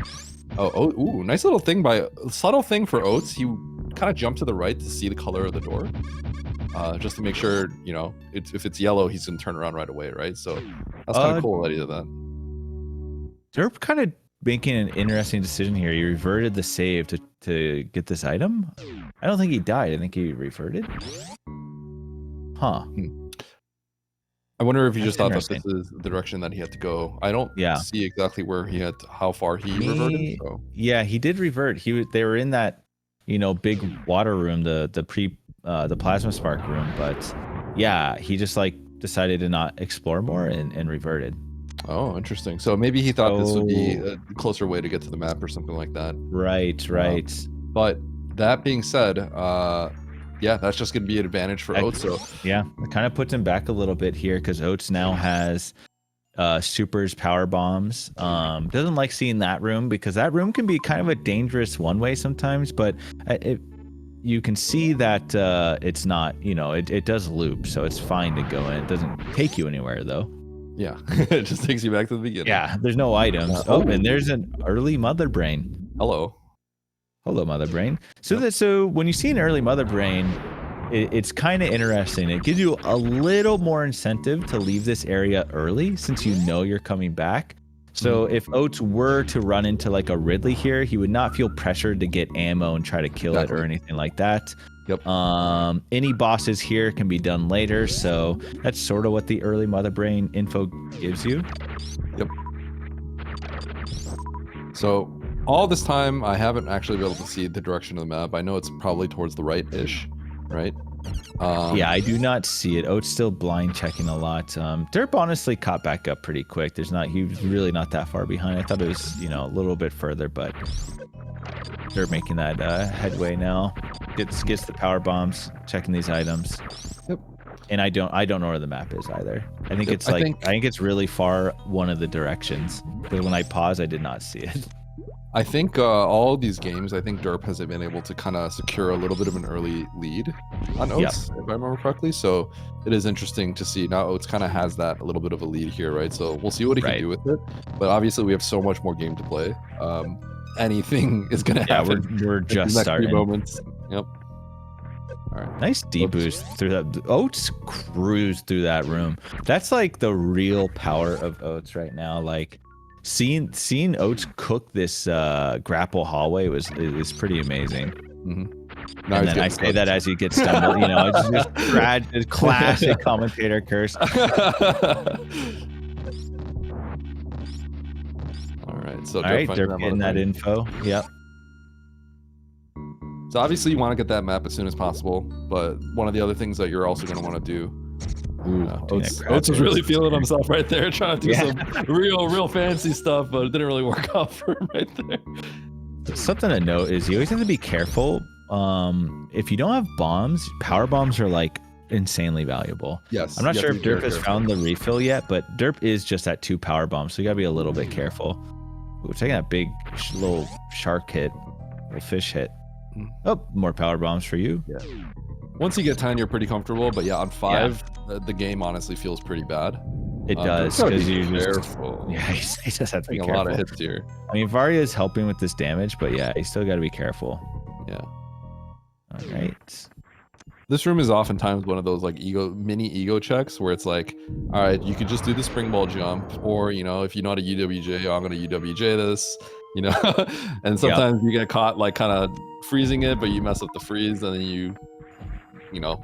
ooh, nice little thing subtle thing for Oats. He kind of jumped to the right to see the color of the door. Just to make sure, you know, if it's yellow, he's gonna turn around right away, right? So that's kind of cool that he did that. Derp kind of making an interesting decision here. He reverted the save to get this item. I don't think he died. I think he reverted. Huh. I wonder if he just thought that this is the direction that he had to go. I don't see exactly where how far he reverted. So. Yeah, he did revert. They were in that, you know, big water room, the plasma spark room, but yeah, he just like decided to not explore more and reverted. Oh, interesting. So maybe he thought this would be a closer way to get to the map or something like that. Right. But that being said, yeah, that's just going to be an advantage for Oats. So yeah, it kind of puts him back a little bit here because Oats now has supers, power bombs. Doesn't like seeing that room because that room can be kind of a dangerous one way sometimes, but you can see that it's not, you know, it does loop, so it's fine to go in. It doesn't take you anywhere though. Yeah, it just takes you back to the beginning. Yeah, there's no items. And there's an early Mother Brain. Hello, Mother Brain. So when you see an early Mother Brain, it's kind of interesting. It gives you a little more incentive to leave this area early since you know you're coming back. So if Oats were to run into like a Ridley here, he would not feel pressured to get ammo and try to kill it or anything like that. Yep. Any bosses here can be done later, so that's sort of what the early Mother Brain info gives you. Yep. So all this time, I haven't actually been able to see the direction of the map. I know it's probably towards the right-ish, right? Yeah, I do not see it. Oats still blind checking a lot. Derp honestly caught back up pretty quick. He was really not that far behind. I thought it was, you know, a little bit further, but they're making that headway now. Gets the power bombs, checking these items. Yep. And I don't know where the map is either. I think it's like I think it's really far one of the directions. Because when I paused, I did not see it. I think all of these games, I think Derp has been able to kind of secure a little bit of an early lead on Oats, if I remember correctly. So it is interesting to see now Oats kind of has that a little bit of a lead here, right? So we'll see what he can do with it. But obviously we have so much more game to play. Anything is going to happen. We're just starting. Moments. Yep. All right. Nice boost through that. Oats cruised through that room. That's like the real power of Oats right now. Like seeing Oats cook this grapple hallway is pretty amazing. Mm-hmm. And then I say that as he gets stumbled, you know, it's just classic commentator curse. All right, so Derp getting that info. Yep. So obviously you want to get that map as soon as possible, but one of the other things that you're also going to want to do. Oats was really feeling himself right there, trying to do some real fancy stuff, but it didn't really work out for him right there. Something to note is you always have to be careful. If you don't have bombs, power bombs are like insanely valuable. Yes. I'm not sure if Derp has found the refill yet, but Derp is just at 2 power bombs, so you gotta be a little bit careful. We're taking that big little shark hit, little fish hit. Oh, more power bombs for you. Yeah. Once you get 10, you're pretty comfortable, but yeah, on 5, the game honestly feels pretty bad. It does, because you careful. Yeah, he just has to be careful. A lot of hits here. I mean, Varia is helping with this damage, but yeah, you still got to be careful. Yeah. All right. This room is oftentimes one of those like mini ego checks where it's like, all right, you could just do the spring ball jump, or you know, if you know how to UWJ, I'm gonna UWJ this, you know. And sometimes you get caught like kind of freezing it, but you mess up the freeze, and then you know,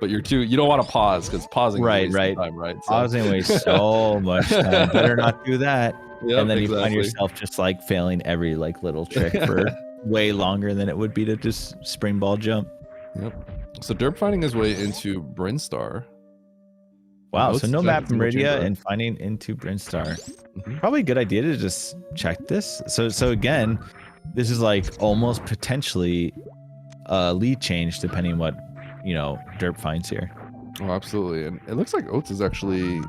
but you don't want to pause because pausing right. Time, right? So. Pausing wastes so much time. Better not do that. Yep, and then you find yourself just like failing every like little trick for way longer than it would be to just spring ball jump. Yep. So Derp finding his way into Brinstar. Wow, so no map Meridia and finding into Brinstar. Probably a good idea to just check this. So again, this is like almost potentially a lead change depending what, you know, Derp finds here. Oh, absolutely. And it looks like Oats is actually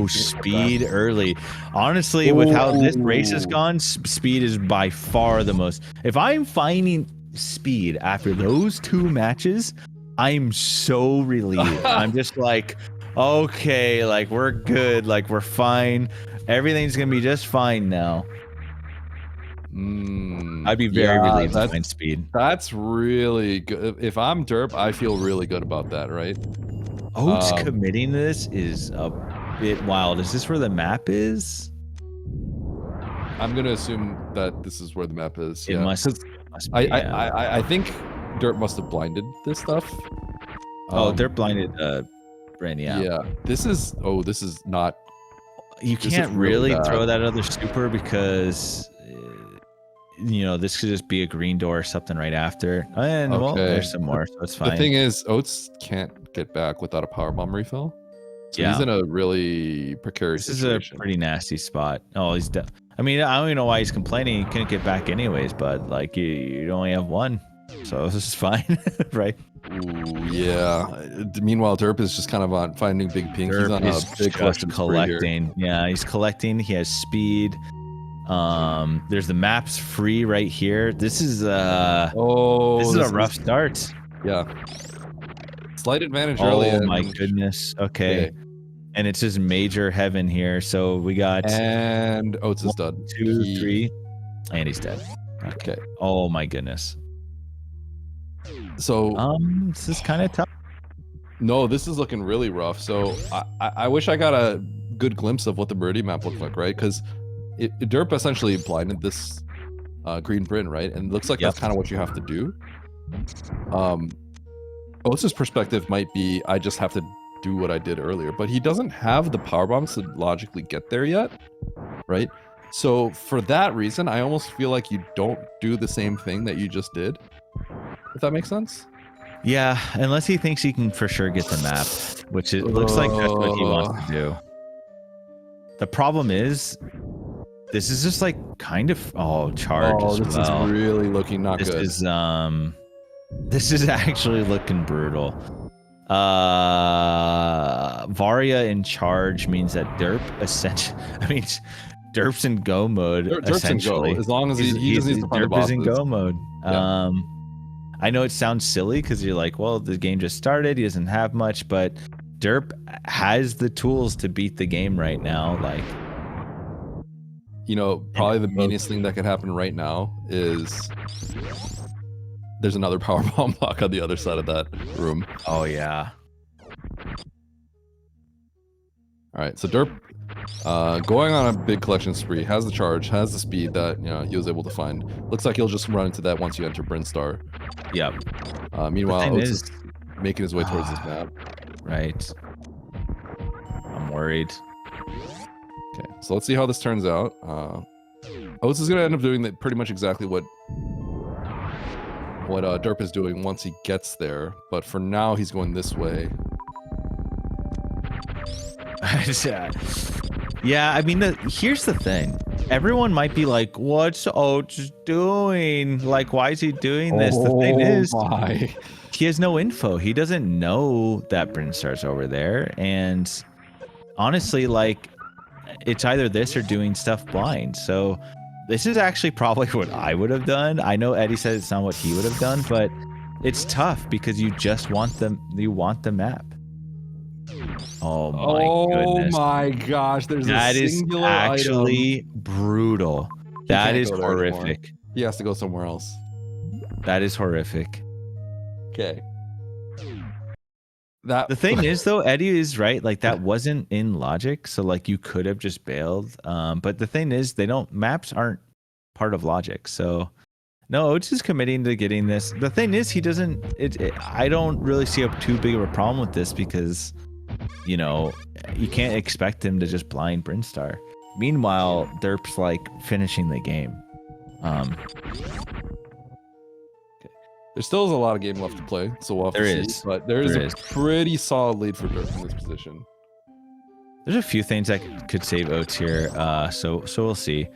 speed early. Honestly, with how this race has gone, speed is by far the most. If I'm finding speed after those 2 matches, I'm so relieved. I'm just like, okay, like we're good, like we're fine. Everything's gonna be just fine now. I'd be very relieved to find speed. That's really good. If I'm Derp, I feel really good about that, right? Oats committing this is a bit wild. Is this where the map is? I'm gonna assume that this is where the map is. It must be, I think Derp must have blinded this stuff. Derp blinded Brand, yeah. This is not. You can't really throw that other super because you know, this could just be a green door or something right after. And well, there's some more, so it's fine. The thing is, Oats can't get back without a power bomb refill. So he's in a really precarious situation. This is a pretty nasty spot. Oh, he's dead. I mean, I don't even know why he's complaining. He couldn't get back anyways, but like you only have 1, so this is fine, right? Ooh, yeah. Meanwhile, Derp is just kind of on finding big pink. He's on a big collecting. Yeah, he's collecting. He has speed. There's the maps free right here. This is a rough start. Yeah. Slight advantage early. Oh my goodness. Okay. And it's just major heaven here. So we got and Oats is dead. 2, 3, and he's dead. Okay. Oh my goodness. So this is kind of tough. No, this is looking really rough. So I wish I got a good glimpse of what the Meridian map looked like, right? Because Derp essentially blinded this green Bryn, right? And it looks like that's kind of what you have to do. Oats's perspective might be, I just have to do what I did earlier, but he doesn't have the power bombs to logically get there yet, right? So for that reason, I almost feel like you don't do the same thing that you just did. If that makes sense? Yeah, unless he thinks he can for sure get the map, which it looks like that's what he wants to do. The problem is, this is just like kind of charge as this well. is really looking not good. This is actually looking brutal. Varia in charge means that Derp Derp's in go mode. Derp's in go, as long as he just needs to find the bosses. Derp is in go mode. Yeah. I know it sounds silly because you're like, well, the game just started. He doesn't have much, but Derp has the tools to beat the game right now. Like, you know, probably the meanest thing that could happen right now is there's another power bomb block on the other side of that room. Oh yeah. All right, so Derp going on a big collection spree, has the charge, has the speed that he was able to find. Looks like he'll just run into that once you enter Brinstar. Yep. Meanwhile, Oats is making his way towards this map. Right. I'm worried. Okay, so let's see how this turns out. Oats is gonna end up doing pretty much exactly what Derp is doing once he gets there, but for now he's going this way. Yeah, I mean, here's the thing. Everyone might be like, what's Oats doing? Like, why is he doing this? The thing is, he has no info. He doesn't know that Brinstar's over there. And honestly, like, it's either this or doing stuff blind. So this is actually probably what I would have done. I know Eddie said it's not what he would have done, but it's tough because you just want you want the map. Oh my goodness. Oh my gosh, that is actually brutal. That is horrific. He has to go somewhere else. That is horrific. Okay. The thing is though, Eddie is right, like that wasn't in logic, so like you could have just bailed. But the thing is, maps aren't part of logic. So no, Oats is committing to getting this. The thing is, he doesn't I don't really see too big of a problem with this because you can't expect him to just blind Brinstar. Meanwhile, Derp's like finishing the game. There still is a lot of game left to play, so we'll have to see. But there is a pretty solid lead for Derp in this position. There's a few things that could save Oats here, so we'll see.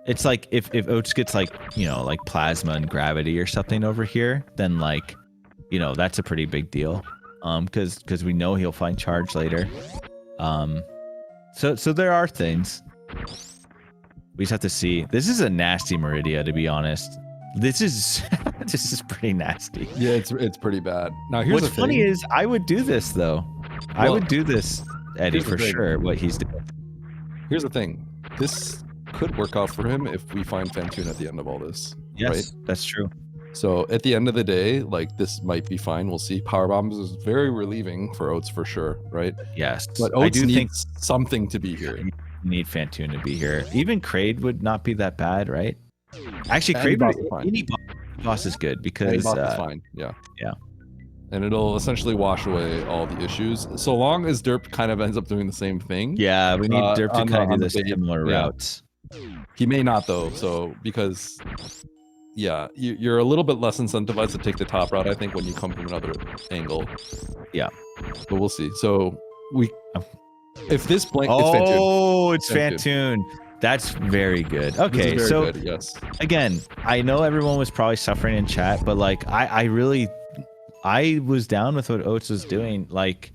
It's like if Oats gets like like plasma and gravity or something over here, then like that's a pretty big deal. Because we know he'll find charge later. So there are things. We just have to see. This is a nasty Meridia, to be honest. This is pretty nasty. Yeah, it's pretty bad. Now here's what's funny is I would do this though. I would do this, Eddie, for sure. What he's doing. Here's the thing. This could work out for him if we find Phantoon at the end of all this. Yes, right? That's true. So at the end of the day, like this might be fine. We'll see. Power bombs is very relieving for Oats for sure, right? Yes, but Oats needs something to be here. You need Phantoon to be here. Even Kraid would not be that bad, right? Actually, any boss is good because any boss is fine. Yeah. Yeah. And it'll essentially wash away all the issues, so long as Derp kind of ends up doing the same thing. Yeah, we need Derp to kind of do the similar routes. He may not though, so because. Yeah, you're a little bit less incentivized to take the top route, I think, when you come from another angle. Yeah, but we'll see. So if this blank, it's Phantoon. That's very good. Okay, very so good, yes. Again, I know everyone was probably suffering in chat, but like I was down with what Oats was doing. Like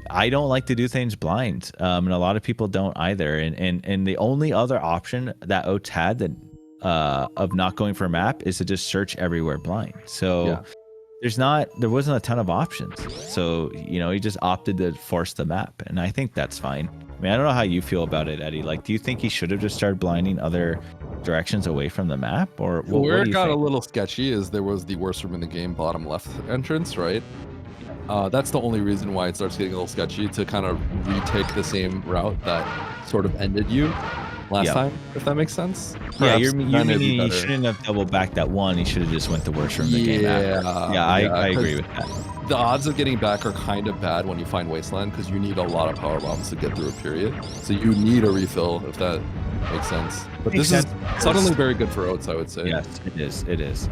I don't like to do things blind, and a lot of people don't either. And the only other option that Oats had that. Of not going for a map is to just search everywhere blind. So there wasn't a ton of options. So he just opted to force the map, and I think that's fine. I mean, I don't know how you feel about it, Eddie. Like, do you think he should have just started blinding other directions away from the map, or where it got a little sketchy is there was the worst room in the game, bottom left entrance, right? That's the only reason why it starts getting a little sketchy, to kind of retake the same route that sort of ended you. last time, if that makes sense. Yeah, Perhaps you then it'd be mean he better. shouldn't have double backed that one. He should have just went the worst from the game after. Yeah, I agree with that. The odds of getting back are kind of bad when you find Wasteland because you need a lot of power bombs to get through a period. So you need a refill if that makes sense. But this is suddenly very good for Oats, I would say. Yes, it is. It is.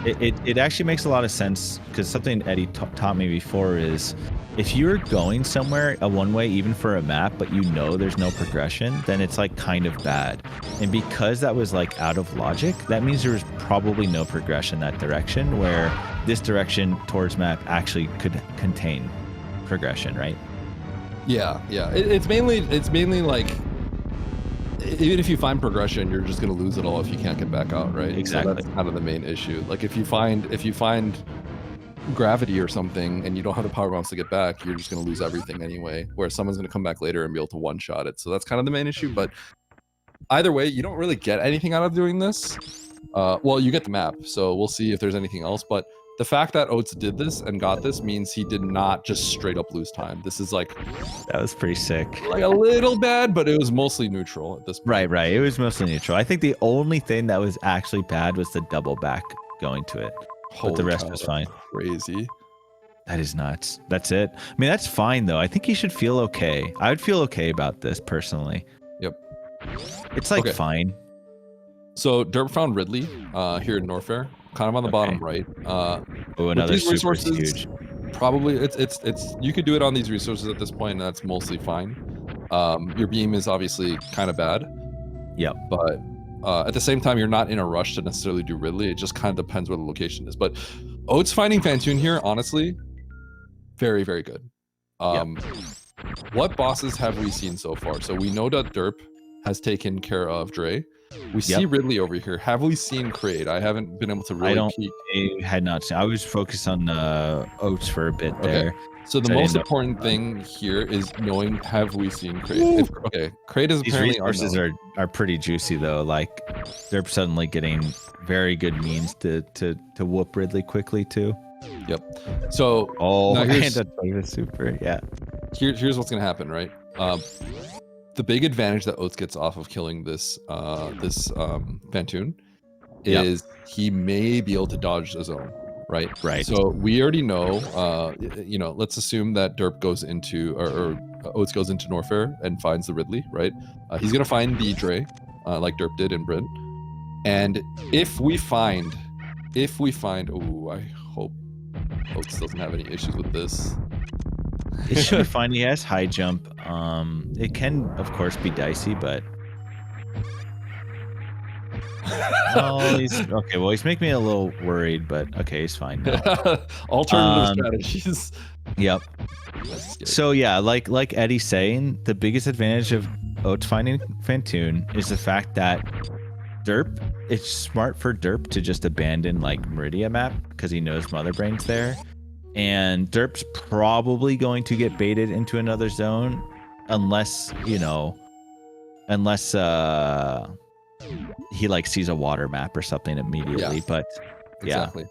It actually makes a lot of sense because something Eddie taught me before is if you're going somewhere a one way, even for a map, but you know there's no progression, then it's like kind of bad. And because that was like out of logic, that means there was probably no progression that direction, where this direction towards map actually could contain progression, right? Yeah, yeah. It's mainly like even if you find progression, you're just gonna lose it all if you can't get back out, right? Exactly. So that's kind of the main issue. Like if you find gravity or something and you don't have the power bombs to get back, you're just gonna lose everything anyway. Where someone's gonna come back later and be able to one-shot it. So that's kind of the main issue. But either way, you don't really get anything out of doing this. Well, you get the map, so we'll see if there's anything else. But the fact that Oats did this and got this means he did not just straight up lose time. This is like that was pretty sick. Like a little bad, but it was mostly neutral at this point. Right. It was mostly neutral. I think the only thing that was actually bad was the double back going to it. But the rest was fine. Crazy. That is nuts. That's it. I mean, that's fine though. I think he should feel okay. I would feel okay about this personally. Yep. It's like fine. So Derp found Ridley here in Norfair, kind of on the bottom right. Another these super resources, huge. Probably it's you could do it on these resources at this point, and that's mostly fine. Your beam is obviously kind of bad. Yep. But at the same time, you're not in a rush to necessarily do Ridley. It just kind of depends where the location is. But Oats finding Phantoon here, honestly, very, very good. What bosses have we seen so far? So we know that Derp has taken care of Dre. We see Ridley over here. Have we seen Kraid? I haven't been able to really peek. I had not seen. I was focused on Oats for a bit there. So the most important thing here is knowing, have we seen Kraid? Kraid is apparently these resources are pretty juicy though. Like they're suddenly getting very good means to whoop Ridley quickly too. Yep. So here's a super. Yeah. Here's what's gonna happen, right? The big advantage that Oats gets off of killing this Phantoon is he may be able to dodge a zone, right? Right. So we already know, let's assume that Derp goes into, or Oats goes into Norfair and finds the Ridley, right? He's gonna find the Dre, like Derp did in Bryn. And if we find, I hope Oats doesn't have any issues with this. It should be fine. He has high jump. It can, of course, be dicey, but he's okay. Well, he's making me a little worried, but okay, he's fine now. Alternative strategies. Yep. So yeah, like Eddie's saying, the biggest advantage of Oats finding Phantoon is the fact that Derp. It's smart for Derp to just abandon like Meridia map because he knows Mother Brain's there. And Derp's probably going to get baited into another zone unless he like sees a water map or something immediately. But exactly.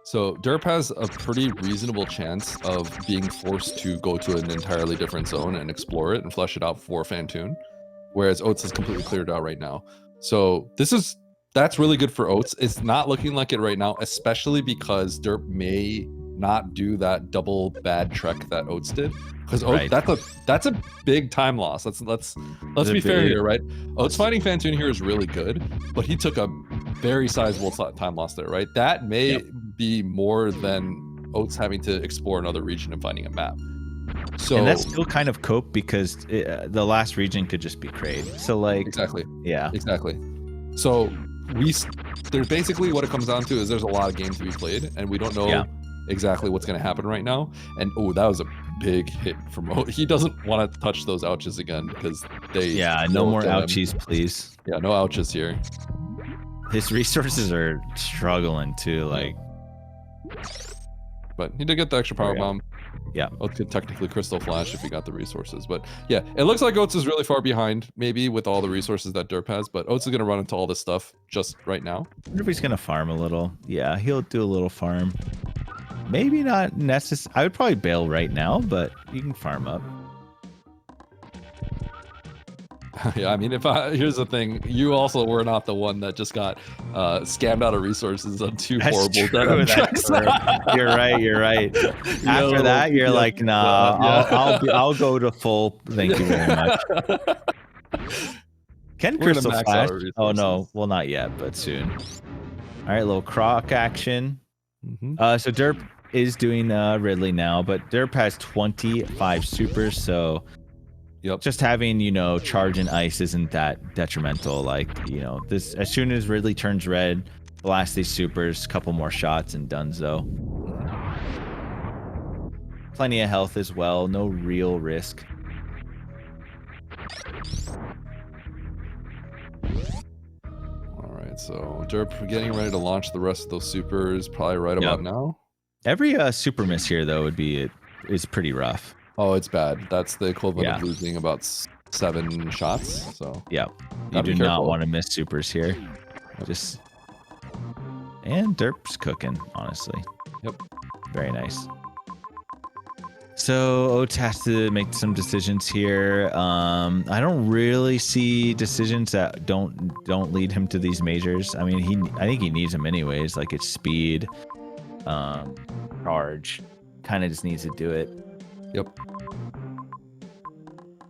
So Derp has a pretty reasonable chance of being forced to go to an entirely different zone and explore it and flesh it out for Phantoon, whereas Oats is completely cleared out right now. So that's really good for Oats. It's not looking like it right now, especially because Derp may not do that double bad trek that Oats did, because that's a big time loss. Let's be fair here, right? Oats finding Phantoon here is really good, but he took a very sizable time loss there, right? That may be more than Oats having to explore another region and finding a map. So and that's still kind of cope because the last region could just be Kraid. So like exactly. So there's basically what it comes down to is there's a lot of games to be played, and we don't know exactly what's going to happen right now. And that was a big hit from Oats. He doesn't want to touch those ouches again because they no more ouchies, please. Yeah, no ouches here. His resources are struggling too, like. But he did get the extra power bomb. Yeah. Oats could technically Crystal Flash if he got the resources. But yeah, it looks like Oats is really far behind, maybe with all the resources that Derp has. But Oats is going to run into all this stuff just right now. I wonder if he's going to farm a little. Yeah, he'll do a little farm. Maybe not necessary. I would probably bail right now, but you can farm up. Yeah, I mean, here's the thing, you also were not the one that just got scammed out of resources on 2 horrible dead tracks. You're right. You're right. After that, you're like, nah, I'll go to full. Thank you very much. Can Crystal Flash? Oh no, well not yet, but soon. All right, little croc action. So Derp is doing Ridley now, but Derp has 25 supers, so just having, you know, charge and ice isn't that detrimental. Like, you know, this as soon as Ridley turns red, blast these supers, couple more shots and donezo. Plenty of health as well, no real risk. Alright, so Derp getting ready to launch the rest of those supers probably right about now. Every super miss here though is pretty rough. Oh, it's bad. That's the equivalent of losing about 7 shots. So yeah, you do not want to miss supers here. Just and Derp's cooking, honestly. Yep, very nice. So Oats has to make some decisions here. I don't really see decisions that don't lead him to these majors. I mean, I think he needs them anyways. Like it's speed, charge, kind of just needs to do it. Yep.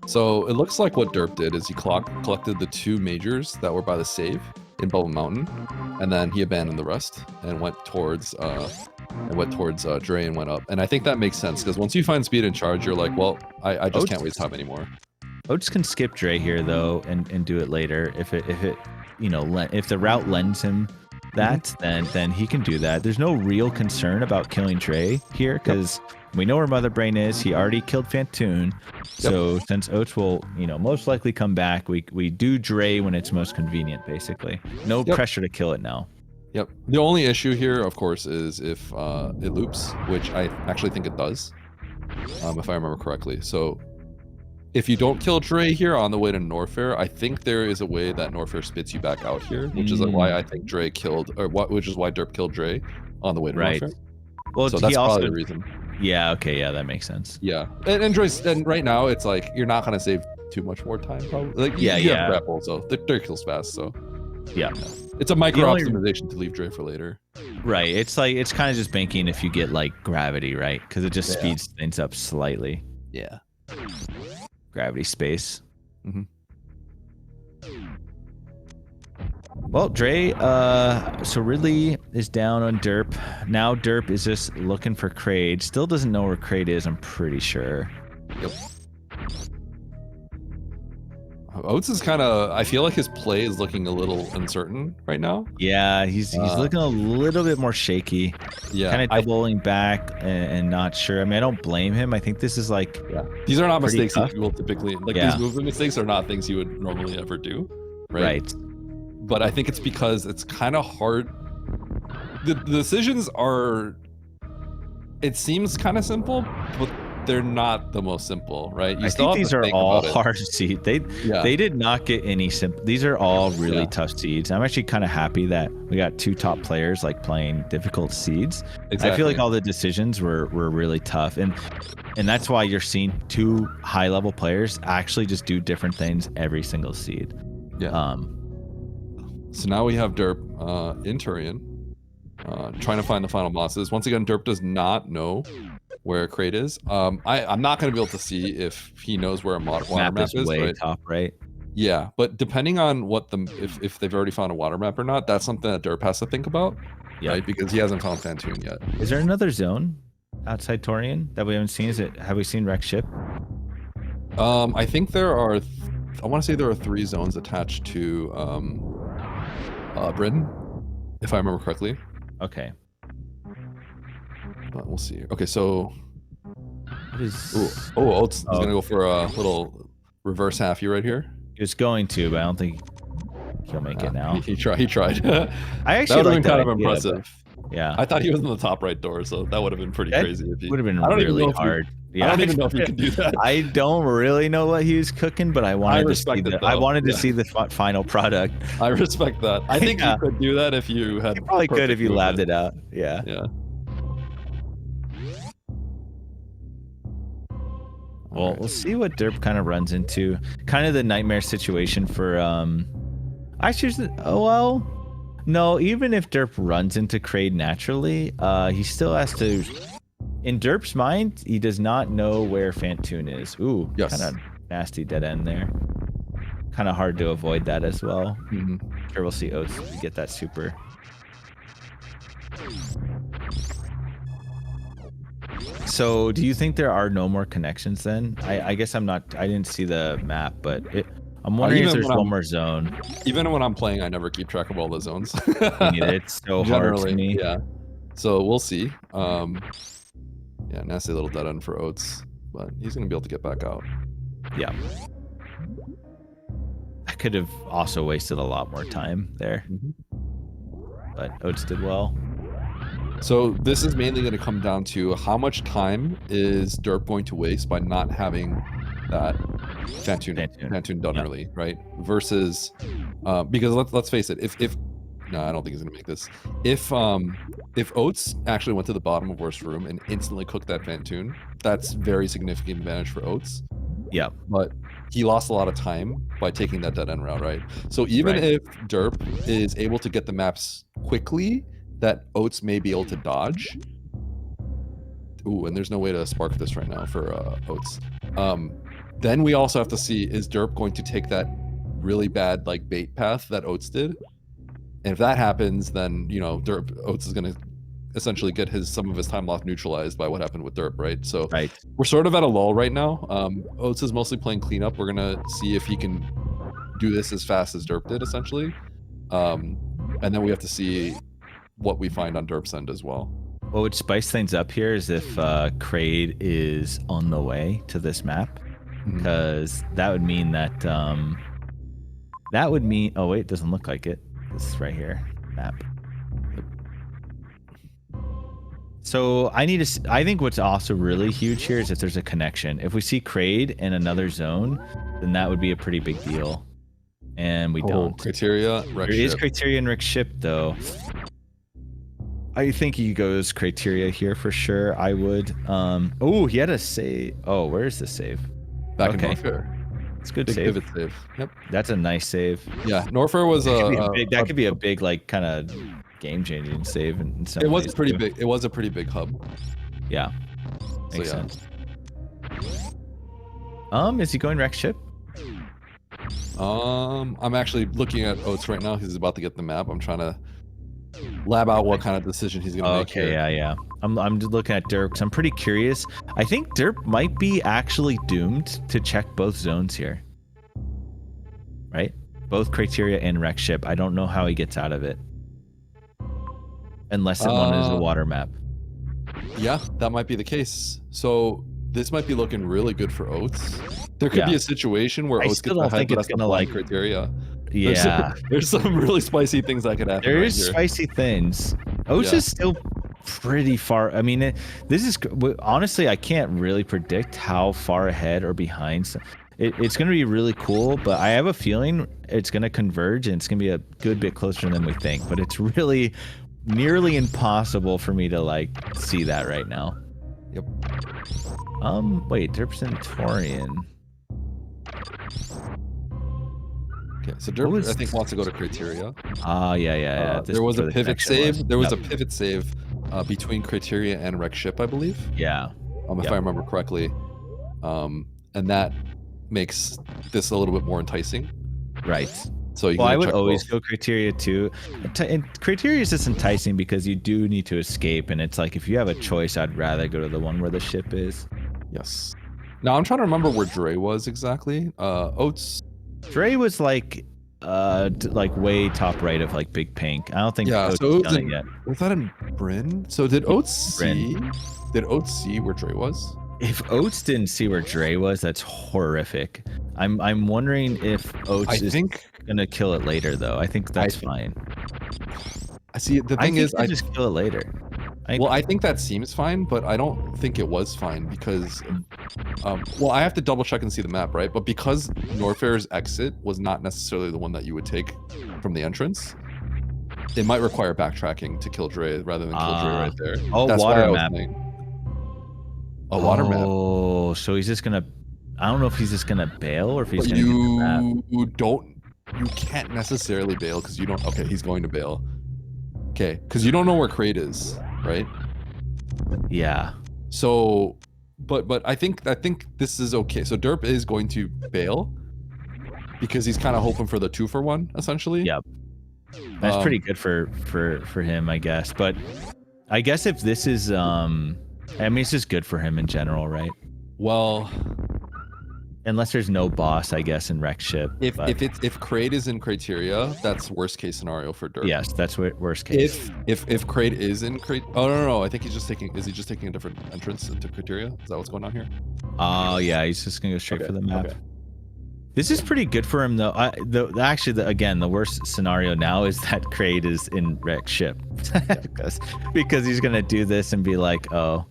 So it looks like what Derp did is he collected the 2 majors that were by the save in Bubble Mountain, and then he abandoned the rest and went towards Dre and went up. And I think that makes sense because once you find speed and charge, you're like, well, I just can't waste time anymore. Oats can skip Dre here though and do it later if it you know if the route lends him that, then he can do that. There's no real concern about killing Dre here because we know where Mother Brain is. He already killed Phantoon. So since Oats will, you know, most likely come back, we do Dre when it's most convenient, basically. No pressure to kill it now. Yep. The only issue here, of course, is if it loops, which I actually think it does, if I remember correctly. So if you don't kill Dre here on the way to Norfair, I think there is a way that Norfair spits you back out here, which is why I think Dre killed, which is why Derp killed Dre on the way to Norfair. Well, so that's probably the reason. Yeah, okay, yeah, that makes sense. Yeah, and right now it's like you're not gonna save too much more time, probably. Like you have grapple, so Dre kills fast, so it's a micro optimization to leave Dre for later. Right, it's like it's kind of just banking if you get like gravity, right? Because it just speeds things up slightly. Yeah, gravity space. Well, Dre, so Ridley is down on Derp. Now Derp is just looking for Kraid. Still doesn't know where Kraid is, I'm pretty sure. Yep. Oats is kind of, I feel like his play is looking a little uncertain right now. Yeah, he's looking a little bit more shaky. Yeah. Kind of doubling back and not sure. I mean, I don't blame him. I think this is like... These are not mistakes you will typically... Like, these movement mistakes are not things you would normally ever do. Right. But I think it's because it's kind of hard. The decisions are, it seems kind of simple, but they're not the most simple, right? I think these are all hard seeds. They did not get any simple. These are all really tough seeds. I'm actually kind of happy that we got 2 top players like playing difficult seeds. Exactly. I feel like all the decisions were really tough, and that's why you're seeing 2 high-level players actually just do different things every single seed. Yeah. So now we have Derp in Turian, trying to find the final bosses. Once again, Derp does not know where Kraid is. I'm not going to be able to see if he knows where a water map is. Way top right. Yeah, but depending on what if they've already found a water map or not, that's something that Derp has to think about, right? Because he hasn't found Phantoon yet. Is there another zone outside Torian that we haven't seen? Have we seen Rex Ship? I think there are. I want to say there are 3 zones attached to Britain, if I remember correctly. Okay. But we'll see. Okay, so Oats is gonna go for a little reverse halfie right here. He was going to, but I don't think he'll make it now. He tried. I actually that would have been kind of impressive. Yeah. I thought he was in the top right door, so that would have been pretty crazy. If he would have been really hard. I don't even know if you could do that. I don't really know what he was cooking, but I wanted to see to see the final product. I respect that. I think you could do that if you had. You probably could if you labbed it out. Yeah. Yeah. Well, we'll see what Derp kind of runs into. Kind of the nightmare situation for actually, well, no, even if Derp runs into Kraid naturally, he still has to, in Derp's mind, he does not know where Phantoon is. Ooh, yes. Kind of nasty dead end there. Kind of hard to avoid that as well. Sure, we'll see Oats get that super. So, do you think there are no more connections then? I guess I didn't see the map, but I'm wondering if there's one more zone. Even when I'm playing, I never keep track of all the zones. Me neither. It's so hard to me. Yeah. So we'll see. Yeah, nasty little dead end for Oats, but he's gonna be able to get back out. Yeah. I could have also wasted a lot more time there, but Oats did well. So this is mainly going to come down to how much time is Derp going to waste by not having that Phantoon done early, right? Versus, because let's face it, if no, I don't think he's going to make this. If Oats actually went to the bottom of worst room and instantly cooked that Phantoon, that's very significant advantage for Oats. Yeah. But he lost a lot of time by taking that dead end route, right? So even if Derp is able to get the maps quickly, that Oats may be able to dodge. Ooh, and there's no way to spark this right now for Oats. Then we also have to see, is Derp going to take that really bad like bait path that Oats did? And if that happens, then Oats is going to essentially get some of his time lost neutralized by what happened with Derp, right? So we're sort of at a lull right now. Oats is mostly playing cleanup. We're gonna see if he can do this as fast as Derp did, essentially. And then we have to see what we find on Derp's end as well. What would spice things up here is if Kraid is on the way to this map, because that would mean that oh wait, it doesn't look like it. This is right here, map. So I think what's also really huge here is if there's a connection. If we see Kraid in another zone, then that would be a pretty big deal. And we don't. Criteria, There is Criteria in Rick's ship though. I think he goes Criteria here for sure. I would. Oh, he had a save. Oh, where's the save? Back in Norfair. It's a good big save. Pivot save. Yep. That's a nice save. Yeah, Norfair was that could be a big like kind of game-changing save in some ways. Pretty big. It was a pretty big hub. Yeah. Makes sense. Is he going Rex ship? I'm actually looking at Oats right now. He's about to get the map. I'm trying to lab out what kind of decision he's gonna make here. Yeah. I'm just looking at Derp because I'm pretty curious. I think Derp might be actually doomed to check both zones here. Right? Both Criteria and Rex ship. I don't know how he gets out of it. Unless one is a water map. Yeah, that might be the case. So this might be looking really good for Oats. There could be a situation where Oats gets ahead, but it's gonna like Criteria. Yeah, there's some really spicy things that could happen. There is spicy things. Oats is still pretty far. I mean, this is honestly, I can't really predict how far ahead or behind. It's going to be really cool, but I have a feeling it's going to converge and it's going to be a good bit closer than we think. But it's really nearly impossible for me to like see that right now. Yep. Wait, Derp Centaurian. Okay, so Derp, I think, wants to go to Criteria. Yeah. There was a pivot save. There was a pivot save between Criteria and Rex ship, I believe. Yeah. If I remember correctly. And that makes this a little bit more enticing. Right. So you I would always go Criteria too. And Criteria is just enticing because you do need to escape, and it's like if you have a choice, I'd rather go to the one where the ship is. Yes. Now I'm trying to remember where Dre was exactly. Oats. Dre was like way top right of like Big Pink. I don't think Oats so done it yet. Was that in Bryn? So did Oats see? Did Oats see where Dre was? If Oats didn't see where Dre was, that's horrific. I'm wondering if Oats is gonna kill it later though. I think that's fine. I see. The thing is, I just kill it later. I think that seems fine, but I don't think it was fine because, I have to double check and see the map, right? But because Norfair's exit was not necessarily the one that you would take from the entrance, it might require backtracking to kill Dre rather than kill Dre right there. Oh, that's water map. A water map. Oh, so he's just gonna I don't know if he's just gonna bail or if he's But gonna get the map. You can't necessarily bail because you don't. Okay, he's going to bail. Okay, because you don't know where Kraid is, right? Yeah. So, but I think this is okay. So Derp is going to bail because he's kind of hoping for the 2-for-1 essentially. Yep. That's pretty good for him, I guess. But I guess if this is I mean, it's just good for him in general, right? Well, unless there's no boss, I guess, in Wreck Ship. If Kraid is in criteria, that's worst case scenario for Derp. Yes, that's worst case. If Kraid is in oh no, I think he's just taking. Is he just taking a different entrance into criteria? Is that what's going on here? Oh yeah, he's just gonna go straight for the map. Okay. This is pretty good for him though. Actually, again, the worst scenario now is that Kraid is in Wreck Ship because he's gonna do this and be like, oh.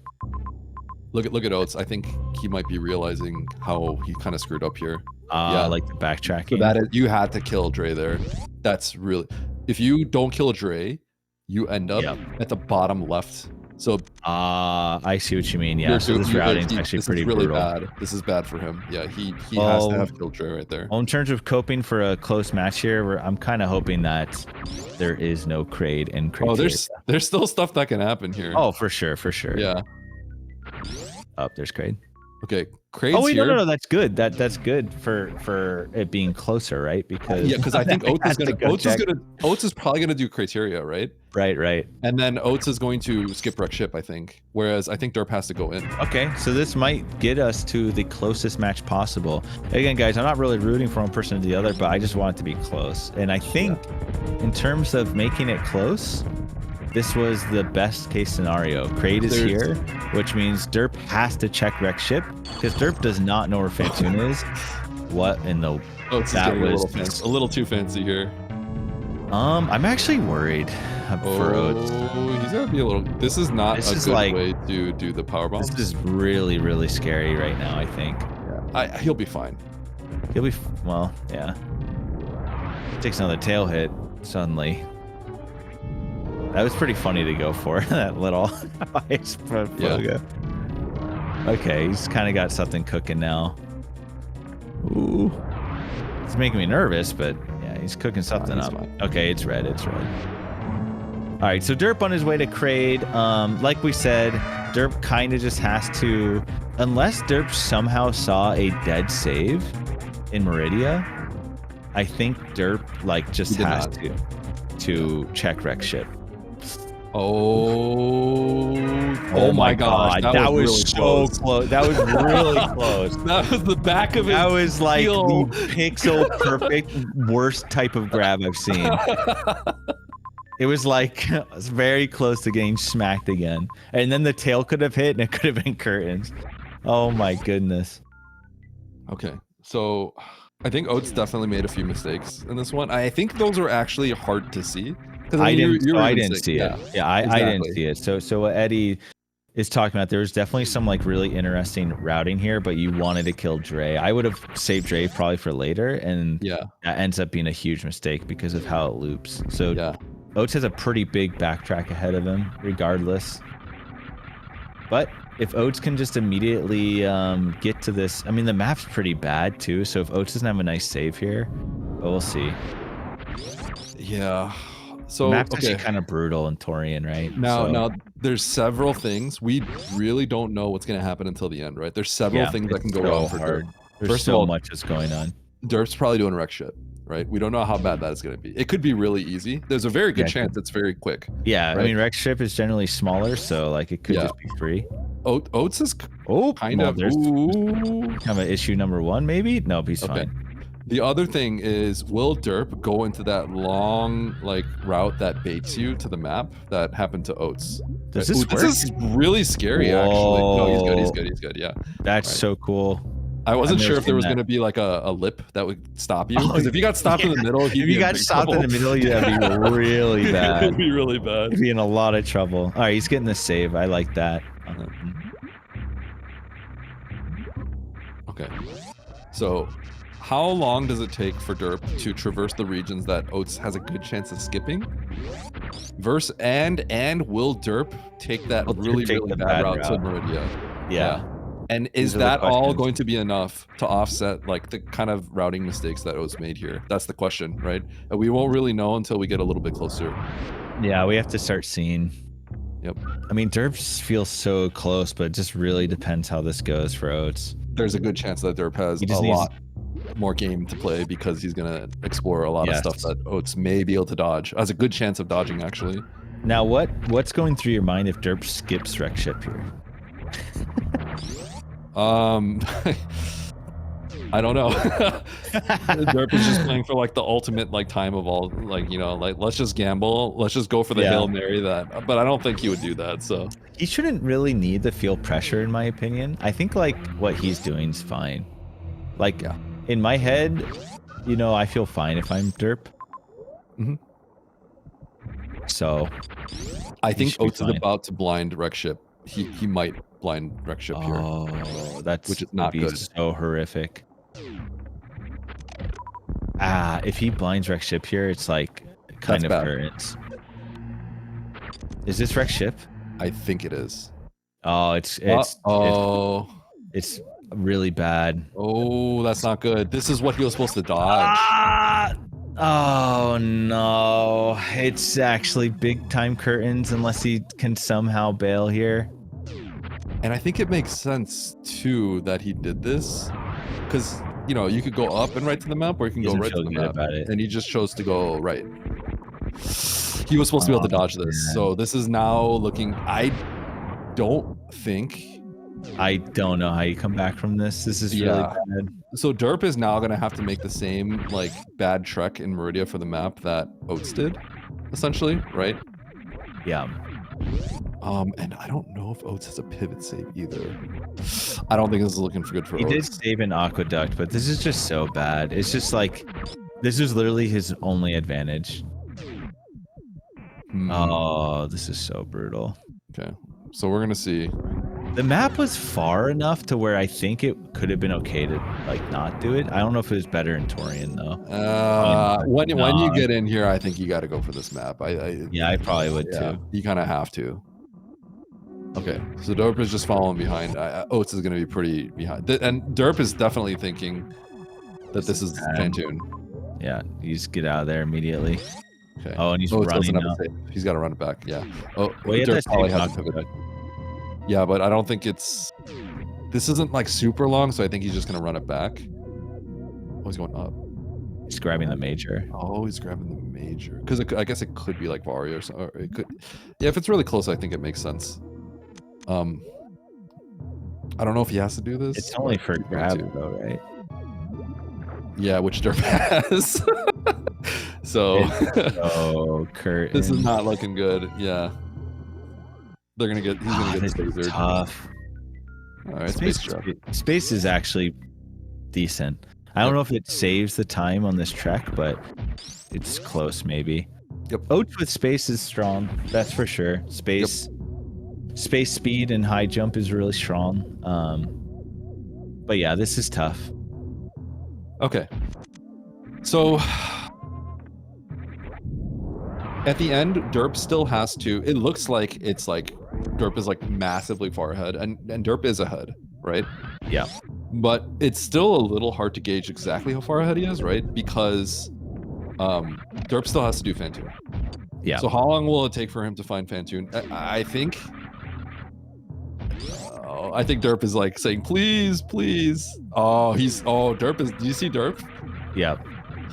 Look at Oats. I think he might be realizing how he kind of screwed up here. Yeah, like the backtracking. So that is, you had to kill Dre there. That's really. If you don't kill Dre, you end up at the bottom left. So. I see what you mean. Yeah. So this routing is actually pretty really brutal. bad. This is bad for him. Yeah, he has to have killed Dre right there. Well, in terms of coping for a close match here, I'm kind of hoping that there is no Kraid in Kraid. Oh, there's still stuff that can happen here. Oh, for sure, for sure. Yeah. Oh, there's Kraid. Okay, Kraid's oh wait, here. no, that's good. That's good for it being closer, right? Because because I think Oats is probably gonna do criteria, right? Right. And then Oats is going to skip Wreck Ship, I think. Whereas I think Derp has to go in. Okay, so this might get us to the closest match possible. Again, guys, I'm not really rooting for one person or the other, but I just want it to be close. And I think in terms of making it close, this was the best case scenario. Kraid is here, which means Derp has to check Wreck Ship because Derp does not know where Phantoon is. What in the? That was a little too fancy here. I'm actually worried for Oats. He's gonna be a little. This is not a good way to do the power bomb. This is really, really scary right now. I think. Yeah, he'll be fine. He'll be well. Yeah. Takes another tail hit suddenly. That was pretty funny to go for, that little ice pogo. Okay, he's kind of got something cooking now. Ooh. It's making me nervous, but yeah, he's cooking something up. Okay, it's red, All right, so Derp on his way to Kraid. Like we said, Derp kind of just has to, unless Derp somehow saw a dead save in Meridia, I think Derp just has to check Wreck Ship. Oh my gosh. That was really so close. That was really close. That was the back of his That was like the pixel perfect worst type of grab I've seen. It was like very close to getting smacked again. And then the tail could have hit and it could have been curtains. Oh my goodness. Okay. So I think Oats definitely made a few mistakes in this one. I think those are actually hard to see. I didn't see it. Yeah, I didn't see it. So what Eddie is talking about, there's definitely some really interesting routing here, but you wanted to kill Dre. I would have saved Dre probably for later, and that ends up being a huge mistake because of how it loops. So Oats has a pretty big backtrack ahead of him, regardless. But if Oats can just immediately get to this, I mean, the map's pretty bad too. So if Oats doesn't have a nice save here, but we'll see. Yeah. So map's actually kind of brutal in Torian, right? Now there's several things. We really don't know what's going to happen until the end, right? There's several things that can go wrong for Derp. There's so much that's going on. Derp's probably doing Wreck Ship, right? We don't know how bad that is going to be. It could be really easy. There's a very good chance it's very quick. Yeah, right? I mean, Wreck Ship is generally smaller, so it could just be free. Oats is kind of issue number one, maybe? Nope, he's fine. The other thing is, will Derp go into that long route that baits you to the map that happened to Oats? Does this work? This is really scary, actually. No, he's good. Yeah. That's so cool. I wasn't sure if there was going to be a lip that would stop you. Because if you got stopped in the middle, if you got stopped in the middle, that'd be really bad. It'd be really bad. You'd be in a lot of trouble. All right, he's getting the save. I like that. Okay. So how long does it take for Derp to traverse the regions that Oats has a good chance of skipping? And will Derp take that really bad route to Meridia? Yeah. And is that all going to be enough to offset like the kind of routing mistakes that Oats made here? That's the question, right? And we won't really know until we get a little bit closer. Yeah, we have to start seeing. Yep. I mean, Derp feels so close, but it just really depends how this goes for Oats. There's a good chance that Derp has a lot more game to play because he's gonna explore a lot of stuff that Oats may be able to dodge. Has a good chance of dodging, actually. Now, what's going through your mind if Derp skips Wreck Ship here? I don't know. Derp is just playing for like the ultimate like time of all, like, you know, like let's just gamble, let's just go for the Hail Mary that, but I don't think he would do that. So he shouldn't really need to feel pressure, in my opinion. I think like what he's doing is fine. Like in my head, you know, I feel fine if I'm Derp. So I think Oats is about to blind Wreck Ship. He might blind Wreck Ship here. Oh, which is not good. So horrific. If he blinds Wreck Ship here, it's like kind of currents. Is this Wreck Ship? I think it is. Oh, it's really bad. Oh, that's not good. This is what he was supposed to dodge. Oh no, it's actually big time curtains unless he can somehow bail here. And I think it makes sense too that he did this, because you know, you could go up and right to the map, or you can go right to the map, and he just chose to go right. He was supposed to be able to dodge this, so this is now looking. I don't know how you come back from this. This is really bad. So Derp is now gonna have to make the same like bad trek in Meridia for the map that Oats did, essentially, right? Yeah. And I don't know if Oats has a pivot save either. I don't think this is looking for good for Oats. He did save an Aqueduct, but this is just so bad. It's just like, this is literally his only advantage. Oh, this is so brutal. Okay, so we're gonna see. The map was far enough to where I think it could have been okay to like not do it. I don't know if it was better in Torian though. When you get in here, I think you got to go for this map. Yeah, I probably would too. You kind of have to. Okay, so Derp is just following behind. Oats is going to be pretty behind, and Derp is definitely thinking that this is Phantoon. Yeah, you just get out of there immediately. Okay. Oh, and he's running now. He's got to run it back. Yeah. Oh, Derp probably has to pivot. Yeah, but I don't think it's. This isn't like super long, so I think he's just gonna run it back. Oh, he's going up. He's grabbing the major. Oh, he's grabbing the major. Because I guess it could be like Varia or something. Or it could. Yeah, if it's really close, I think it makes sense. I don't know if he has to do this. It's only for grab though, right? Yeah, which Derp has. So. Oh, Kurt. This is not looking good. Yeah. They're gonna get. He's gonna get spacered. Tough. All right, space is actually decent. I don't know if it saves the time on this trek, but it's close maybe. Yep. Oats with space is strong. That's for sure. Space speed and high jump is really strong. But yeah, this is tough. Okay. So. At the end, Derp still has to. It looks like it's like Derp is like massively far ahead, and Derp is ahead, right? Yeah. But it's still a little hard to gauge exactly how far ahead he is, right? Because Derp still has to do Phantoon. Yeah. So how long will it take for him to find Phantoon? I think Derp is like saying, please, please. Derp is. Do you see Derp? Yeah.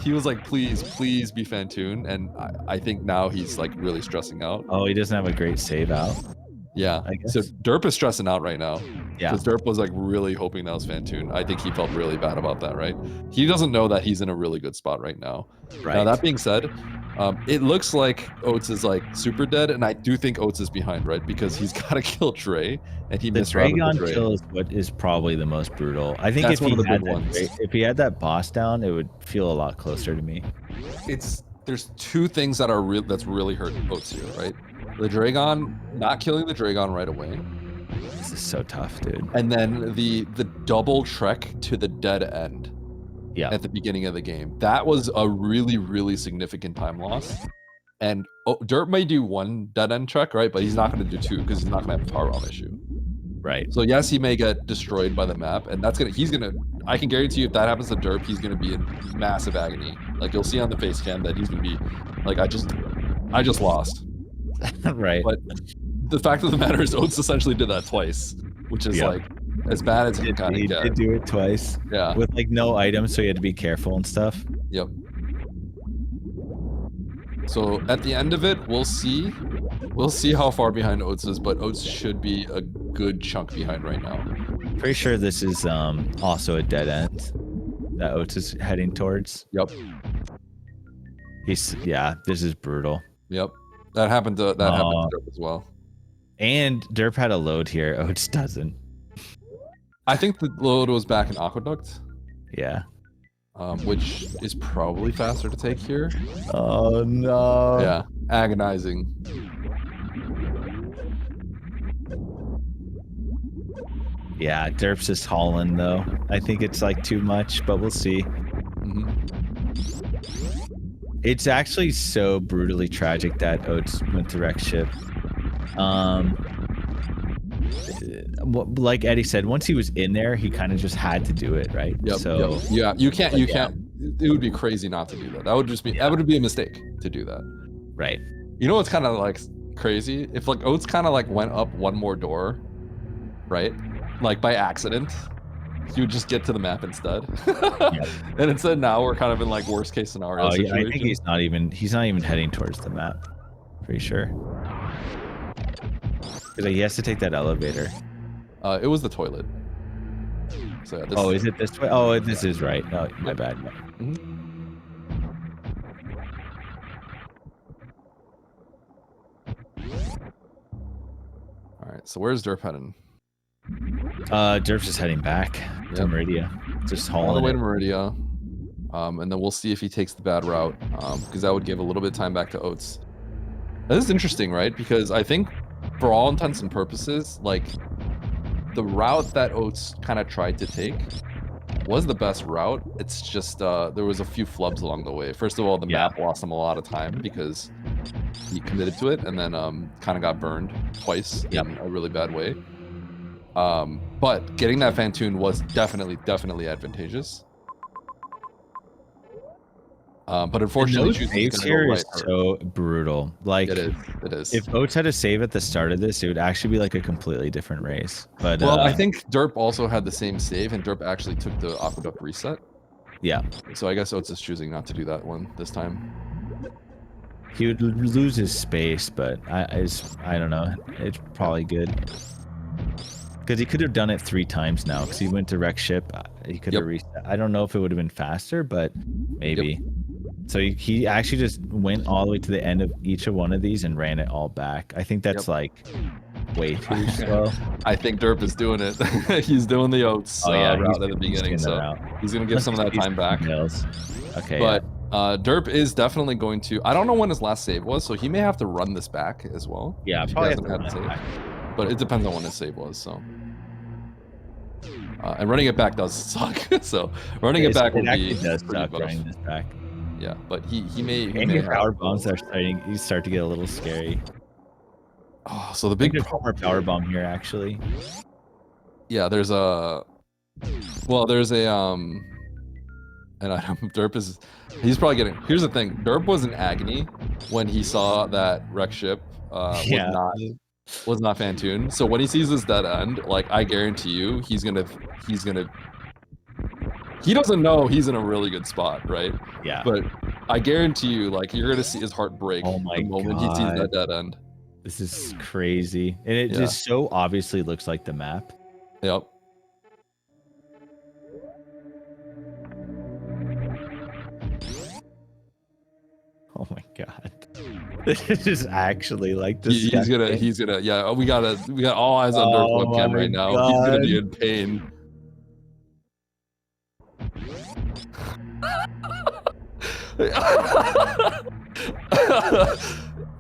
He was like, please be Phantoon, and I think now he's like really stressing out. Oh, he doesn't have a great save out. Yeah, I guess. So Derp is stressing out right now. Yeah. Because Derp was like really hoping that was Phantoon. I think he felt really bad about that, right? He doesn't know that he's in a really good spot right now. Right. Now, that being said, it looks like Oats is like super dead, and I do think Oats is behind, right? Because he's got to kill Dre, and he missed Draygon kill is what is probably the most brutal. I think that's one of the big ones. If he had that boss down, it would feel a lot closer to me. There's two things that are that's really hurting Oats here, right? The Draygon, not killing the Draygon right away. This is so tough, dude. And then the double trek to the dead end. Yeah. At the beginning of the game. That was a really, really significant time loss. And Derp may do one dead end trek, right? But he's not going to do two because he's not going to have a power bomb issue. Right. So yes, he may get destroyed by the map, and I can guarantee you if that happens to Derp, he's gonna be in massive agony. Like you'll see on the face cam that he's gonna be like, I just lost. Right. But the fact of the matter is Oats essentially did that twice, which is like as bad as it can kind of get. He did do it twice. Yeah. With like no items, so you had to be careful and stuff. Yep. So at the end of it, we'll see. We'll see how far behind Oats is, but Oats should be a good chunk behind right now. Pretty sure this is also a dead end that Oats is heading towards. Yep. This is brutal. Yep. That happened to Derp as well. And Derp had a load here. Oats doesn't. I think the load was back in Aqueduct. Yeah. Which is probably faster to take here. Oh no. Yeah. Agonizing. Yeah, Derp's just hauling though. I think it's like too much, but we'll see. It's actually so brutally tragic that Oats went to wreck ship. Like Eddie said, once he was in there, he kind of just had to do it, right? Yep. So yeah, you can't. It would be crazy not to do that. That would just be that would be a mistake to do that. Right. You know what's kind of like crazy? If like Oats kind of like went up one more door, right? Like by accident, you would just get to the map instead. And instead now we're kind of in like worst case scenario situation. I think he's not even heading towards the map. Pretty sure. Because he has to take that elevator. It was the toilet. So yeah, oh, is it this way? Oh, this is right. Oh, my bad. All right, so where's Derp heading? Derp's just heading back to Meridia. Just hauling all the way to Meridia. And then we'll see if he takes the bad route, because that would give a little bit of time back to Oats. This is interesting, right? Because I think for all intents and purposes, like the route that Oats kind of tried to take was the best route. It's just there was a few flubs along the way. First of all, the map lost him a lot of time because he committed to it and then kind of got burned twice in a really bad way. But getting that Phantoon was definitely advantageous. But unfortunately, saves here is so brutal. Like it is. If Oats had a save at the start of this, it would actually be like a completely different race. But well, I think Derp also had the same save, and Derp actually took the Aqueduct reset. Yeah. So I guess Oats is choosing not to do that one this time. He would lose his space, but I don't know. It's probably good. Because he could have done it 3 times now. Because he went to wreck ship. He could have reset. I don't know if it would have been faster, but maybe. So he actually just went all the way to the end of each of one of these and ran it all back. I think that's like way too slow. I think Derp is doing it. He's doing the Oats route at the beginning, so he's gonna give some of that time back. Okay. But Derp is definitely going to. I don't know when his last save was, so he may have to run this back as well. Yeah, probably have to run save. But it depends on when his save was. So. And running it back does suck. So running it back will be does suck. Running this back. Yeah, but he may. And your power bombs are start to get a little scary. Oh, so the big power bomb here actually. Yeah, there's a. Well, there's a and Derp is. He's probably getting. Here's the thing. Derp was in agony when he saw that wreck ship was not Phantoon. So when he sees this dead end, like I guarantee you, he's gonna. He doesn't know he's in a really good spot, right? Yeah. But I guarantee you, like you're gonna see his heart break the moment he sees that dead end. This is crazy, and it just so obviously looks like the map. Yep. Oh my god. This is actually like disgusting. He's gonna yeah, we got all eyes on Derp webcam right now. God. He's gonna be in pain.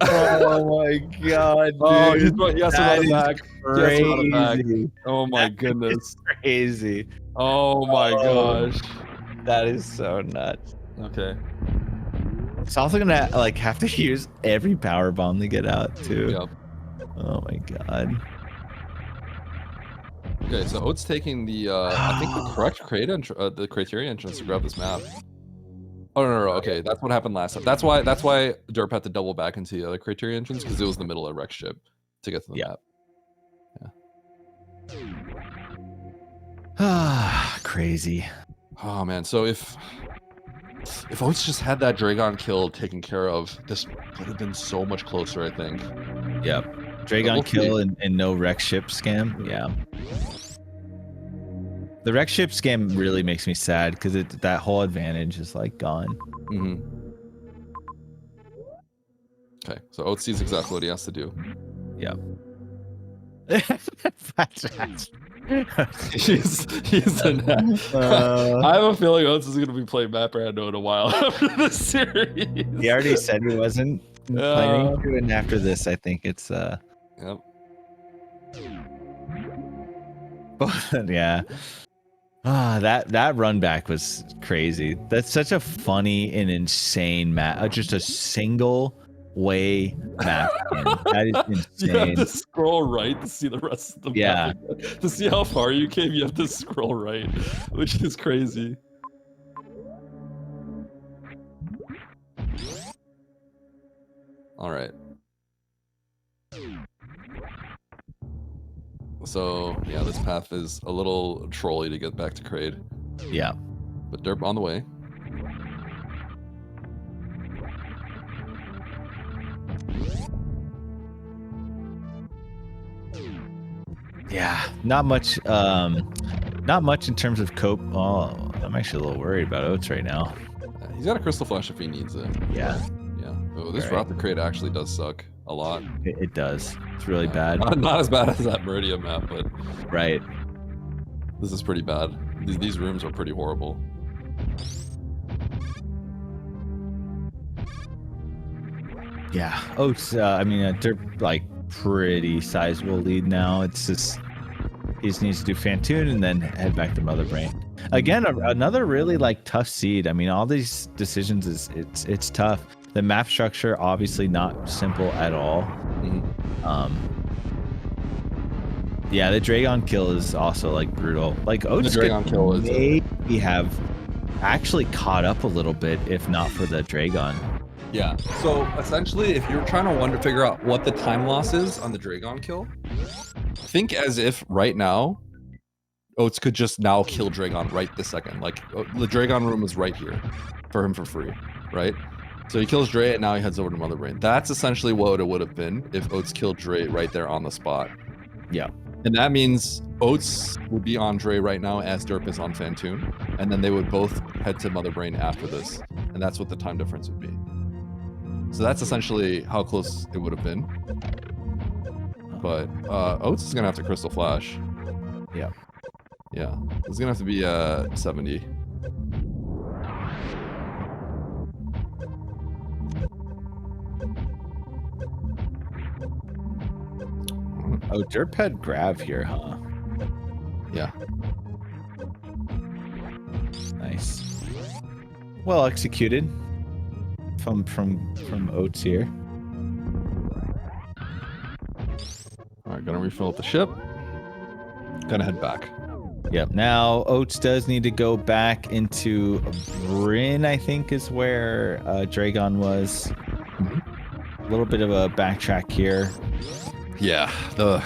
Oh my god, dude. Oh, yes, back. Crazy. Oh my goodness. Crazy. Oh my gosh. That is so nuts. Okay. It's also gonna like have to use every power bomb to get out too. Yep. Oh my god. Okay, so Oats taking the I think the correct the criteria entrance to grab this map. Oh no, okay, that's what happened last time. That's why Derp had to double back into the other criteria entrance because it was the middle of Rex ship to get to the map. Ah, crazy. Oh man, so if Oats just had that Draygon kill taken care of, this would have been so much closer, I think. Yep. Draygon kill and no Rex ship scam. Yeah. The Rex ship scam really makes me sad because that whole advantage is like gone. Okay, so Oats sees exactly what he has to do. Yeah. he's I have a feeling Oats is going to be playing map Rando in a while after this series. He already said he wasn't planning to, and after this, I think it's Yep. But yeah. That run back was crazy. That's such a funny and insane map. Just a single way map. That is insane. You have to scroll right to see the rest of the map. To see how far you came, you have to scroll right, which is crazy. All right. So yeah, this path is a little trolly to get back to Kraid. Yeah. But Derp on the way. Yeah, not much in terms of cope. Oh, I'm actually a little worried about Oats right now. Yeah, he's got a crystal flash if he needs it. Yeah. Yeah. Oh, this route to Kraid actually does suck a lot. It does. It's really bad. Not as bad as that Meridian map, but right. This is pretty bad. These rooms are pretty horrible. Yeah. Oats, I mean, they're like pretty sizable lead now. It's just he just needs to do Phantoon and then head back to Mother Brain. Again, another really like tough seed. I mean, all these decisions it's tough. The map structure obviously not simple at all. Yeah, the Draygon kill is also like brutal. Like Oats the Draygon kill is maybe have actually caught up a little bit if not for the Draygon. Yeah. So essentially, if you're trying to figure out what the time loss is on the Draygon kill, think as if right now Oats could just now kill Draygon right this second. Like the Draygon room is right here for him for free, right? So he kills Dray and now he heads over to Mother Brain. That's essentially what it would have been if Oats killed Dray right there on the spot. Yeah. And that means Oats would be on Dray right now as Derp is on Phantoon. And then they would both head to Mother Brain after this. And that's what the time difference would be. So that's essentially how close it would have been. But Oats is going to have to Crystal Flash. Yeah. Yeah. It's going to have to be 70. Oh, Derp had Grav here, huh? Yeah. Nice. Well executed from Oats here. All right, gonna refill up the ship. Gonna head back. Yep. Now Oats does need to go back into Bryn, I think is where Draygon was. A little bit of a backtrack here. Yeah, the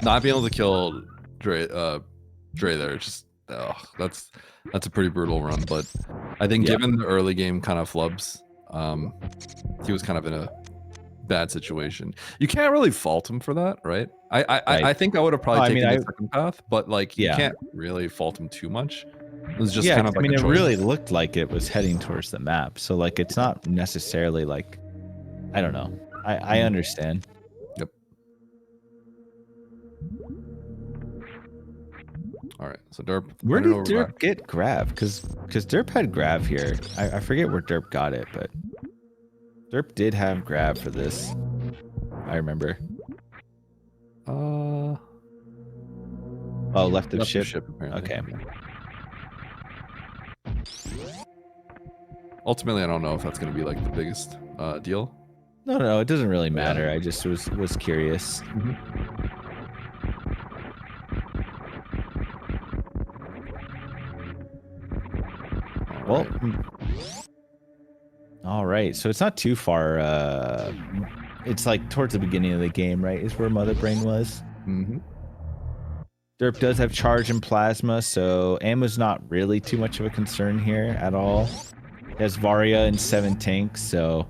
not being able to kill Dray there, just that's a pretty brutal run. But I think given the early game kind of flubs, he was kind of in a bad situation. You can't really fault him for that, right? I think I would have probably taken the second path, but like you can't really fault him too much. It was just kind of like it really looked like it was heading towards the map. So like it's not necessarily like, I don't know. I understand. Yep. All right. So Derp. Where did Derp get Grav? Because Derp had Grav here. I forget where Derp got it, but Derp did have Grav for this. I remember. Oh, left of ship apparently. Okay. Ultimately, I don't know if that's going to be like the biggest deal. No, it doesn't really matter. I just was curious. Well, all right. So it's not too far. It's like towards the beginning of the game, right? Is where Mother Brain was. Derp does have charge and plasma, so ammo's not really too much of a concern here at all. He has Varia and 7 tanks, so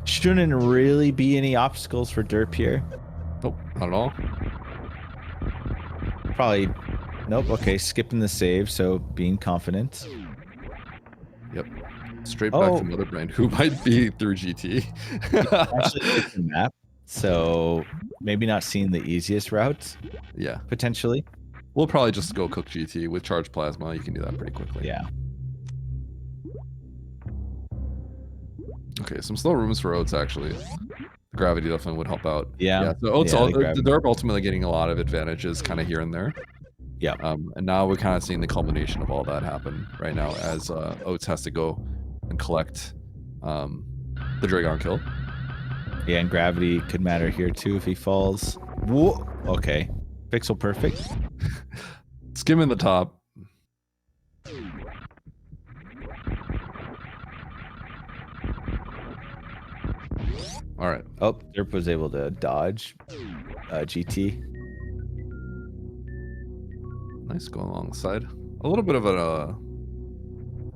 shouldn't really be any obstacles for Derp here. Nope, not at all. Probably, nope. Okay, skipping the save, so being confident. Yep. Straight back to Mother Brain, who might be through GT. Actually, it's the map, so maybe not seeing the easiest routes. Yeah, potentially. We'll probably just go cook GT with charge plasma. You can do that pretty quickly. Yeah. Okay, some slow rooms for Oats actually. Gravity definitely would help out. Yeah. So Oats, the Derp ultimately getting a lot of advantages kind of here and there. Yeah. And now we're kind of seeing the culmination of all that happen right now as Oats has to go and collect the Draygon kill. Yeah, and gravity could matter here too if he falls. Whoa. Okay. Pixel perfect. Skimming the top. All right. Oh, Derp was able to dodge GT. Nice going alongside. A little bit of a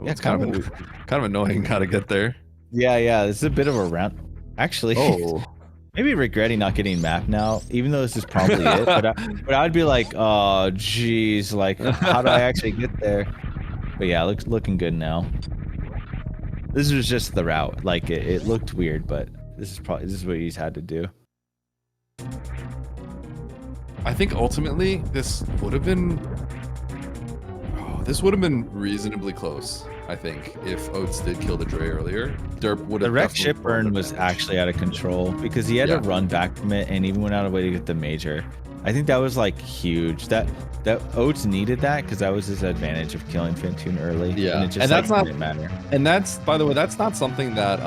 yeah, it's kind of annoying how to get there. Yeah, this is a bit of a round. Actually, maybe regretting not getting map now, even though this is probably it. But I'd be like, oh, geez, like, how do I actually get there? But yeah, looking good now. This was just the route. Like, it looked weird, but this is what he's had to do. I think ultimately this would have been reasonably close. I think if Oats did kill the Dre earlier, Derp would have. The wreck ship burn was actually out of control because he had to run back from it and even went out of the way to get the major. I think that was like huge. That Oats needed that because that was his advantage of killing Phantoon early. Yeah, and it just didn't matter. And that's, by the way, that's not something that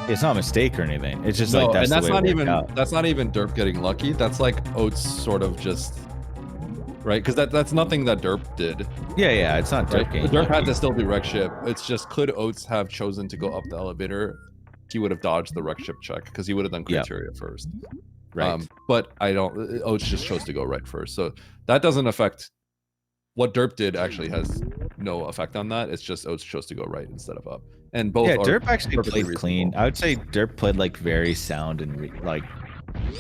it's not a mistake or anything. It's just no, like that's and that's the way not it even out. That's not even Derp getting lucky. That's like Oats sort of just right because that's nothing that Derp did. Yeah, it's not Derp getting Derp had to still be wreck ship. It's just could Oats have chosen to go up the elevator, he would have dodged the wreck ship check because he would have done criteria first. Right. But Oats just chose to go right first. So that doesn't affect what Derp did. Actually has no effect on that. It's just Oats chose to go right instead of up. And both Derp actually played reasonable. clean. I would say Derp played like very sound and like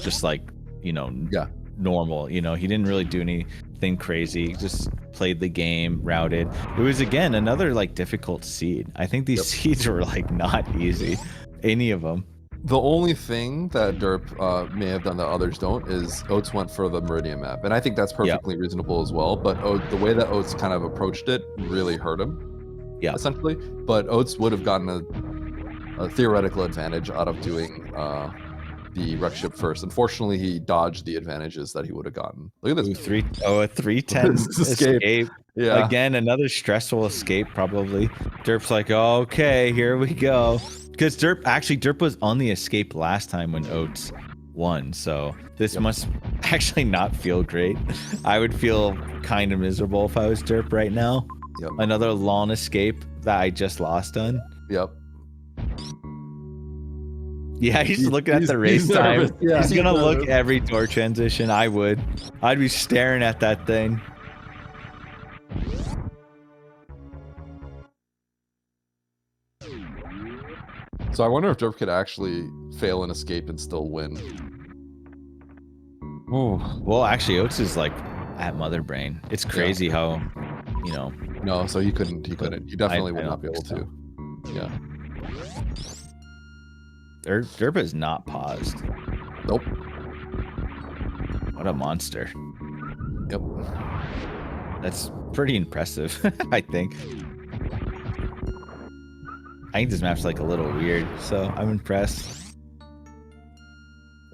just like, you know, normal. You know, he didn't really do anything crazy. He just played the game, routed. It was again another like difficult seed. I think these seeds were like not easy, any of them. The only thing that Derp may have done that others don't is Oats went for the Meridian map, and I think that's perfectly reasonable as well. But the way that Oats kind of approached it really hurt him. Yeah, essentially. But Oats would have gotten a theoretical advantage out of doing the wreck ship first. Unfortunately, he dodged the advantages that he would have gotten. Look at this. A 310 escape. Yeah. Again, another stressful escape probably. Derp's like, oh, okay, here we go. Because Derp was on the escape last time when Oats won. So this must actually not feel great. I would feel kind of miserable if I was Derp right now. Yep. Another long escape that I just lost on. Yep. Yeah, he's looking at the race time. Yeah, he's gonna look every door transition. I'd be staring at that thing. So I wonder if Derp could actually fail an escape and still win. Oh, well, actually, Oats is like at Mother Brain. It's crazy how, you know. No, so he couldn't. He definitely would not be able to. Yeah. Derp is not paused. Nope. What a monster. Yep. That's pretty impressive, I think. I think this map's like a little weird, so I'm impressed.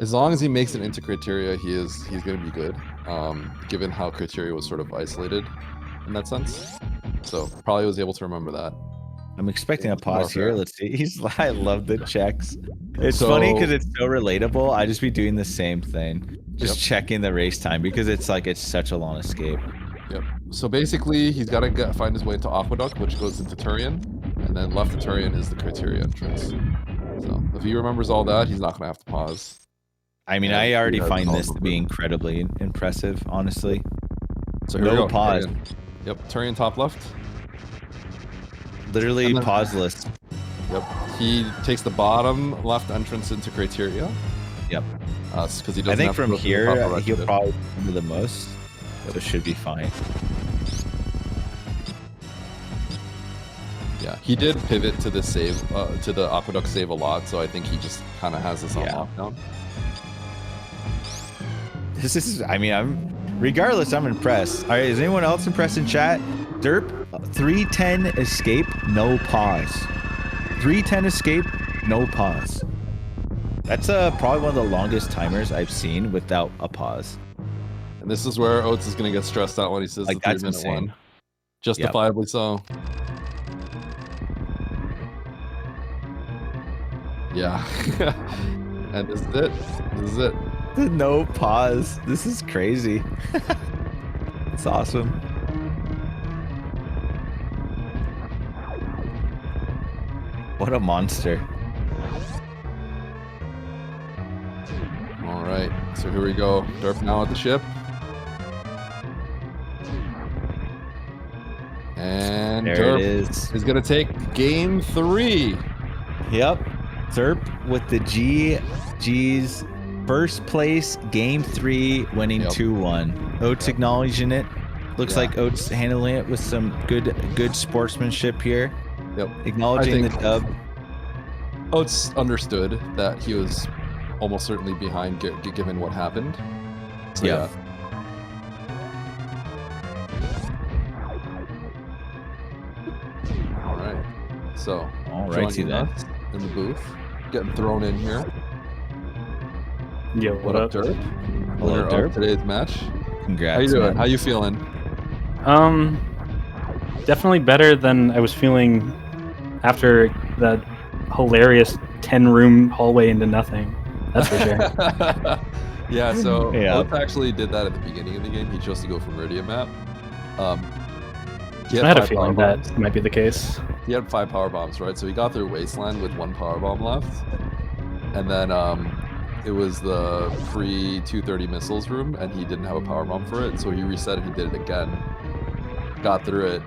As long as he makes it into criteria, he's going to be good. Given how criteria was sort of isolated in that sense, so probably was able to remember that. I'm expecting a pause here. Let's see. I love the checks. It's funny because it's so relatable. I just be doing the same thing, just checking the race time because it's like it's such a long escape. Yep. So basically, he's got to find his way into Aqueduct, which goes into Turian, and then left of Turian is the Criteria entrance. So if he remembers all that, he's not going to have to pause. I mean, I already find this to be incredibly impressive, honestly. So here we go. Pause. Turian. Yep, Turian top left. Literally pauseless. Yep. He takes the bottom left entrance into Criteria. Yep. Because he doesn't. I think from here he'll probably do the most. So it should be fine. Yeah, he did pivot to the save, to the Aqueduct save a lot. So I think he just kind of has this on lockdown. This is. I mean, regardless, I'm impressed. All right, is anyone else impressed in chat? Derp, 310 escape, no pause. 310 escape, no pause. That's probably one of the longest timers I've seen without a pause. And this is where Oats is going to get stressed out when he says like, the 3-minute one. Justifiably so. Yeah. And this is it. This is it. No pause. This is crazy. It's awesome. What a monster. All right, so here we go. Derp now at the ship. And there Derp is going to take game 3. Yep. Derp with the GG's first place, game 3, winning 2-1. Oats acknowledging it. Looks like Oats handling it with some good sportsmanship here. Yep. Acknowledging the dub. Oats understood that he was almost certainly behind given what happened. So, yeah. All right. So, alrighty then. In the booth, getting thrown in here. Yo, what up, Derp? Hello, Derp. Today's match. Congrats. How you doing? Man. How you feeling? Definitely better than I was feeling after that hilarious 10-room hallway into nothing. That's for sure. Yeah, so Oats actually did that at the beginning of the game. He chose to go for Meridian map. I had a feeling that might be the case. He had 5 power bombs, right? So he got through Wasteland with 1 power bomb left. And then it was the pre-230 missiles room, and he didn't have a power bomb for it. So he reset it, he did it again. Got through it,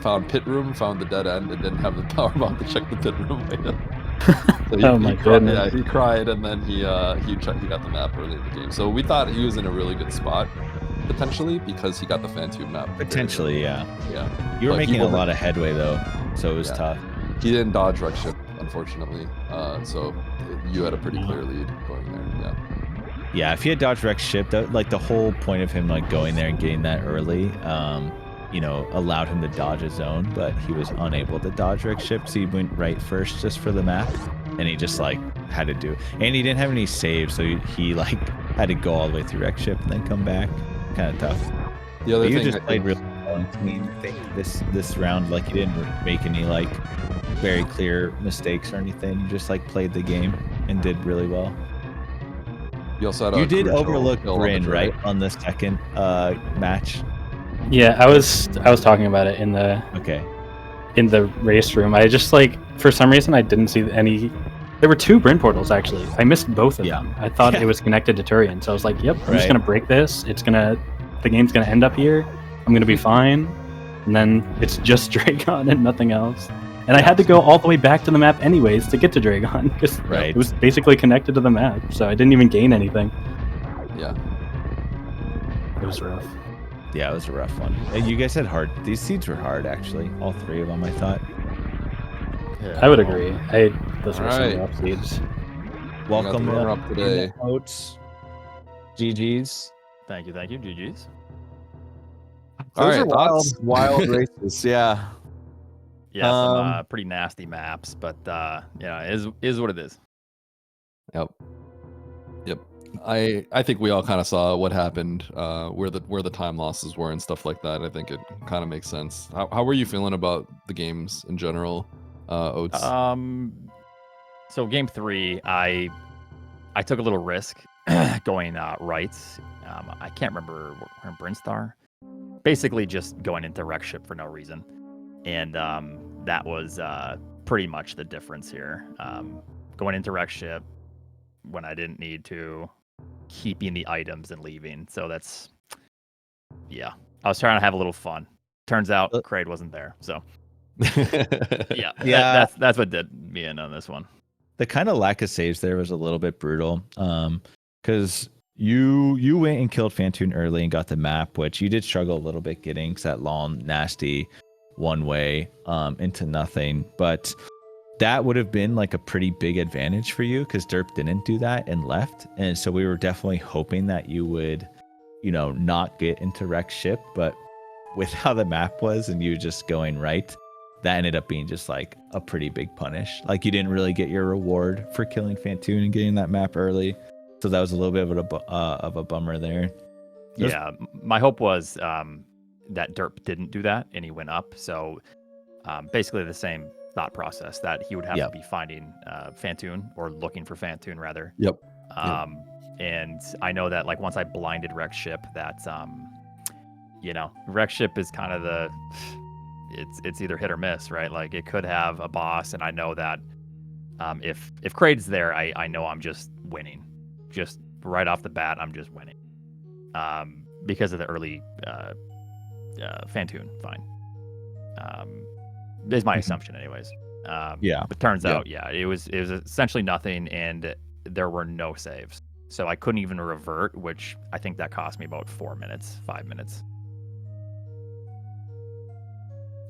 found pit room, found the dead end, and didn't have the power bomb to check the pit room. So oh my goodness! Yeah, he cried, and then he got the map early in the game. So we thought he was in a really good spot, potentially, because he got the Phantoon map. Potentially, yeah. Yeah. You were making a lot of headway though, so it was tough. He didn't dodge wreck ship, unfortunately. So you had a pretty clear lead going there. Yeah. Yeah, if he had dodged wreck ship, like the whole point of him like going there and getting that early, you know, allowed him to dodge a zone, but he was unable to dodge wreck ship, so he went right first just for the map, and he just like had to do it. And he didn't have any saves, so he like had to go all the way through wreck ship and then come back. Kind of tough. The other thing, you just played really well. I mean, I think this round, like, you didn't make any like very clear mistakes or anything. You just like played the game and did really well. You also had you did overlook Bryn, right, on the second match. Yeah, I was talking about it in the in the race room. I just like, for some reason I didn't see any. There were 2 Bryn portals actually. I missed both of them. I thought it was connected to Turian, so I was like, "Yep, I'm just gonna break this. The game's gonna end up here. I'm gonna be fine." And then it's just Draygon and nothing else. And I had to go all the way back to the map anyways to get to Draygon because it was basically connected to the map, so I didn't even gain anything. Yeah, it was rough. Yeah, it was a rough one. And you guys had hard. These seeds were hard, actually. All 3 of them, I thought. Yeah, I would agree. Those were some rough seeds. Welcome up today, Oats. GG's. Thank you, GG's. Those are wild races. Yeah. Yeah, some pretty nasty maps, but yeah, is what it is. Yep. I think we all kind of saw what happened, where the time losses were and stuff like that. I think it kind of makes sense. How were you feeling about the games in general? Oats? So game 3, I took a little risk going right. I can't remember where Brinstar. Basically, just going into wreck ship for no reason, and that was pretty much the difference here. Going into wreck ship when I didn't need to, keeping the items and leaving. So that's, yeah. I was trying to have a little fun. Turns out Kraid wasn't there. So yeah, that's what did me in on this one. The kind of lack of saves there was a little bit brutal. Because you went and killed Phantoon early and got the map, which you did struggle a little bit getting, because that long, nasty one-way into nothing. But that would have been like a pretty big advantage for you, because Derp didn't do that and left. And so we were definitely hoping that you would, not get into wreck ship. But with how the map was and you just going right, that ended up being just like a pretty big punish. Like, you didn't really get your reward for killing Phantoon and getting that map early. So that was a little bit of a bummer there. Yeah, my hope was that Derp didn't do that and he went up. So basically the same thought process, that he would have to be finding Phantoon, or looking for Phantoon rather. Yep. And I know that like once I blinded wreck ship, that wreck ship is kind of it's either hit or miss, right? Like, it could have a boss, and I know that if Kraid's there, I know I'm just winning. Just right off the bat, I'm just winning. Because of the early Phantoon find. Is my assumption anyways. But turns out, it was essentially nothing, and there were no saves. So I couldn't even revert, which I think that cost me about 4 minutes, 5 minutes.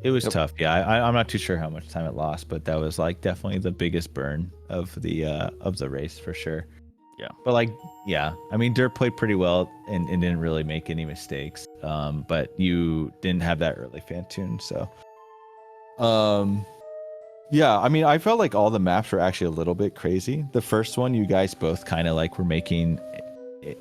It was tough. Yeah, I'm not too sure how much time it lost, but that was like definitely the biggest burn of the race for sure. Yeah. But like, I mean, Derp played pretty well and didn't really make any mistakes. But you didn't have that early Phantoon, so. Yeah, I mean, I felt like all the maps were actually a little bit crazy. The first one, you guys both kind of like were making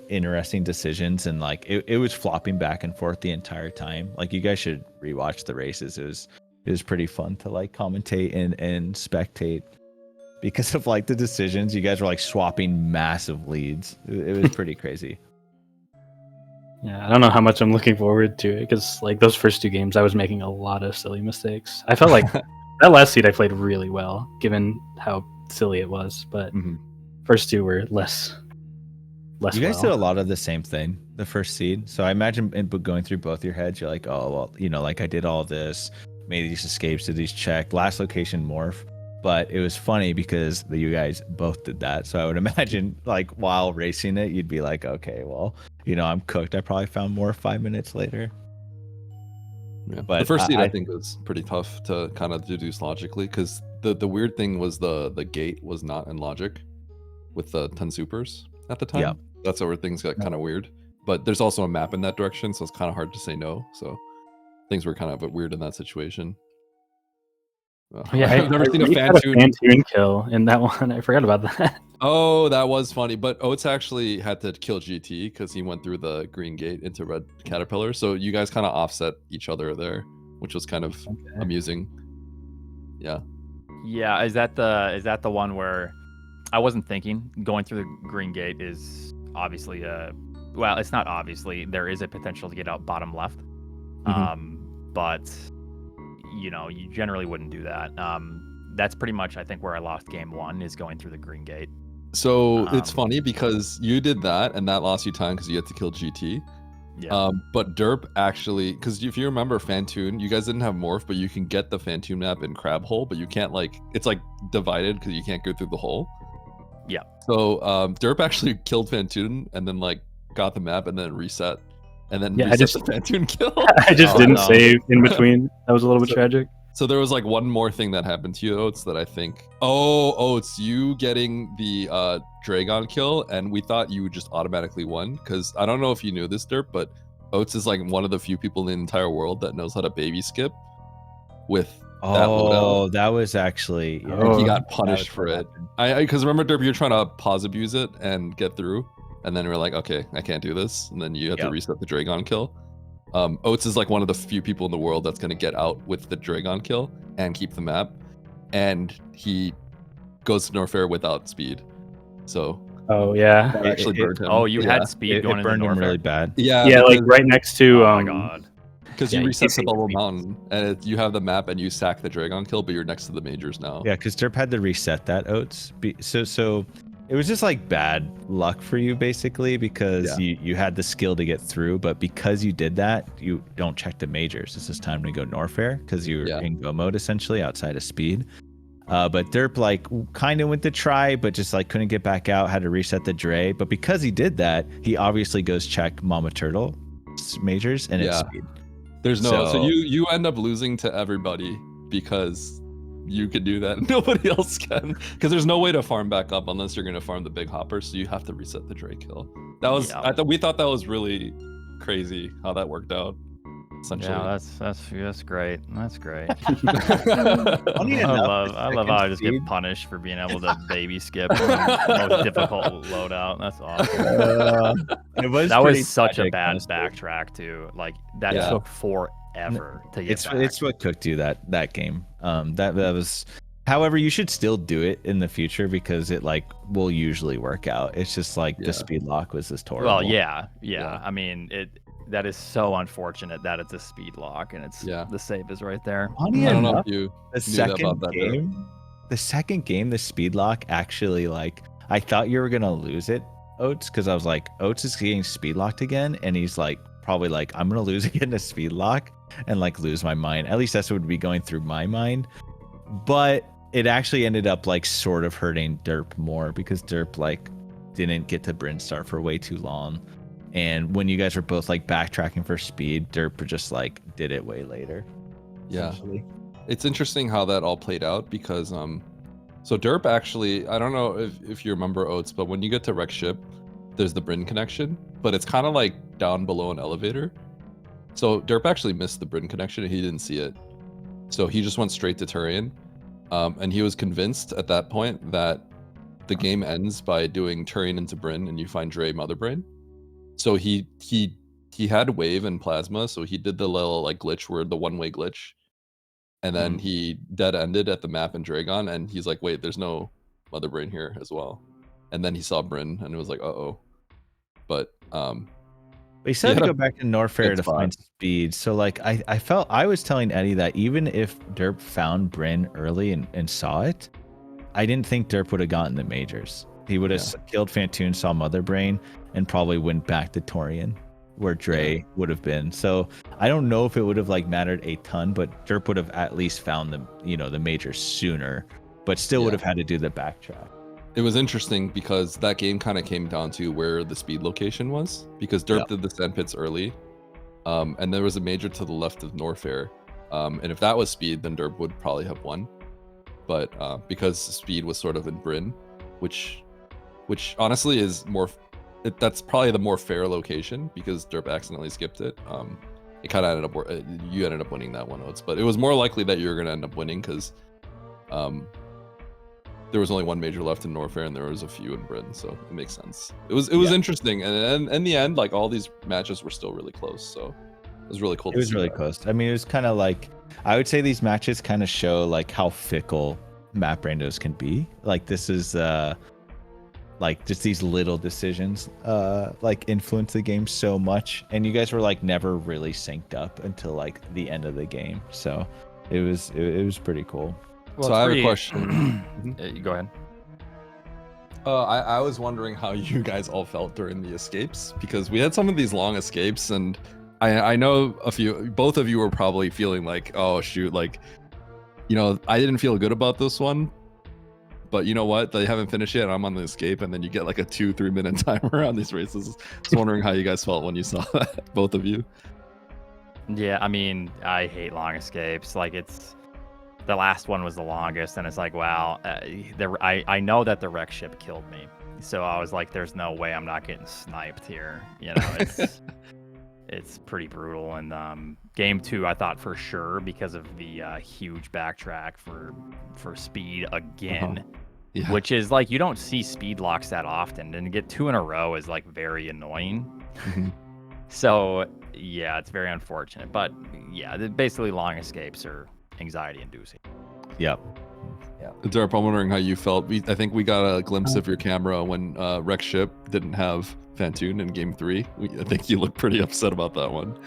interesting decisions, and like it was flopping back and forth the entire time. Like, you guys should rewatch the races. It was pretty fun to like commentate and spectate, because of like the decisions. You guys were like swapping massive leads. It was pretty crazy. Yeah, I don't know how much I'm looking forward to it, because like those first 2 games I was making a lot of silly mistakes. I felt like that last seed I played really well, given how silly it was, but first 2 were less. You guys did a lot of the same thing the first seed, so I imagine going through both your heads, you're like, oh well, like I did all this, made these escapes, did these check, last location morph. But it was funny because you guys both did that, so I would imagine like while racing it, you'd be like, okay, well, I'm cooked. I probably found more 5 minutes later. Yeah. But the first seed I think was pretty tough to kind of deduce logically, because the weird thing was the gate was not in logic with the 10 supers at the time. Yeah. That's where things got kind of weird. But there's also a map in that direction, so it's kind of hard to say no. So things were kind of weird in that situation. Yeah, I've never seen a Phantoon kill in that one. I forgot about that. Oh, that was funny. But Oats actually had to kill GT because he went through the green gate into red caterpillar. So you guys kind of offset each other there, which was kind of amusing. Yeah. Yeah. Is that the one where I wasn't thinking going through the green gate is obviously well, it's not obviously. There is a potential to get out bottom left. But you generally wouldn't do that. That's pretty much, I think, where I lost game 1, is going through the green gate. So it's funny because you did that, and that lost you time because you had to kill GT. Yeah. But Derp actually, because if you remember Phantoon, you guys didn't have Morph, but you can get the Phantoon map in Crab Hole, but you can't it's like divided because you can't go through the hole. Yeah. So Derp actually killed Phantoon and then like got the map and then reset. And then I just the Phantoon kill. I just didn't save in between. That was a little bit tragic. So there was like one more thing that happened to you, Oats, that I think. Oh, it's you getting the Draygon kill, and we thought you just automatically won, because I don't know if you knew this, Derp, but Oats is like one of the few people in the entire world that knows how to baby skip with that loadout. Oh, that was actually. He got punished for it. Because remember, Derp, you're trying to pause abuse it and get through. And then we're like, okay, I can't do this. And then you have to reset the Draygon kill. Oats is like one of the few people in the world that's going to get out with the Draygon kill and keep the map. and he goes to Norfair without speed. So oh yeah, that actually burned him. Oh, you had speed going it into burned him Norfair? really bad. Yeah, yeah, like right next to oh my god. Because Yeah, you you reset the see bubble speed. mountain, and you have the map, and you sack the Draygon kill, but you're next to the majors now. Yeah, because Derp had to reset that Oats. So it was just like bad luck for you basically because you had the skill to get through, but because you did that, you don't check the majors. It's just time to go Norfair because you're in go mode essentially outside of speed. But Derp like kind of went to try, but just like couldn't get back out, had to reset the Dray. But because he did that, he obviously goes check Mama Turtle majors and it's speed. There's no so you end up losing to everybody because you could do that and nobody else can, because there's no way to farm back up unless you're going to farm the big hopper, so you have to reset the Dray kill. That was we thought that was really crazy how that worked out. Yeah, that's great. That's great. I love how I just get punished for being able to baby skip the most difficult loadout. That's awesome. That was such a bad backtrack too. Like that took forever to get back. It's what cooked you that game. That was. However, you should still do it in the future because it like will usually work out. It's just like the speed lock was just horrible. Well, yeah. I mean that is so unfortunate that it's a speed lock and it's the save is right there. I don't know if you the second game, the speed lock actually like I thought you were gonna lose it, Oats, because I was like, Oats is getting speed locked again, and he's like probably like I'm gonna lose again to speed lock and like lose my mind. At least that's what would be going through my mind. But it actually ended up like sort of hurting Derp more because Derp like didn't get to Brinstar for way too long. And when you guys were both like backtracking for speed, Derp just like did it way later. Yeah. It's interesting how that all played out because so Derp actually, I don't know if you remember Oats, but when you get to Wreck Ship, there's the Bryn connection, but it's kind of like down below an elevator. So Derp actually missed the Bryn connection and he didn't see it. So he just went straight to Turian. And he was convinced at that point that the game ends by doing Turian into Bryn and you find Dray Mother Brain. So he had wave and plasma, so he did the little like glitch where the one-way glitch, and then he dead ended at the map in Draygon, and he's like, wait, there's no Mother Brain here as well, and then he saw Bryn and it was like, uh-oh. But he said to go back to Norfair to find speed. So like I felt I was telling Eddie that even if Derp found Bryn early and saw it, I didn't think Derp would have gotten the majors. He would have killed Phantoon, saw Mother Brain, and probably went back to Torian, where Dray would have been. So I don't know if it would have like mattered a ton, but Derp would have at least found the majors sooner, but still would have had to do the backtrack. It was interesting because that game kind of came down to where the speed location was, because Derp did the sand pits early, and there was a major to the left of Norfair, and if that was speed, then Derp would probably have won. But because speed was sort of in Bryn, which honestly is more, that's probably the more fair location because Derp accidentally skipped it. It kind of ended up, you ended up winning that one, Oats, but it was more likely that you were going to end up winning because there was only one major left in Norfair and there was a few in Bryn, so it makes sense. It was interesting, and in the end, like all these matches were still really close, so it was really cool. It was really close. I mean, it was kind of like, I would say these matches kind of show like how fickle map randos can be. Like this is like just these little decisions like influence the game so much, and you guys were like never really synced up until like the end of the game, so it was pretty cool. Well, so I have a question. Go ahead. I was wondering how you guys all felt during the escapes, because we had some of these long escapes, and I know both of you were probably feeling like, oh shoot, like, you know, I didn't feel good about this one, but you know what? They haven't finished yet. I'm on the escape, and then you get like a 2-3 minute timer on these races. I was wondering how you guys felt when you saw that, both of you. Yeah, I mean, I hate long escapes. Like the last one was the longest, and it's like, wow, I know that the wreck ship killed me, so I was like, there's no way I'm not getting sniped here. You know, it's pretty brutal. And game 2, I thought for sure, because of the huge backtrack for speed again, which is like, you don't see speed locks that often, and to get 2 in a row is like very annoying. So yeah, it's very unfortunate, but yeah, basically long escapes are anxiety inducing. Yep. Derp, I'm wondering how you felt. I think we got a glimpse of your camera when Rex Ship didn't have Phantoon in Game 3. I think you looked pretty upset about that one.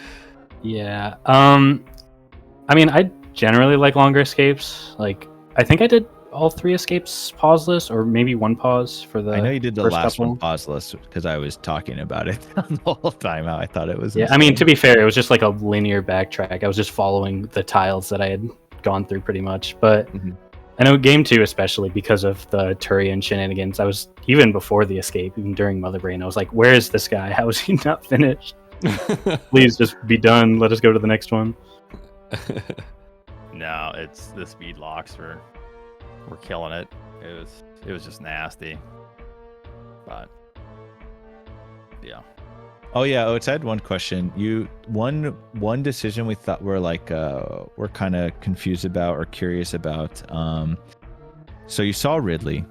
Yeah. I mean, I generally like longer escapes. Like, I think I did all 3 escapes pauseless, or maybe 1 pause for the. I know you did the first last couple. one pauseless because I was talking about it the whole time. How I thought it was. Yeah, insane. I mean, to be fair, it was just like a linear backtrack. I was just following the tiles that I had gone through pretty much. But I know Game 2, especially because of the Turian shenanigans, I was, even before the escape, even during Mother Brain, I was like, where is this guy? How is he not finished? Please just be done. Let us go to the next one. No, it's the speed locks were killing it. It was just nasty. But yeah. Oh yeah, Oats, I had one question. One decision we thought we're kind of confused about or curious about. So you saw Ridley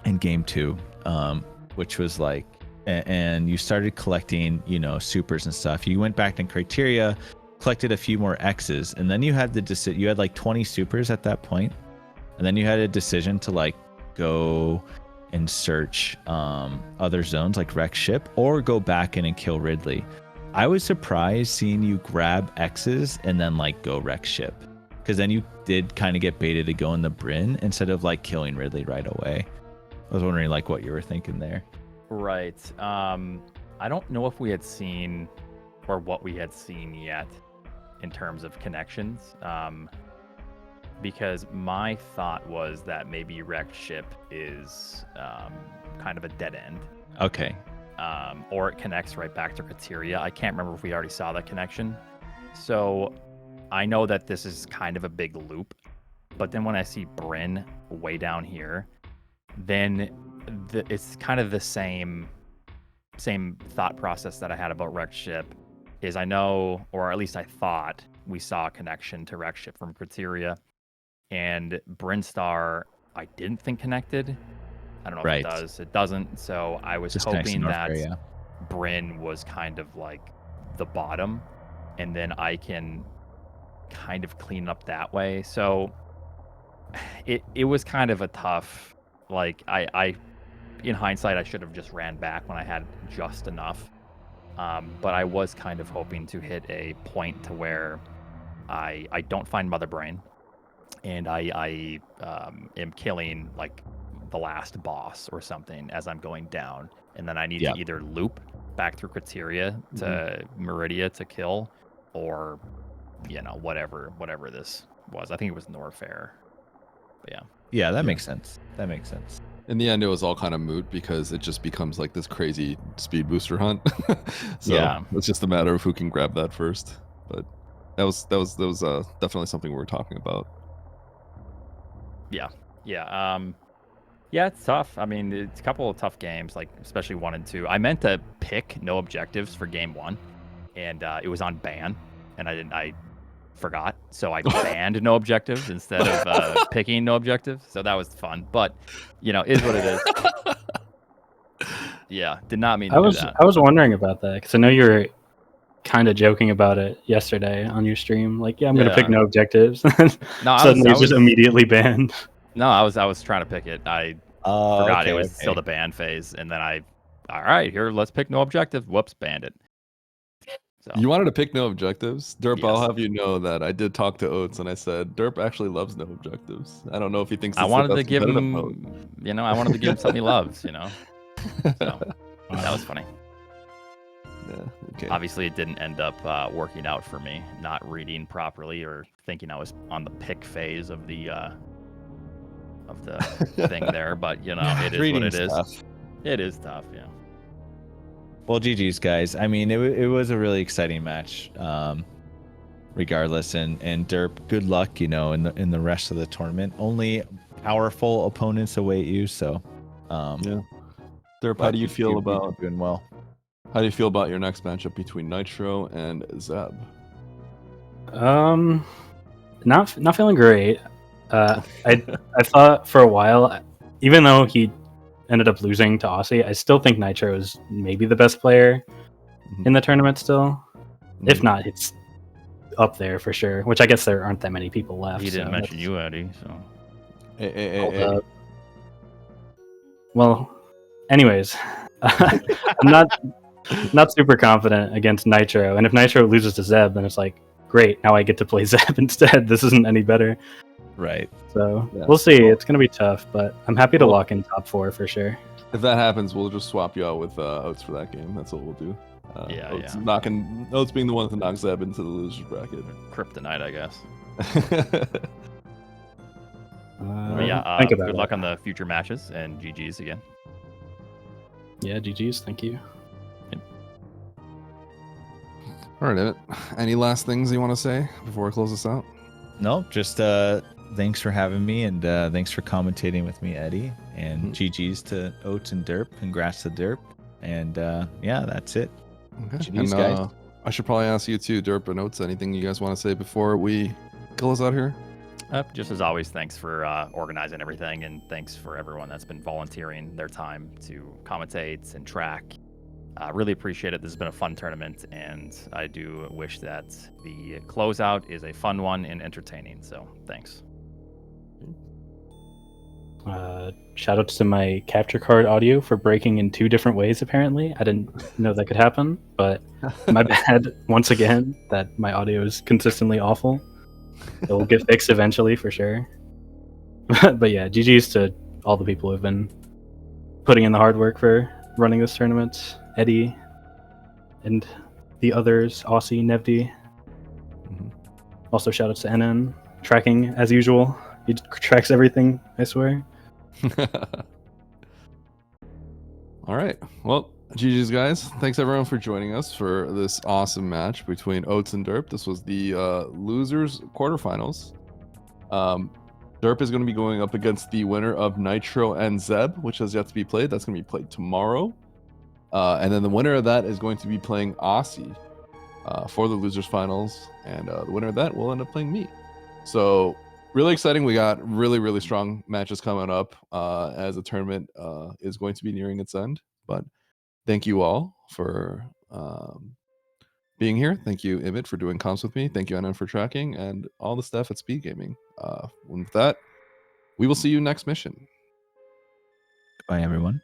in Game 2, which was like, and you started collecting, supers and stuff. You went back to criteria, collected a few more X's, and then you had you had like 20 supers at that point, and then you had a decision to like go and search other zones like Rex Ship, or go back in and kill Ridley. I was surprised seeing you grab X's and then like go Rex Ship, because then you did kind of get baited to go in the Bryn instead of like killing Ridley right away. I was wondering like what you were thinking there. Right. I don't know if we had seen or what we had seen yet in terms of connections. Because my thought was that maybe Rex Ship is kind of a dead end. Okay. Or it connects right back to criteria. I can't remember if we already saw that connection. So I know that this is kind of a big loop. But then when I see Bryn way down here, then it's kind of the same thought process that I had about Rex Ship. Is I know, or at least I thought, we saw a connection to Rex Ship from criteria. And Brinstar, I didn't think connected. I don't know if it does. It doesn't. So I was hoping that Bryn was kind of like the bottom, and then I can kind of clean up that way. So it was kind of a tough, like I in hindsight, I should have just ran back when I had just enough. But I was kind of hoping to hit a point to where I don't find Mother Brain, and I am killing like the last boss or something as I'm going down, and then I need to either loop back through criteria to Meridia to kill, or whatever this was. I think it was Norfair. But yeah, that makes sense. In the end, it was all kind of moot because it just becomes like this crazy speed booster hunt. So it's just a matter of who can grab that first. But that was definitely something we were talking about. Yeah. Yeah, it's tough. I mean, it's a couple of tough games, like especially 1 and 2. I meant to pick no objectives for game 1, and it was on ban, and I forgot, so I banned no objectives instead of picking no objectives. So that was fun, but is what it is. Yeah, did not mean to do that. I was wondering about that because I know you were kind of joking about it yesterday on your stream. Like, I'm gonna pick no objectives. No, suddenly it's just immediately banned. No, I was trying to pick it. I forgot it was still the ban phase, and then all right, here, let's pick no objective. Whoops, banned it. So. You wanted to pick no objectives? Derp, yes. I'll have you know that I did talk to Oats, and I said, Derp actually loves no objectives. I don't know if he thinks I wanted to give him, I wanted to give him something he loves, So, that was funny. Yeah, okay. Obviously, it didn't end up working out for me, not reading properly or thinking I was on the pick phase of the thing there, but, it is what it is. Tough. It is tough, yeah. Well, GG's, guys. I mean, it was a really exciting match, regardless. And Derp, good luck, in the rest of the tournament. Only powerful opponents await you. So, yeah. Derp, how do you feel about doing well? How do you feel about your next matchup between Nitro and Zeb? Not feeling great. I thought for a while, even though he ended up losing to Aussie, I still think Nitro is maybe the best player in the tournament still. If not, it's up there for sure, which I guess there aren't that many people left. He didn't mention you, Eddie, so... Well, anyways, I'm not super confident against Nitro, and if Nitro loses to Zeb, then it's like, great, now I get to play Zeb instead. This isn't any better. Right. So we'll see. It's gonna be tough, but I'm happy to lock in top 4 for sure. If that happens, we'll just swap you out with Oats for that game. That's what we'll do. Oats being the one to knock Zeb into the losers bracket. Kryptonite, I guess. Think about good it. luck on the future matches, and GG's again. Yeah, GG's. Thank you. All right, Emmett. Any last things you want to say before I close this out? No, just thanks for having me, and thanks for commentating with me, Eddie. And GG's to Oats and Derp. Congrats to Derp. And yeah, that's it. Okay. GG's, guys. I should probably ask you too, Derp and Oats, anything you guys want to say before we close out here? Just as always, thanks for organizing everything, and thanks for everyone that's been volunteering their time to commentate and track. Really appreciate it. This has been a fun tournament, and I do wish that the closeout is a fun one and entertaining. So thanks. Shout out to my capture card audio for breaking in 2 different ways, apparently. I didn't know that could happen, but my bad once again that my audio is consistently awful. It will get fixed eventually for sure. But yeah, GG's to all the people who've been putting in the hard work for running this tournament. Eddie and the others, Aussie, Nevdi. Also shout out to NN, tracking as usual. He tracks everything, I swear. All right. Well, GG's, guys. Thanks everyone for joining us for this awesome match between Oats and Derp. This was the losers quarterfinals. Derp is going to be going up against the winner of Nitro and Zeb, which has yet to be played. That's going to be played tomorrow. And then the winner of that is going to be playing Aussie for the losers finals. And the winner of that will end up playing me. So really exciting. We got really, really strong matches coming up as the tournament is going to be nearing its end. But thank you all for being here. Thank you, Emmett, for doing comms with me. Thank you, Anand, for tracking, and all the staff at Speed Gaming. With that, we will see you next mission. Bye, everyone.